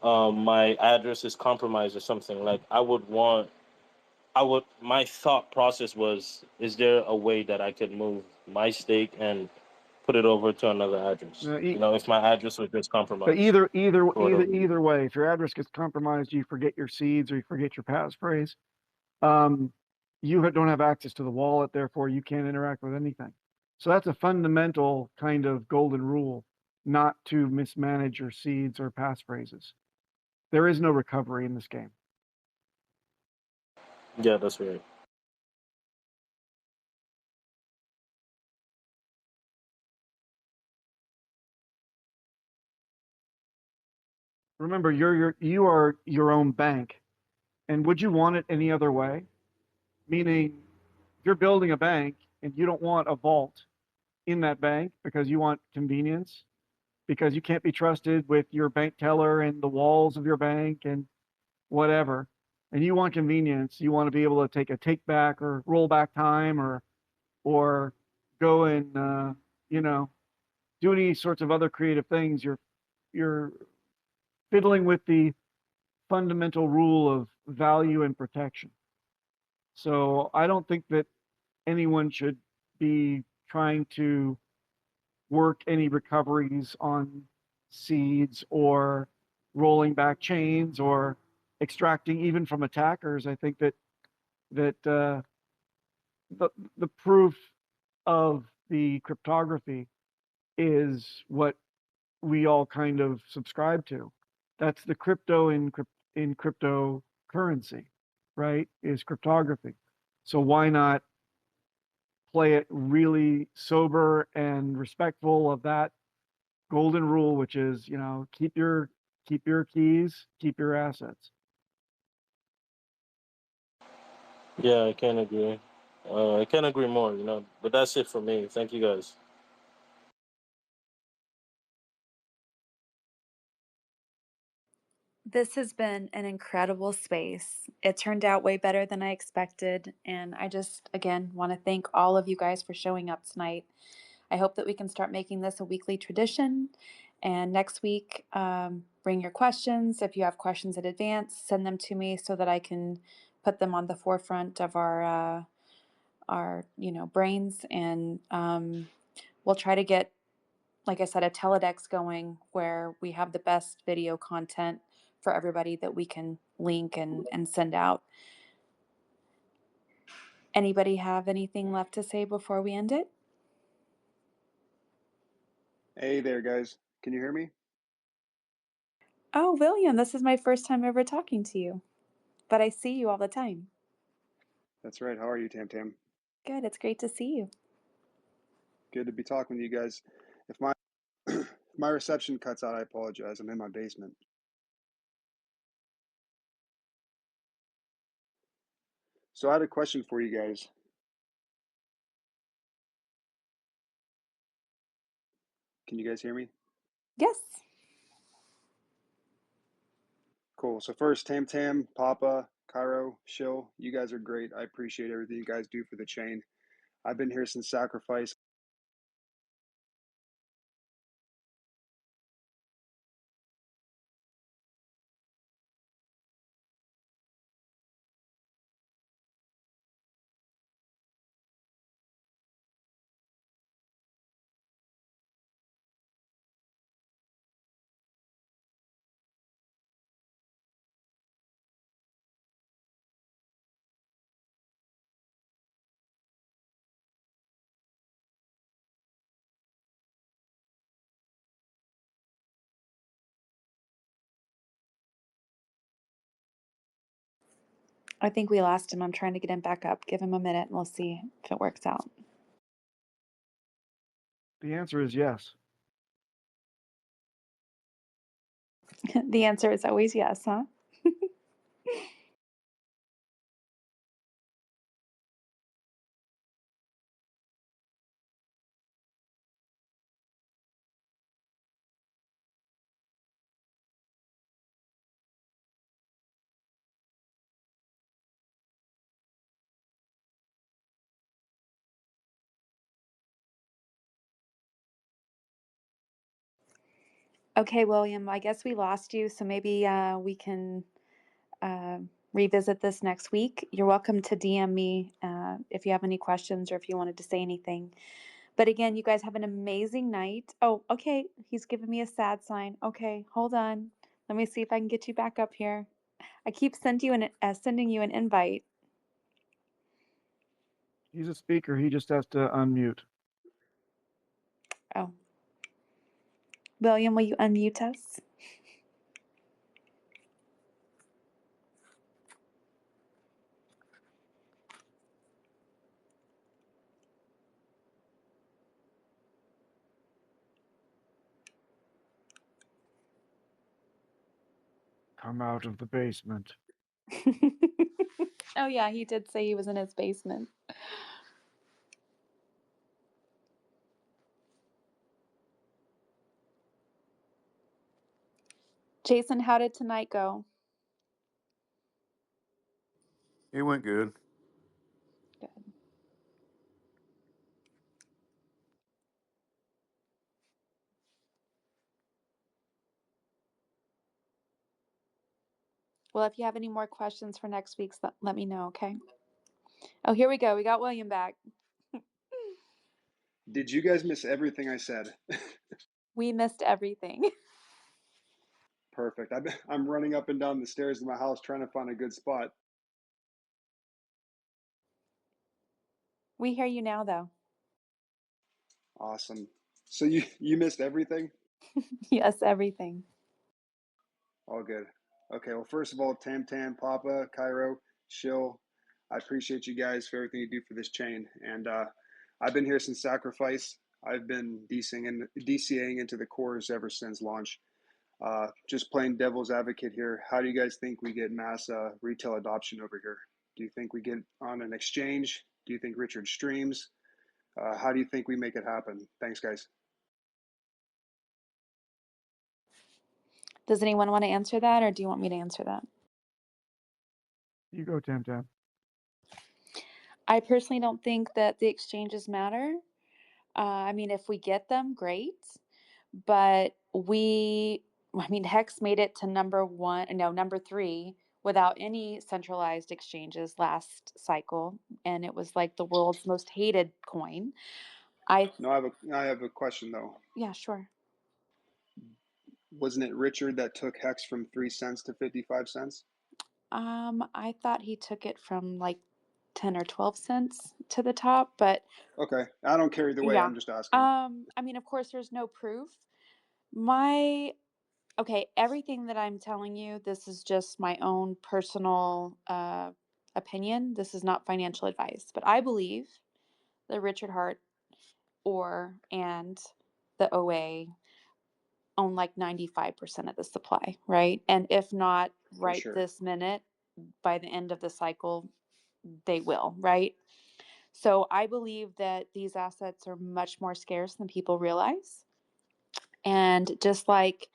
my address is compromised or something. Like my thought process was, is there a way that I could move my stake and put it over to another address? If my address was just But compromised. either way, if your address gets compromised, you forget your seeds or you forget your passphrase, you don't have access to the wallet, therefore you can't interact with anything. So that's a fundamental kind of golden rule, not to mismanage your seeds or passphrases. There is no recovery in this game. Yeah, that's right. Remember, you are your own bank, and would you want it any other way? Meaning, you're building a bank and you don't want a vault in that bank because you want convenience, because you can't be trusted with your bank teller and the walls of your bank and whatever. And you want convenience. You want to be able to take a take back or roll back time or go and do any sorts of other creative things. You're fiddling with the fundamental rule of value and protection. So I don't think that anyone should be trying to work any recoveries on seeds or rolling back chains or extracting even from attackers. I think that the proof of the cryptography is what we all kind of subscribe to. That's the crypto in cryptocurrency, right? Is cryptography. So why not play it really sober and respectful of that golden rule, which is, keep your keys, keep your assets. Yeah, I can't agree. I can't agree more, But that's it for me. Thank you guys. This has been an incredible space. It turned out way better than I expected. And I just, again, want to thank all of you guys for showing up tonight. I hope that we can start making this a weekly tradition. And next week, bring your questions. If you have questions in advance, send them to me so that I can put them on the forefront of brains, and we'll try to get, like I said, a teledex going where we have the best video content for everybody that we can link and send out. Anybody have anything left to say before we end it? Hey there, guys. Can you hear me? Oh, William, this is my first time ever talking to you, but I see you all the time. That's right. How are you, TamTam? Good, it's great to see you. Good to be talking with you guys. If my if my reception cuts out, I apologize. I'm in my basement. So I had a question for you guys. Can you guys hear me? Yes. Cool. So first, TamTam, Papa, Cairo, Shill, you guys are great. I appreciate everything you guys do for the chain. I've been here since Sacrifice. I think we lost him. I'm trying to get him back up. Give him a minute and we'll see if it works out. The answer is yes. The answer is always yes, huh? Okay, William, I guess we lost you, so maybe we can revisit this next week. You're welcome to DM me if you have any questions or if you wanted to say anything. But again, you guys have an amazing night. Oh, okay, he's giving me a sad sign. Okay, hold on. Let me see if I can get you back up here. I keep sending you an invite. He's a speaker. He just has to unmute. Oh. William, will you unmute us? Come out of the basement. Oh yeah, he did say he was in his basement. Jason, how did tonight go? It went good. Good. Well, if you have any more questions for next week's, let me know, okay? Oh, here we go. We got William back. Did you guys miss everything I said? We missed everything. Perfect. I'm running up and down the stairs of my house trying to find a good spot. We hear you now, though. Awesome. So you missed everything? Yes, everything. All good. Okay, well, first of all, TamTam, Papa, Cairo, Shill, I appreciate you guys for everything you do for this chain. And I've been here since Sacrifice. I've been DCAing into the cores ever since launch. Just playing devil's advocate here. How do you guys think we get mass retail adoption over here? Do you think we get on an exchange? Do you think Richard streams? How do you think we make it happen? Thanks, guys. Does anyone want to answer that, or do you want me to answer that? You go, TamTam. I personally don't think that the exchanges matter. I mean, if we get them, great. But HEX made it to number 3 without any centralized exchanges last cycle, and it was like the world's most hated coin. No, I have a question though. Yeah, sure. Wasn't it Richard that took Hex from 3 cents to 55 cents? I thought he took it from like 10 or 12 cents to the top, but Okay, I don't care either way. yeah. I'm just asking. I mean, of course, there's no proof. Okay, everything that I'm telling you, this is just my own personal opinion. This is not financial advice, but I believe that Richard Hart and the OA own like 95% of the supply, right? And if not For right sure. this minute, by the end of the cycle, they will, right? So I believe that these assets are much more scarce than people realize. And just like,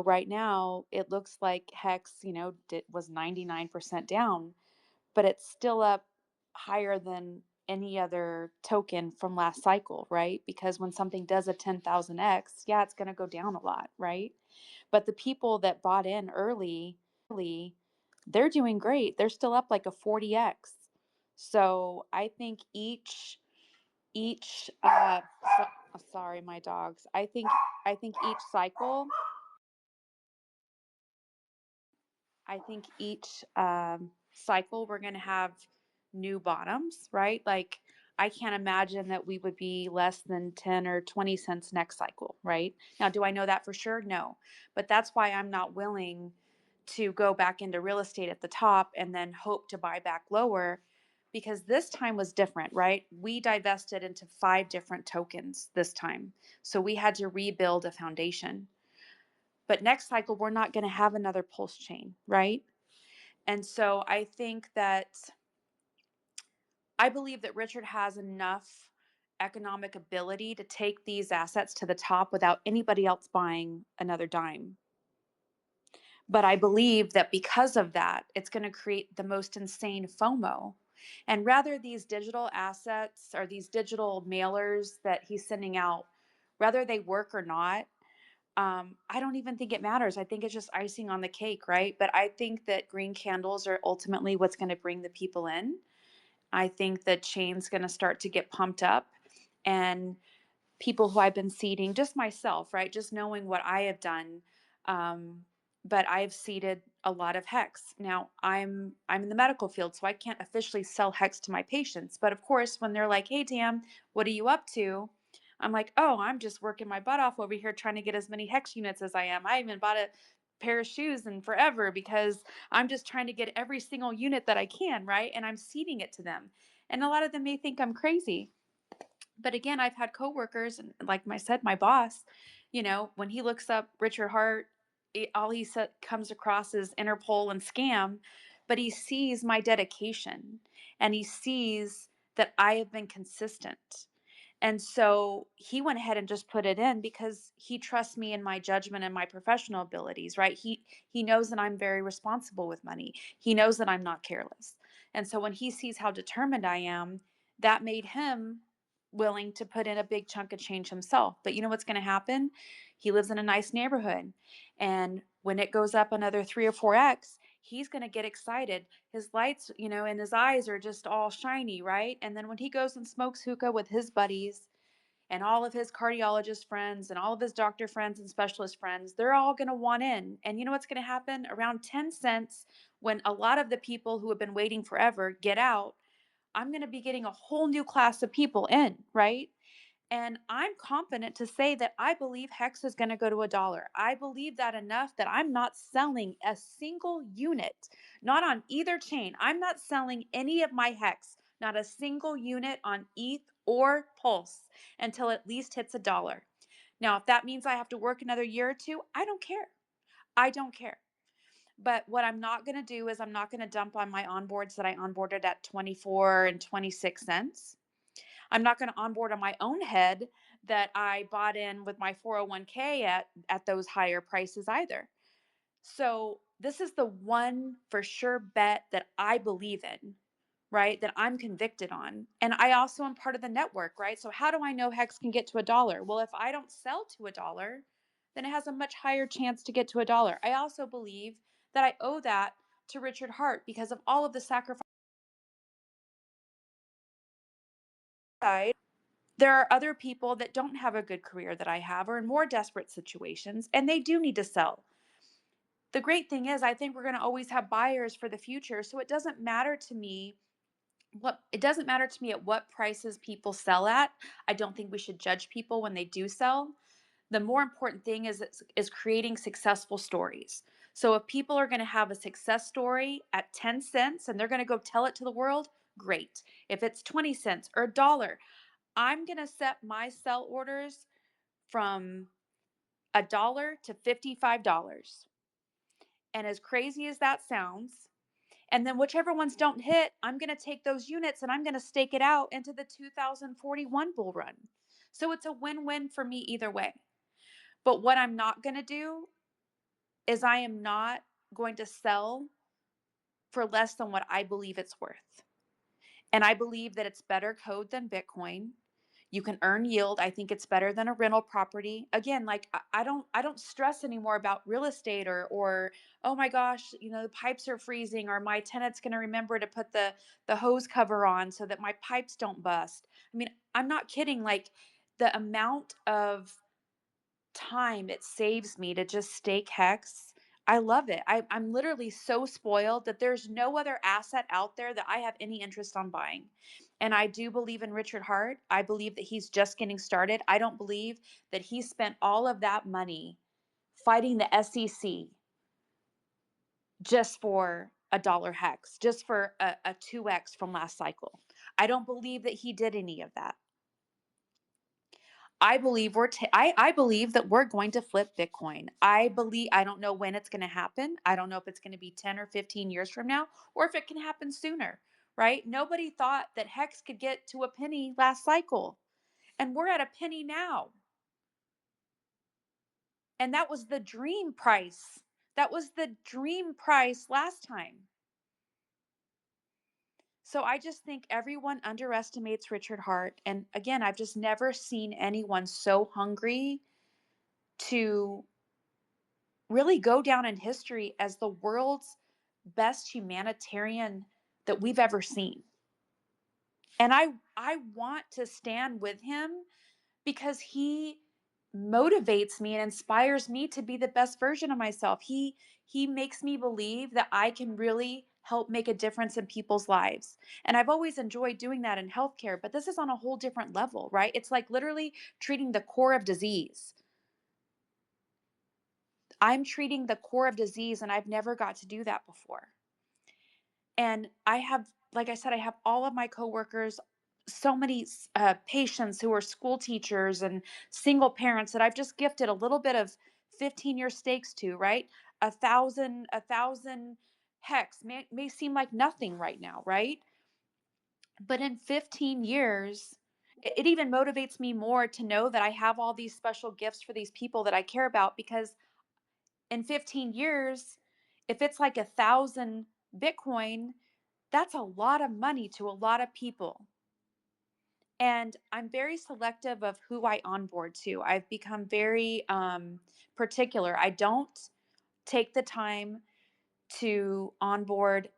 right now, it looks like HEX, was 99% down, but it's still up higher than any other token from last cycle, right? Because when something does a 10,000x, yeah, it's going to go down a lot, right? But the people that bought in early, they're doing great. They're still up like a 40x. So I think each sorry, my dogs. I think each cycle, cycle we're going to have new bottoms, right? Like I can't imagine that we would be less than 10 or 20 cents next cycle, right? Now, do I know that for sure? No. But that's why I'm not willing to go back into real estate at the top and then hope to buy back lower, because this time was different, right? We divested into 5 different tokens this time. So we had to rebuild a foundation. But next cycle, we're not going to have another PulseChain, right? And so I believe that Richard has enough economic ability to take these assets to the top without anybody else buying another dime. But I believe that because of that, it's going to create the most insane FOMO. And rather these digital assets or these digital mailers that he's sending out, whether they work or not, I don't even think it matters. I think it's just icing on the cake, right? But I think that green candles are ultimately what's going to bring the people in. I think the chain's going to start to get pumped up, and people who I've been seeding, just myself, right? Just knowing what I have done. Um, but I've seeded a lot of HEX. Now I'm in the medical field, so I can't officially sell HEX to my patients. But of course, when they're like, "Hey, Tam, what are you up to?" I'm like, "Oh, I'm just working my butt off over here trying to get as many HEX units as I am. I even bought a pair of shoes in forever because I'm just trying to get every single unit that I can, right? And I'm seeding it to them." And a lot of them may think I'm crazy, but again, I've had coworkers, and like I said, my boss, when he looks up Richard Hart, all he comes across is Interpol and scam, but he sees my dedication and he sees that I have been consistent. And so he went ahead and just put it in because he trusts me in my judgment and my professional abilities, right? He knows that I'm very responsible with money. He knows that I'm not careless. And so when he sees how determined I am, that made him willing to put in a big chunk of change himself. But you know what's going to happen? He lives in a nice neighborhood. And when it goes up another 3 or 4x, he's going to get excited. His lights, in his eyes are just all shiny, right? And then when he goes and smokes hookah with his buddies and all of his cardiologist friends and all of his doctor friends and specialist friends, they're all going to want in. And you know what's going to happen? Around 10 cents, when a lot of the people who have been waiting forever get out, I'm going to be getting a whole new class of people in, right? And I'm confident to say that I believe HEX is going to go to $1. I believe that enough that I'm not selling a single unit, not on either chain. I'm not selling any of my HEX, not a single unit on ETH or Pulse until at least hits $1. Now, if that means I have to work another year or two, I don't care. I don't care. But what I'm not going to do is I'm not going to dump on my onboards that I onboarded at 24 and 26 cents. I'm not going to onboard on my own head that I bought in with my 401k at those higher prices either. So this is the one for sure bet that I believe in, right? That I'm convicted on. And I also am part of the network, right? So how do I know HEX can get to $1? Well, if I don't sell to $1, then it has a much higher chance to get to $1. I also believe that I owe that to Richard Hart because of all of the sacrifice. There are other people that don't have a good career that I have or in more desperate situations, and they do need to sell. The great thing is, I think we're going to always have buyers for the future. So it doesn't matter to me at what prices people sell at. I don't think we should judge people when they do sell. The more important thing is creating successful stories. So if people are going to have a success story at 10 cents and they're going to go tell it to the world, great. If it's 20 cents or $1, I'm going to set my sell orders from $1 to $55. And as crazy as that sounds, and then whichever ones don't hit, I'm going to take those units and I'm going to stake it out into the 2041 bull run. So it's a win-win for me either way. But what I'm not going to do is I am not going to sell for less than what I believe it's worth. And I believe that it's better code than Bitcoin. You can earn yield. I think it's better than a rental property. Again, like I don't stress anymore about real estate or oh my gosh, the pipes are freezing or my tenant's going to remember to put the hose cover on so that my pipes don't bust. I mean, I'm not kidding. Like the amount of time it saves me to just stake HEX. I love it. I'm literally so spoiled that there's no other asset out there that I have any interest on buying. And I do believe in Richard Hart. I believe that he's just getting started. I don't believe that he spent all of that money fighting the SEC just for a dollar HEX, just for a 2x from last cycle. I don't believe that he did any of that. I believe I believe that we're going to flip Bitcoin. I don't know when it's going to happen. I don't know if it's going to be 10 or 15 years from now or if it can happen sooner, right? Nobody thought that HEX could get to a penny last cycle. And we're at a penny now. And that was the dream price. That was the dream price last time. So I just think everyone underestimates Richard Hart. And again, I've just never seen anyone so hungry to really go down in history as the world's best humanitarian that we've ever seen. And I want to stand with him because he motivates me and inspires me to be the best version of myself. He makes me believe that I can really help make a difference in people's lives. And I've always enjoyed doing that in healthcare, but this is on a whole different level, right? It's like literally treating the core of disease. I'm treating the core of disease, and I've never got to do that before. And I have, like I said, I have all of my coworkers, so many patients who are school teachers and single parents that I've just gifted a little bit of 15-year stakes to, right? A thousand HEX may seem like nothing right now, right? But in 15 years, it even motivates me more to know that I have all these special gifts for these people that I care about, because in 15 years, if it's like 1,000 Bitcoin, that's a lot of money to a lot of people. And I'm very selective of who I onboard to. I've become very particular. I don't take the time to onboard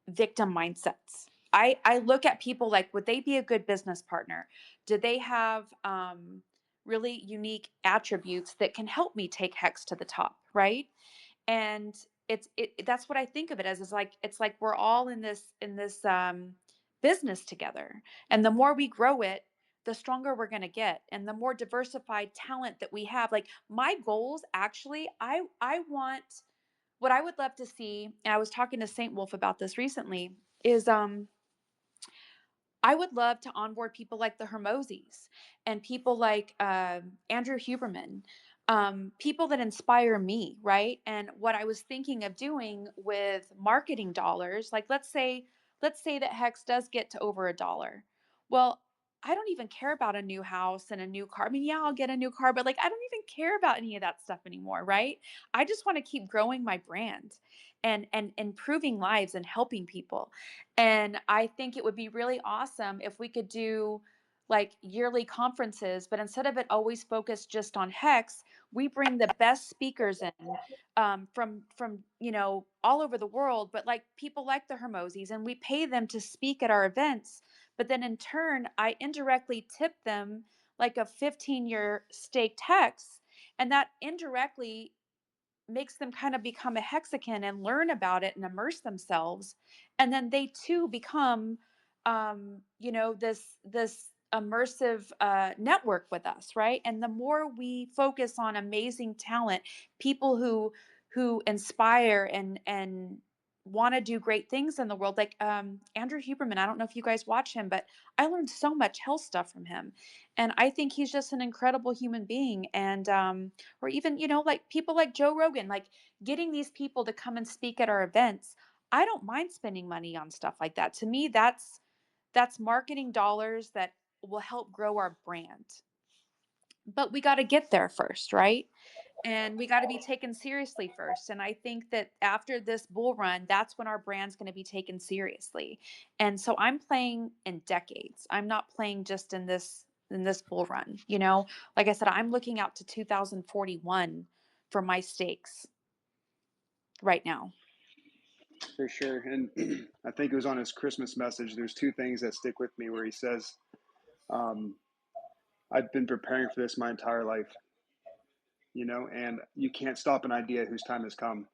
victim mindsets. I look at people like, would they be a good business partner? Do they have really unique attributes that can help me take HEX to the top, right? And that's what I think of it as, is like, it's like we're all in this business together, and the more we grow it, the stronger we're going to get, and the more diversified talent that we have. Like my goals, actually, I want, what I would love to see, and I was talking to Saint Wolf about this recently, is I would love to onboard people like the Hermosis and people like Andrew Huberman, people that inspire me, right? And what I was thinking of doing with marketing dollars, like let's say that HEX does get to over $1. Well, I don't even care about a new house and a new car. I mean, yeah, I'll get a new car, but like I don't even care about any of that stuff anymore, right? I just want to keep growing my brand and improving lives and helping people. And I think it would be really awesome if we could do like yearly conferences, but instead of it always focused just on HEX, We bring the best speakers in from you know, all over the world, but like people like the Hermosis, and we pay them to speak at our events. But then in turn, I indirectly tip them like a 15-year staked HEX, and that indirectly makes them kind of become a hexagon and learn about it and immerse themselves, and then they too become you know, this immersive network with us, right? And the more we focus on amazing talent, people who inspire and want to do great things in the world, like Andrew Huberman. I don't know if you guys watch him, but I learned so much health stuff from him, and I think he's just an incredible human being. And or even, you know, like people like Joe Rogan, like getting these people to come and speak at our events. I don't mind spending money on stuff like that. To me, that's marketing dollars that will help grow our brand. But we got to get there first, right? And we got to be taken seriously first. And I think that after this bull run, that's when our brand's going to be taken seriously. And so I'm playing in decades. I'm not playing just in this bull run, you know? Like I said, I'm looking out to 2041 for my stakes right now. For sure. And I think it was on his Christmas message. There's two things that stick with me where he says, I've been preparing for this my entire life, you know, and you can't stop an idea whose time has come.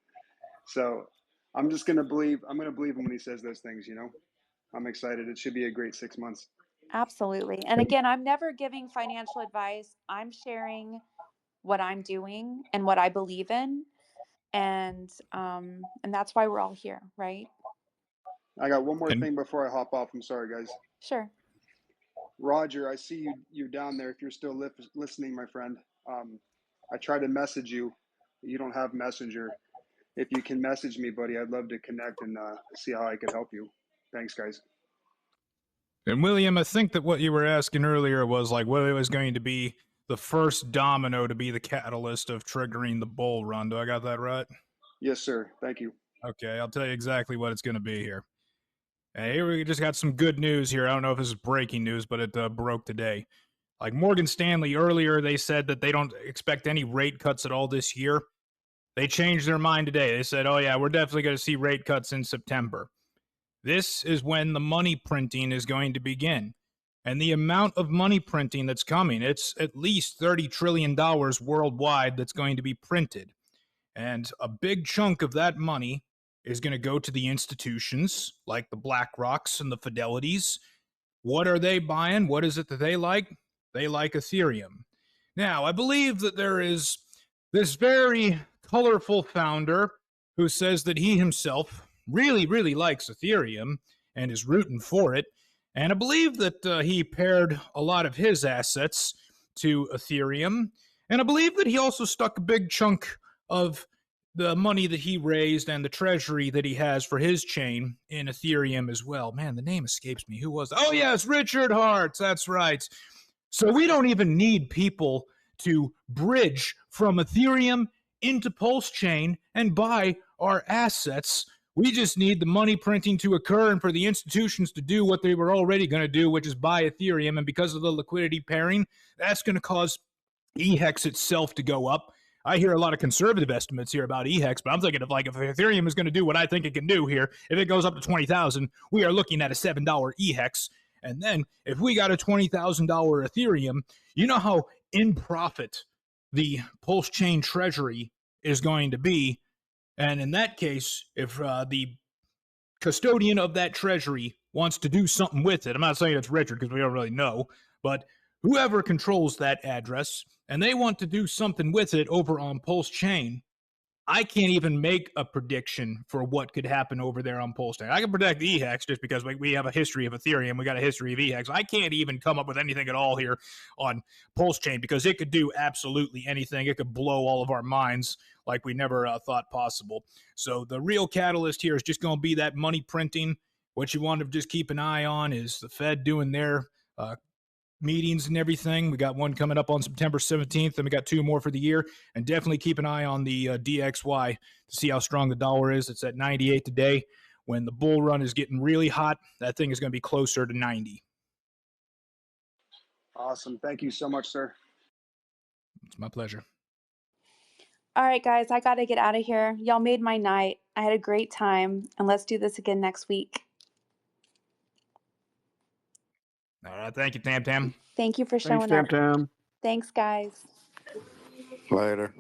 So I'm going to believe him when he says those things, you know. I'm excited. It should be a great 6 months. Absolutely. And again, I'm never giving financial advice. I'm sharing what I'm doing and what I believe in. And that's why we're all here, right? I got one more And thing before I hop off. I'm sorry, guys. Sure. Roger, I see you down there. If you're still listening, my friend, I tried to message you. You don't have Messenger. If you can message me, buddy, I'd love to connect and see how I could help you. Thanks, guys. and William, I think that what you were asking earlier was like whether it was going to be the first domino to be the catalyst of triggering the bull run. Do I got that right? Yes, sir. Thank you. Okay, I'll tell you exactly what it's going to be here. And here we just got some good news here. I don't know if this is breaking news, but it broke today. Like Morgan Stanley earlier, they said that they don't expect any rate cuts at all this year. They changed their mind today. They said, oh, yeah, we're definitely going to see rate cuts in September. This is when the money printing is going to begin. And the amount of money printing that's coming, it's at least $30 trillion worldwide that's going to be printed. And a big chunk of that money is going to go to the institutions like the BlackRocks and the Fidelities. What are they buying? What is it that they like? They like Ethereum. Now, I believe that there is this very colorful founder who says that he himself really, really likes Ethereum and is rooting for it. And I believe that he paired a lot of his assets to Ethereum. And I believe that he also stuck a big chunk of the money that he raised and the treasury that he has for his chain in Ethereum as well. Man, the name escapes me. Who was that? Oh, yes, Richard Hart. That's right. So we don't even need people to bridge from Ethereum into PulseChain and buy our assets. We just need the money printing to occur and for the institutions to do what they were already going to do, which is buy Ethereum. And because of the liquidity pairing, that's going to cause eHex itself to go up. I hear a lot of conservative estimates here about eHex, but I'm thinking of like if Ethereum is going to do what I think it can do here, if it goes up to 20,000, we are looking at a $7 eHex. And then if we got a $20,000 Ethereum, you know how in profit the PulseChain treasury is going to be. And in that case, if the custodian of that treasury wants to do something with it, I'm not saying it's Richard because we don't really know, but whoever controls that address and they want to do something with it over on PulseChain, I can't even make a prediction for what could happen over there on PulseChain. I can predict eHex just because we have a history of Ethereum. We got a history of eHex. I can't even come up with anything at all here on PulseChain because it could do absolutely anything. It could blow all of our minds like we never thought possible. So the real catalyst here is just going to be that money printing. What you want to just keep an eye on is the Fed doing their meetings and everything. We got one coming up on September 17th, and we got two more for the year. And definitely keep an eye on the DXY to see how strong the dollar is. It's at 98 today. When the bull run is getting really hot, that thing is going to be closer to 90. Awesome. Thank you so much, sir. It's my pleasure. All right, guys, I got to get out of here. Y'all made my night. I had a great time, and let's do this again next week. All right, thank you, TamTam. Thank you for Thanks, showing up. TamTam. Thanks, guys. Later.